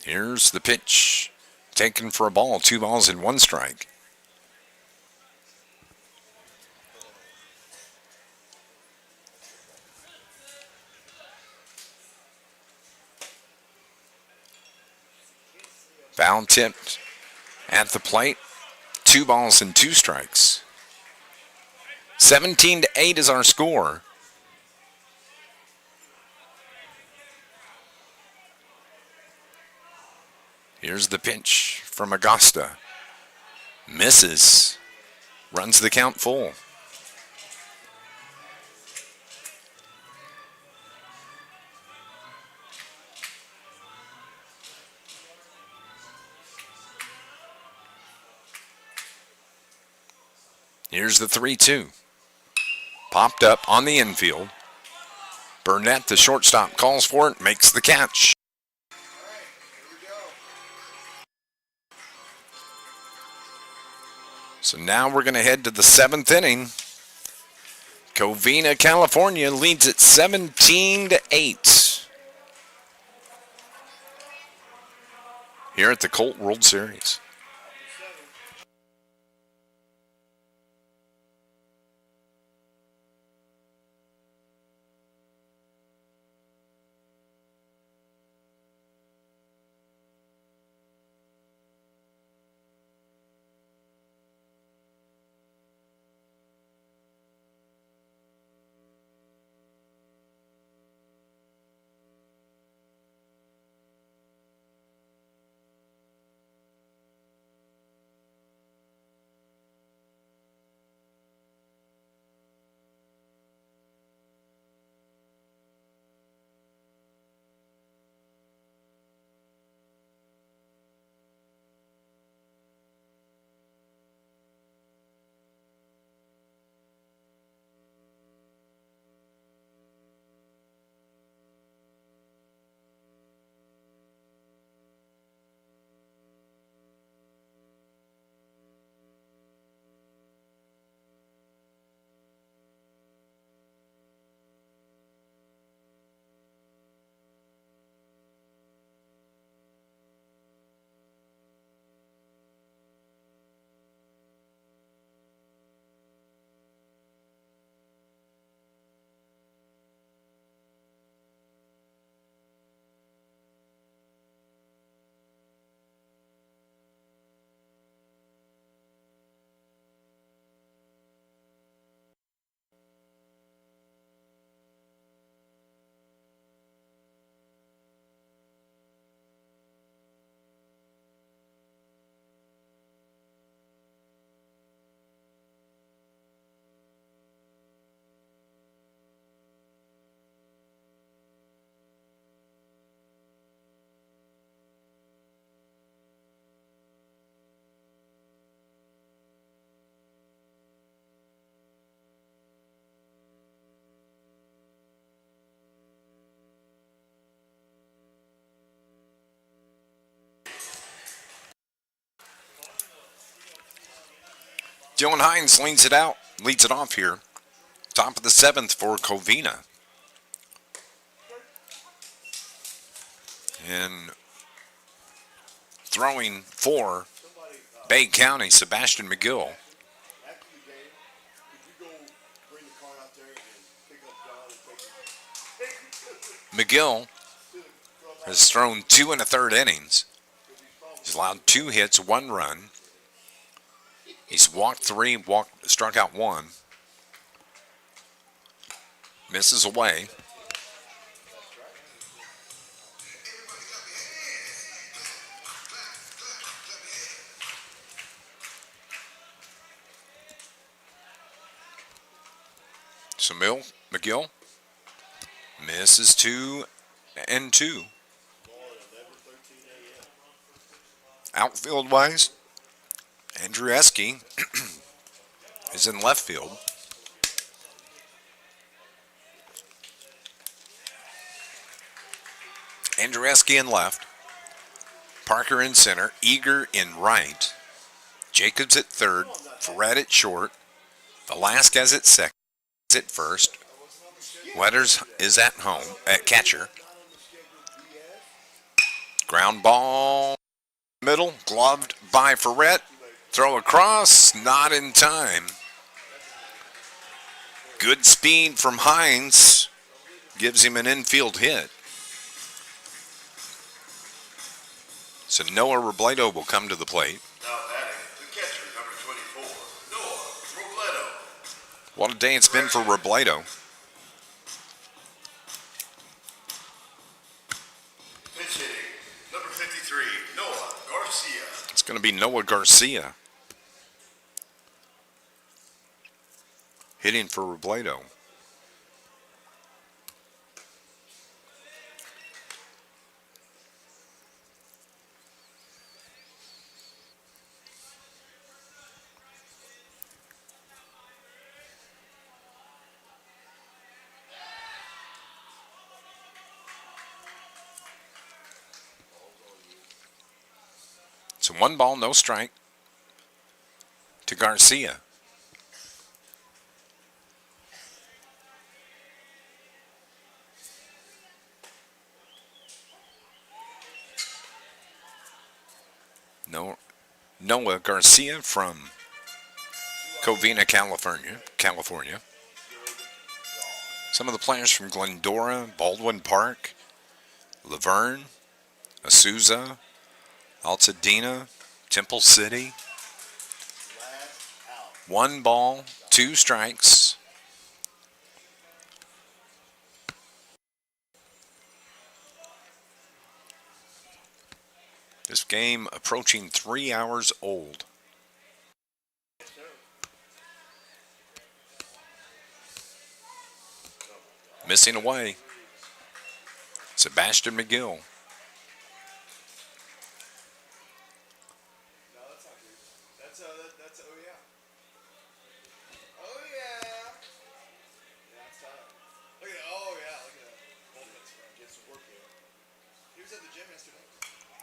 Here's the pitch. Taken for a ball. 2 balls and 1 strike. Foul tipped at the plate. 2 balls and 2 strikes. 17-8 is our score. Here's the pitch from Augusta. Misses. Runs the count full. Here's the 3-2. Popped up on the infield. Burnett, the shortstop, calls for it, makes the catch. So now we're going to head to the 7th inning. Covina, California leads it 17-8 here at the Colt World Series. Dylan Hines leads it off here. Top of the 7th for Covina. And throwing for Bay County, Sebastian McGill. After the game, could you go bring the car out there and pick up John and take McGill has thrown 2 1/3 innings. He's allowed 2 hits, 1 run. He's walked 3, struck out 1. Misses away. So McGill misses 2 and 2. Outfield wise, Andrew Esky is in left field. Andrew Esky in left. Parker in center. Eager in right. Jacobs at third. Ferret at short. Velasquez at second. At first. Wetters is at home at catcher. Ground ball middle, gloved by Ferret. Throw across, not in time. Good speed from Hines gives him an infield hit. So Noah Robledo will come to the plate. Now batting, the catcher, number 24, Noah Robledo. What a day it's been for Robledo. Pitch hitting, number 53, Noah Garcia. It's going to be Noah Garcia hitting for Robledo. So 1 ball, no strike to Garcia. Noah Garcia from Covina, California. Some of the players from Glendora, Baldwin Park, Laverne, Azusa, Altadena, Temple City. 1 ball, 2 strikes. This game approaching 3 hours old. Missing away. Sebastian McGill. No, that's not good. That's oh yeah. Oh yeah. Yeah, that's tough. Look at oh yeah, look at that. Bullpen's man get some work in. He was at the gym yesterday.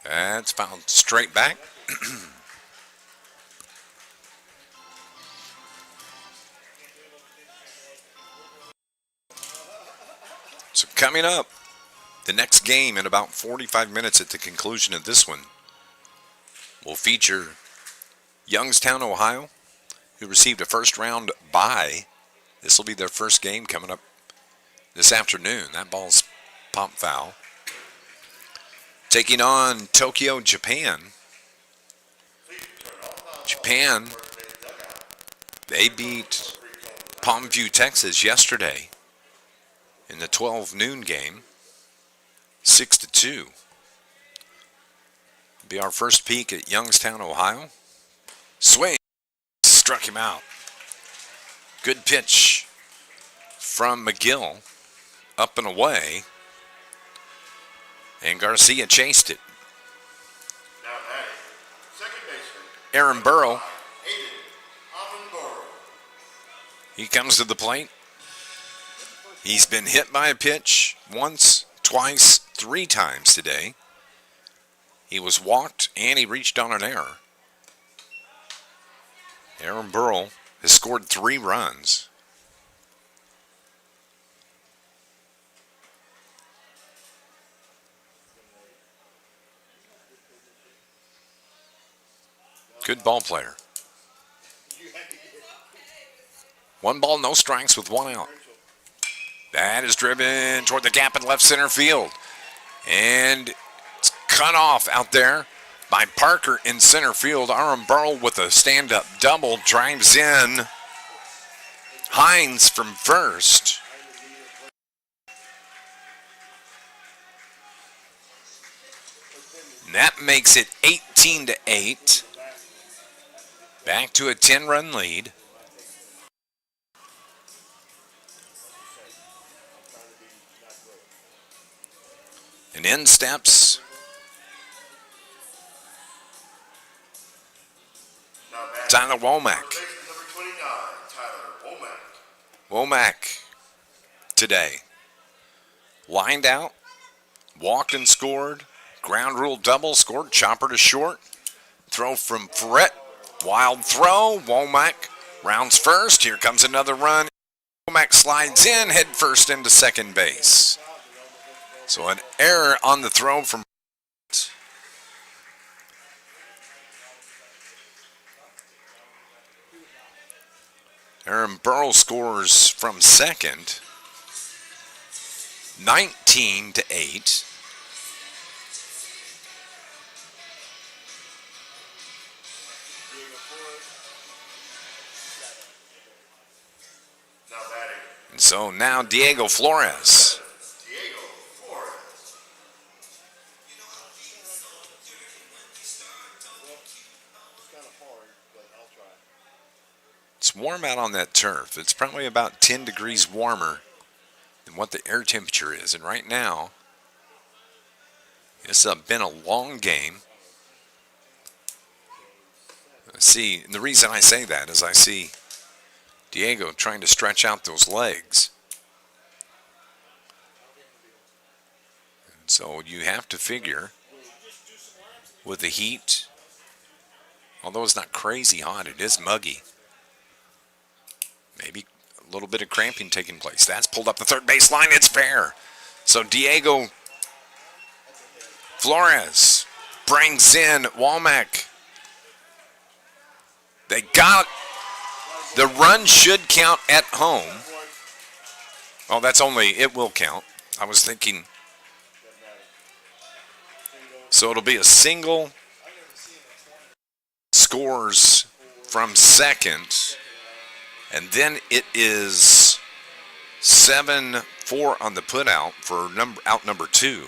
That's fouled straight back. So coming up, the next game in about 45 minutes at the conclusion of this one will feature Youngstown, Ohio, who received a first round bye. This will be their first game coming up this afternoon. That ball's pump foul. Taking on Tokyo, Japan. Japan, they beat Palmview, Texas yesterday in the 12 noon game, 6-2. Be our first peek at Youngstown, Ohio. Swing, struck him out. Good pitch from McGill, up and away, and Garcia chased it. Now batting, second baseman, Aaron Burrow, Aiden Burrow. he comes to the plate. He's been hit by a pitch once, twice, 3 times today. He was walked and he reached on an error. Aaron Burrow has scored 3 runs. Good ball player. 1 ball, no strikes with 1 out. That is driven toward the gap in left center field. And it's cut off out there by Parker in center field. Aaron Burrow with a stand-up double drives in. Hines from first. And that makes it 18-8. Back to a 10-run lead. And in steps Now Tyler Womack. First baseman number 29, Tyler Womack. Womack today lined out, walked and scored, ground rule double, scored, chopper to short, throw from Ferret, wild throw, Womack rounds first, here comes another run, Womack slides in, head first into second base. So an error on the throw from Aaron Burrow scores from second, 19-8. Now batting. And so now Diego Flores. Diego Flores. It's kind of hard, but I'll try. It's warm out on that turf. It's probably about 10 degrees warmer than what the air temperature is. And right now, it's been a long game. See, and the reason I say that is I see Diego trying to stretch out those legs. And so you have to figure with the heat, although it's not crazy hot, it is muggy. Maybe a little bit of cramping taking place. That's pulled up the third base line. It's fair. So Diego Flores brings in Womack. They got the run should count at home. Oh, that's only, it will count. I was thinking. So it'll be a single, scores from second, and then it is 7-4 on the putout for out number 2.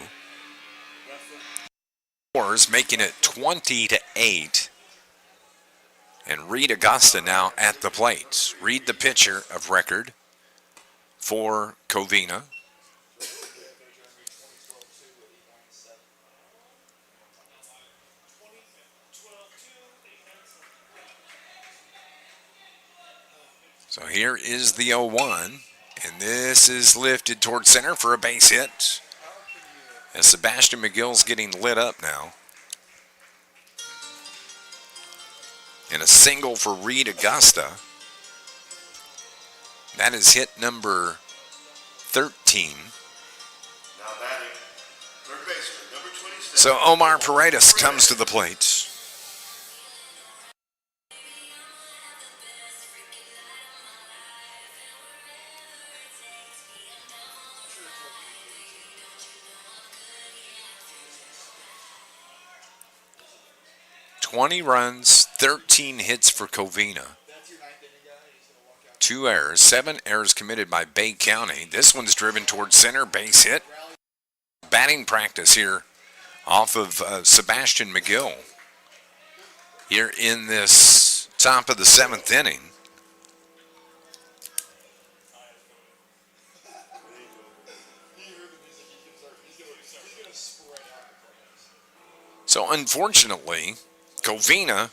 Scores making it 20-8. And Reed Augusta now at the plate. Reed, the pitcher of record for Covina. So here is the 0-1, and this is lifted toward center for a base hit. As Sebastian McGill's getting lit up now. And a single for Reed Augusta. That is hit number 13. Now batting. Third baseman number 27. So Omar Paredes comes to the plate. "20 runs, 13 hits for Covina. 2 errors, 7 errors committed by Bay County. This one's driven towards center, base hit. Batting practice here off of Sebastian McGill here in this top of the 7th inning. So unfortunately, Covina,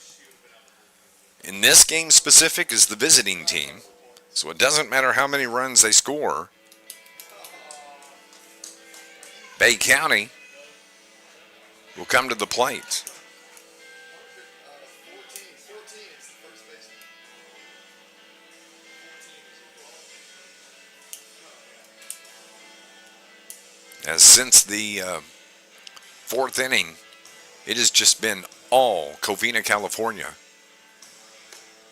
in this game specific, is the visiting team. So it doesn't matter how many runs they score. Bay County will come to the plate. As since the 4th inning, it has just been all Covina, California.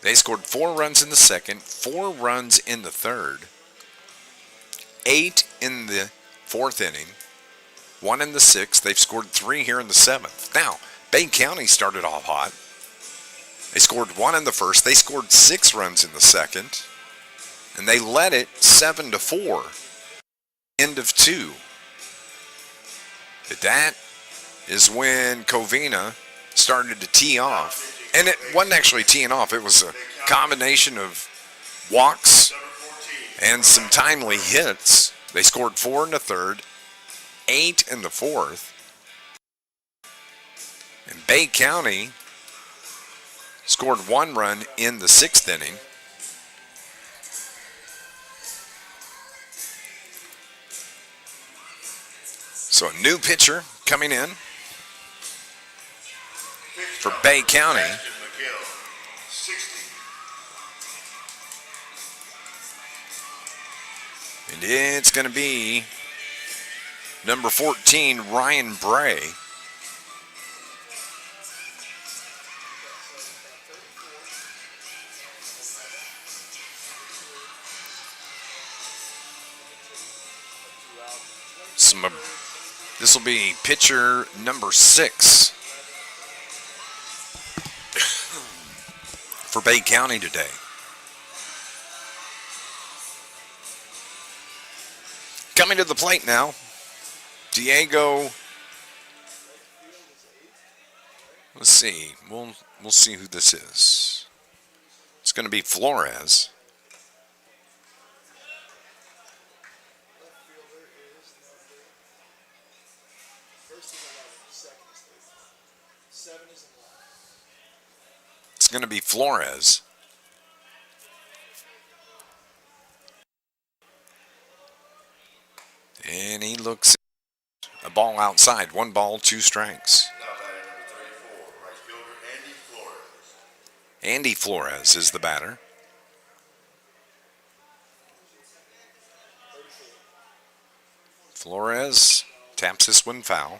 They scored 4 runs in the second, 4 runs in the third, 8 in the 4th inning, 1 in the 6th. They've scored 3 here in the 7th. Now, Bay County started off hot. They scored 1 in the first. They scored 6 runs in the second, and they led it 7-4. End of 2. But that is when Covina started to tee off. And it wasn't actually teeing off. It was a combination of walks and some timely hits. They scored 4 in the third, 8 in the fourth. And Bay County Scored 1 run in the 6th inning. So a new pitcher coming in for Bay County. McGill, 60. And it's going to be number 14, Ryan Bray. This will be pitcher number 6 for Bay County today. Coming to the plate now, Diego. Let's see. We'll see who this is. It's going to be Flores. It's going to be Flores. And he looks a ball outside. 1 ball, 2 strikes. Now batting number 34, right fielder Andy Flores. Andy Flores is the batter. Flores taps this one foul.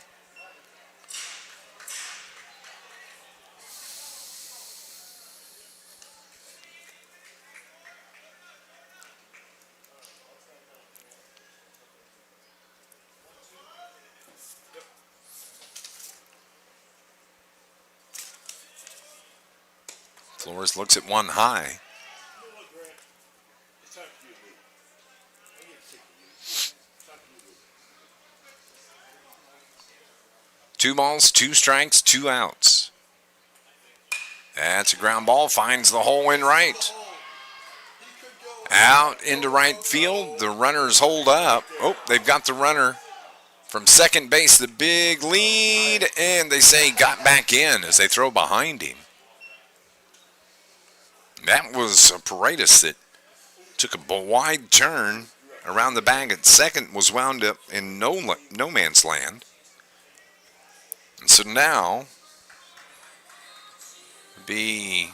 Flores looks at one high. 2 balls, 2 strikes, 2 outs. That's a ground ball, finds the hole in right. Out into right field, the runners hold up. Oh, they've got the runner from second base, the big lead, and they say got back in as they throw behind him. That was a Paredes that took a wide turn around the bag at second, was wound up in no man's land. And so now, be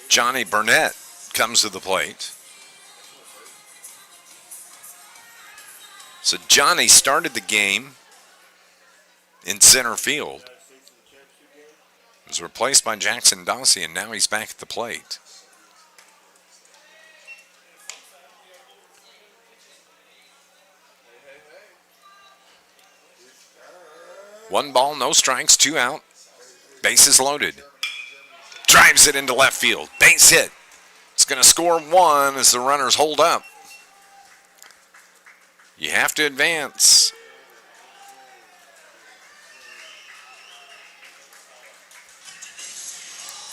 Johnny Burnett comes to the plate. So Johnny started the game in center field. Was replaced by Jackson Dossie, and now he's back at the plate. One ball, no strikes, 2 out. Bases loaded. Drives it into left field. Base hit. It's going to score 1 as the runners hold up. You have to advance.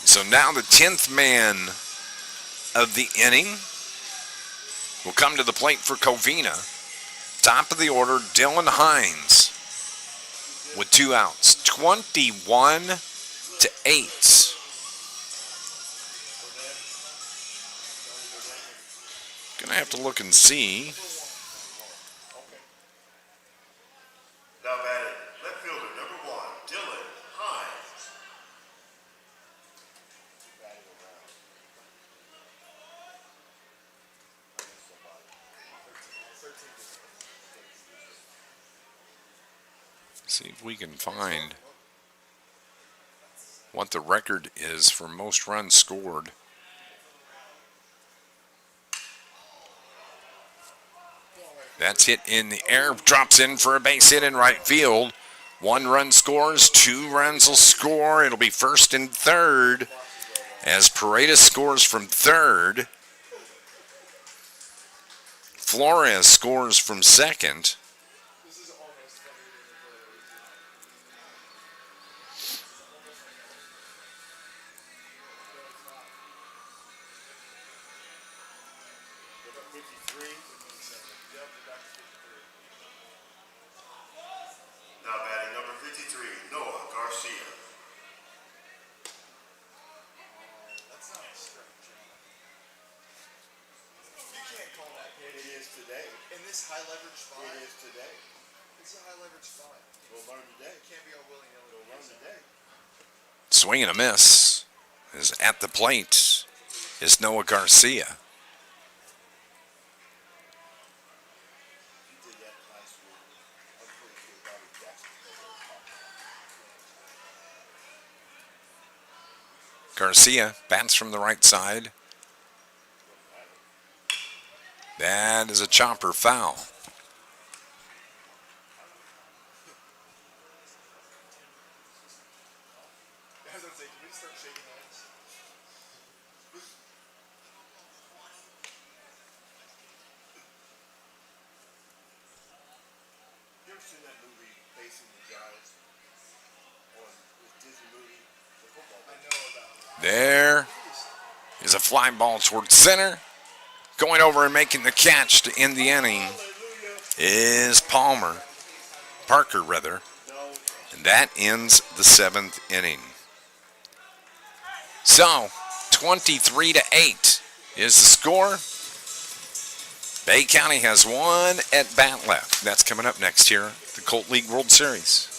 So now the 10th man of the inning will come to the plate for Covina. Top of the order, Dylan Hines with 2 outs. 21-8. Gonna have to look and see. Now batting left fielder number 1, Dylan Hines. See if we can find what the record is for most runs scored. That's hit in the air, drops in for a base hit in right field. 1 run scores, 2 runs will score. It'll be first and third as Paredes scores from third. Flores scores from second. Now batting number 53, Noah Garcia. this high leverage spot? It is today. It's a high leverage spot. We'll learn today. You can't be all willy-nilly. We'll learn today. Swing and a miss is at the plate is Noah Garcia. He did that in high school. I'm pretty sure Bobby Jackson played at Garcia bats from the right side. That is a chopper foul. I was gonna say, can we start shaking hands? You ever seen that movie, Facing the Giants? On this Disney movie, the football I movie? know about it. There is a fly ball towards center. Going over and making the catch to end the inning is Parker rather. And that ends the 7th inning. So, 23-8 is the score. Bay County has one at bat left. That's coming up next here, the Colt League World Series.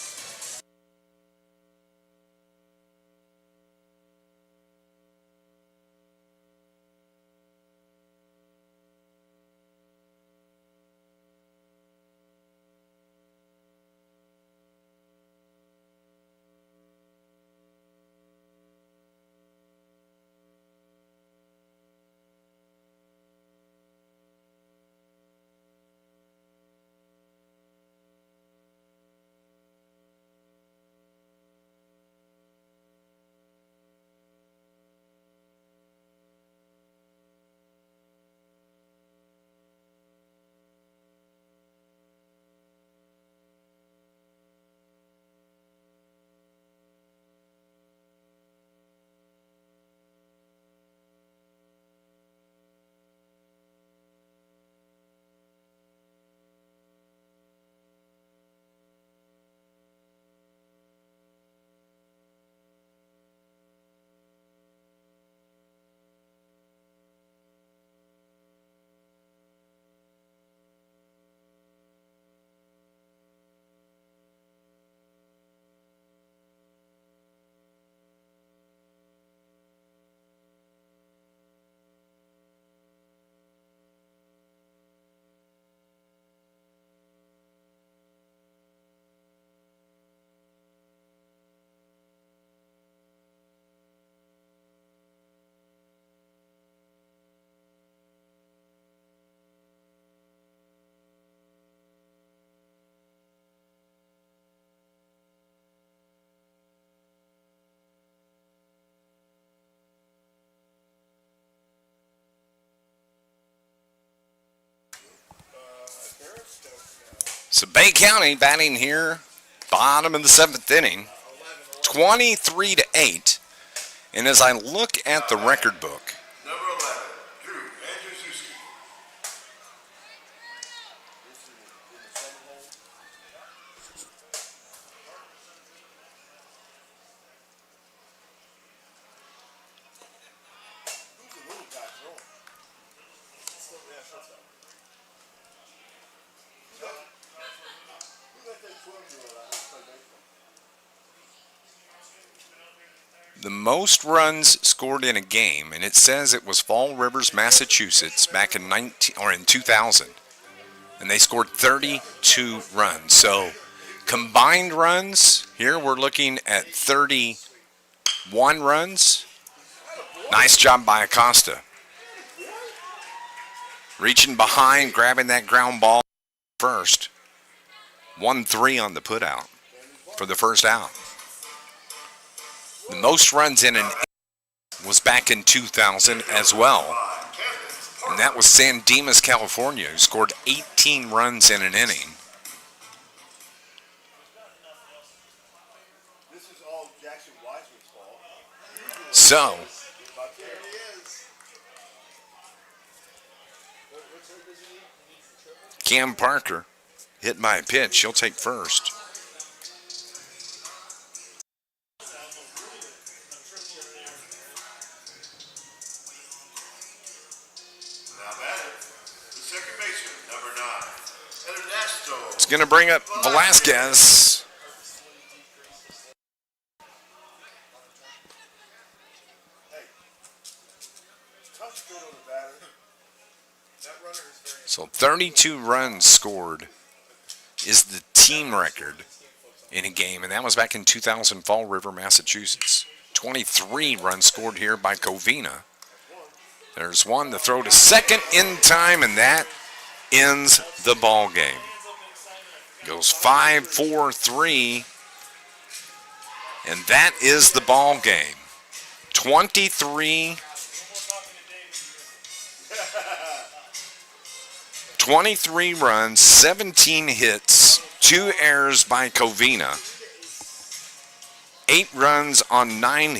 So Bay County batting here, bottom of the 7th inning, 23-8. And as I look at the record book, Number 11, Drew Andrzejewski. This is in the 7 hole. Who's the little guy throwing? Yeah, shortstop. Who let that 12-year-old out and play baseball? the most runs scored in a game, and it says it was Fall Rivers, Massachusetts, back in 2000, and they scored 32 runs. So combined runs here, we're looking at 31 runs. Nice job by Acosta, reaching behind, grabbing that ground ball first. 1-3 on the putout for the first out. The most runs in an inning was back in 2000 as well. And that was San Dimas, California, who scored 18 runs in an inning. This is all Jackson Wiseman's fault. So, There he is. What's hurt, does he need? He needs the triple? Cam Parker hit by a pitch. He'll take first. Now batting, the second baseman, number 9. going to bring up Velasquez. Tough good on the batter. That runner is very So 32 runs scored is the team record in a game, and that was back in 2000, Fall River, Massachusetts. 23 runs scored here by Covina. There's one to throw to second in time, and that ends the ball game. Goes 5-4-3, and that is the ball game. 23 runs, 17 hits, 2 errors by Covina. 8 runs on 9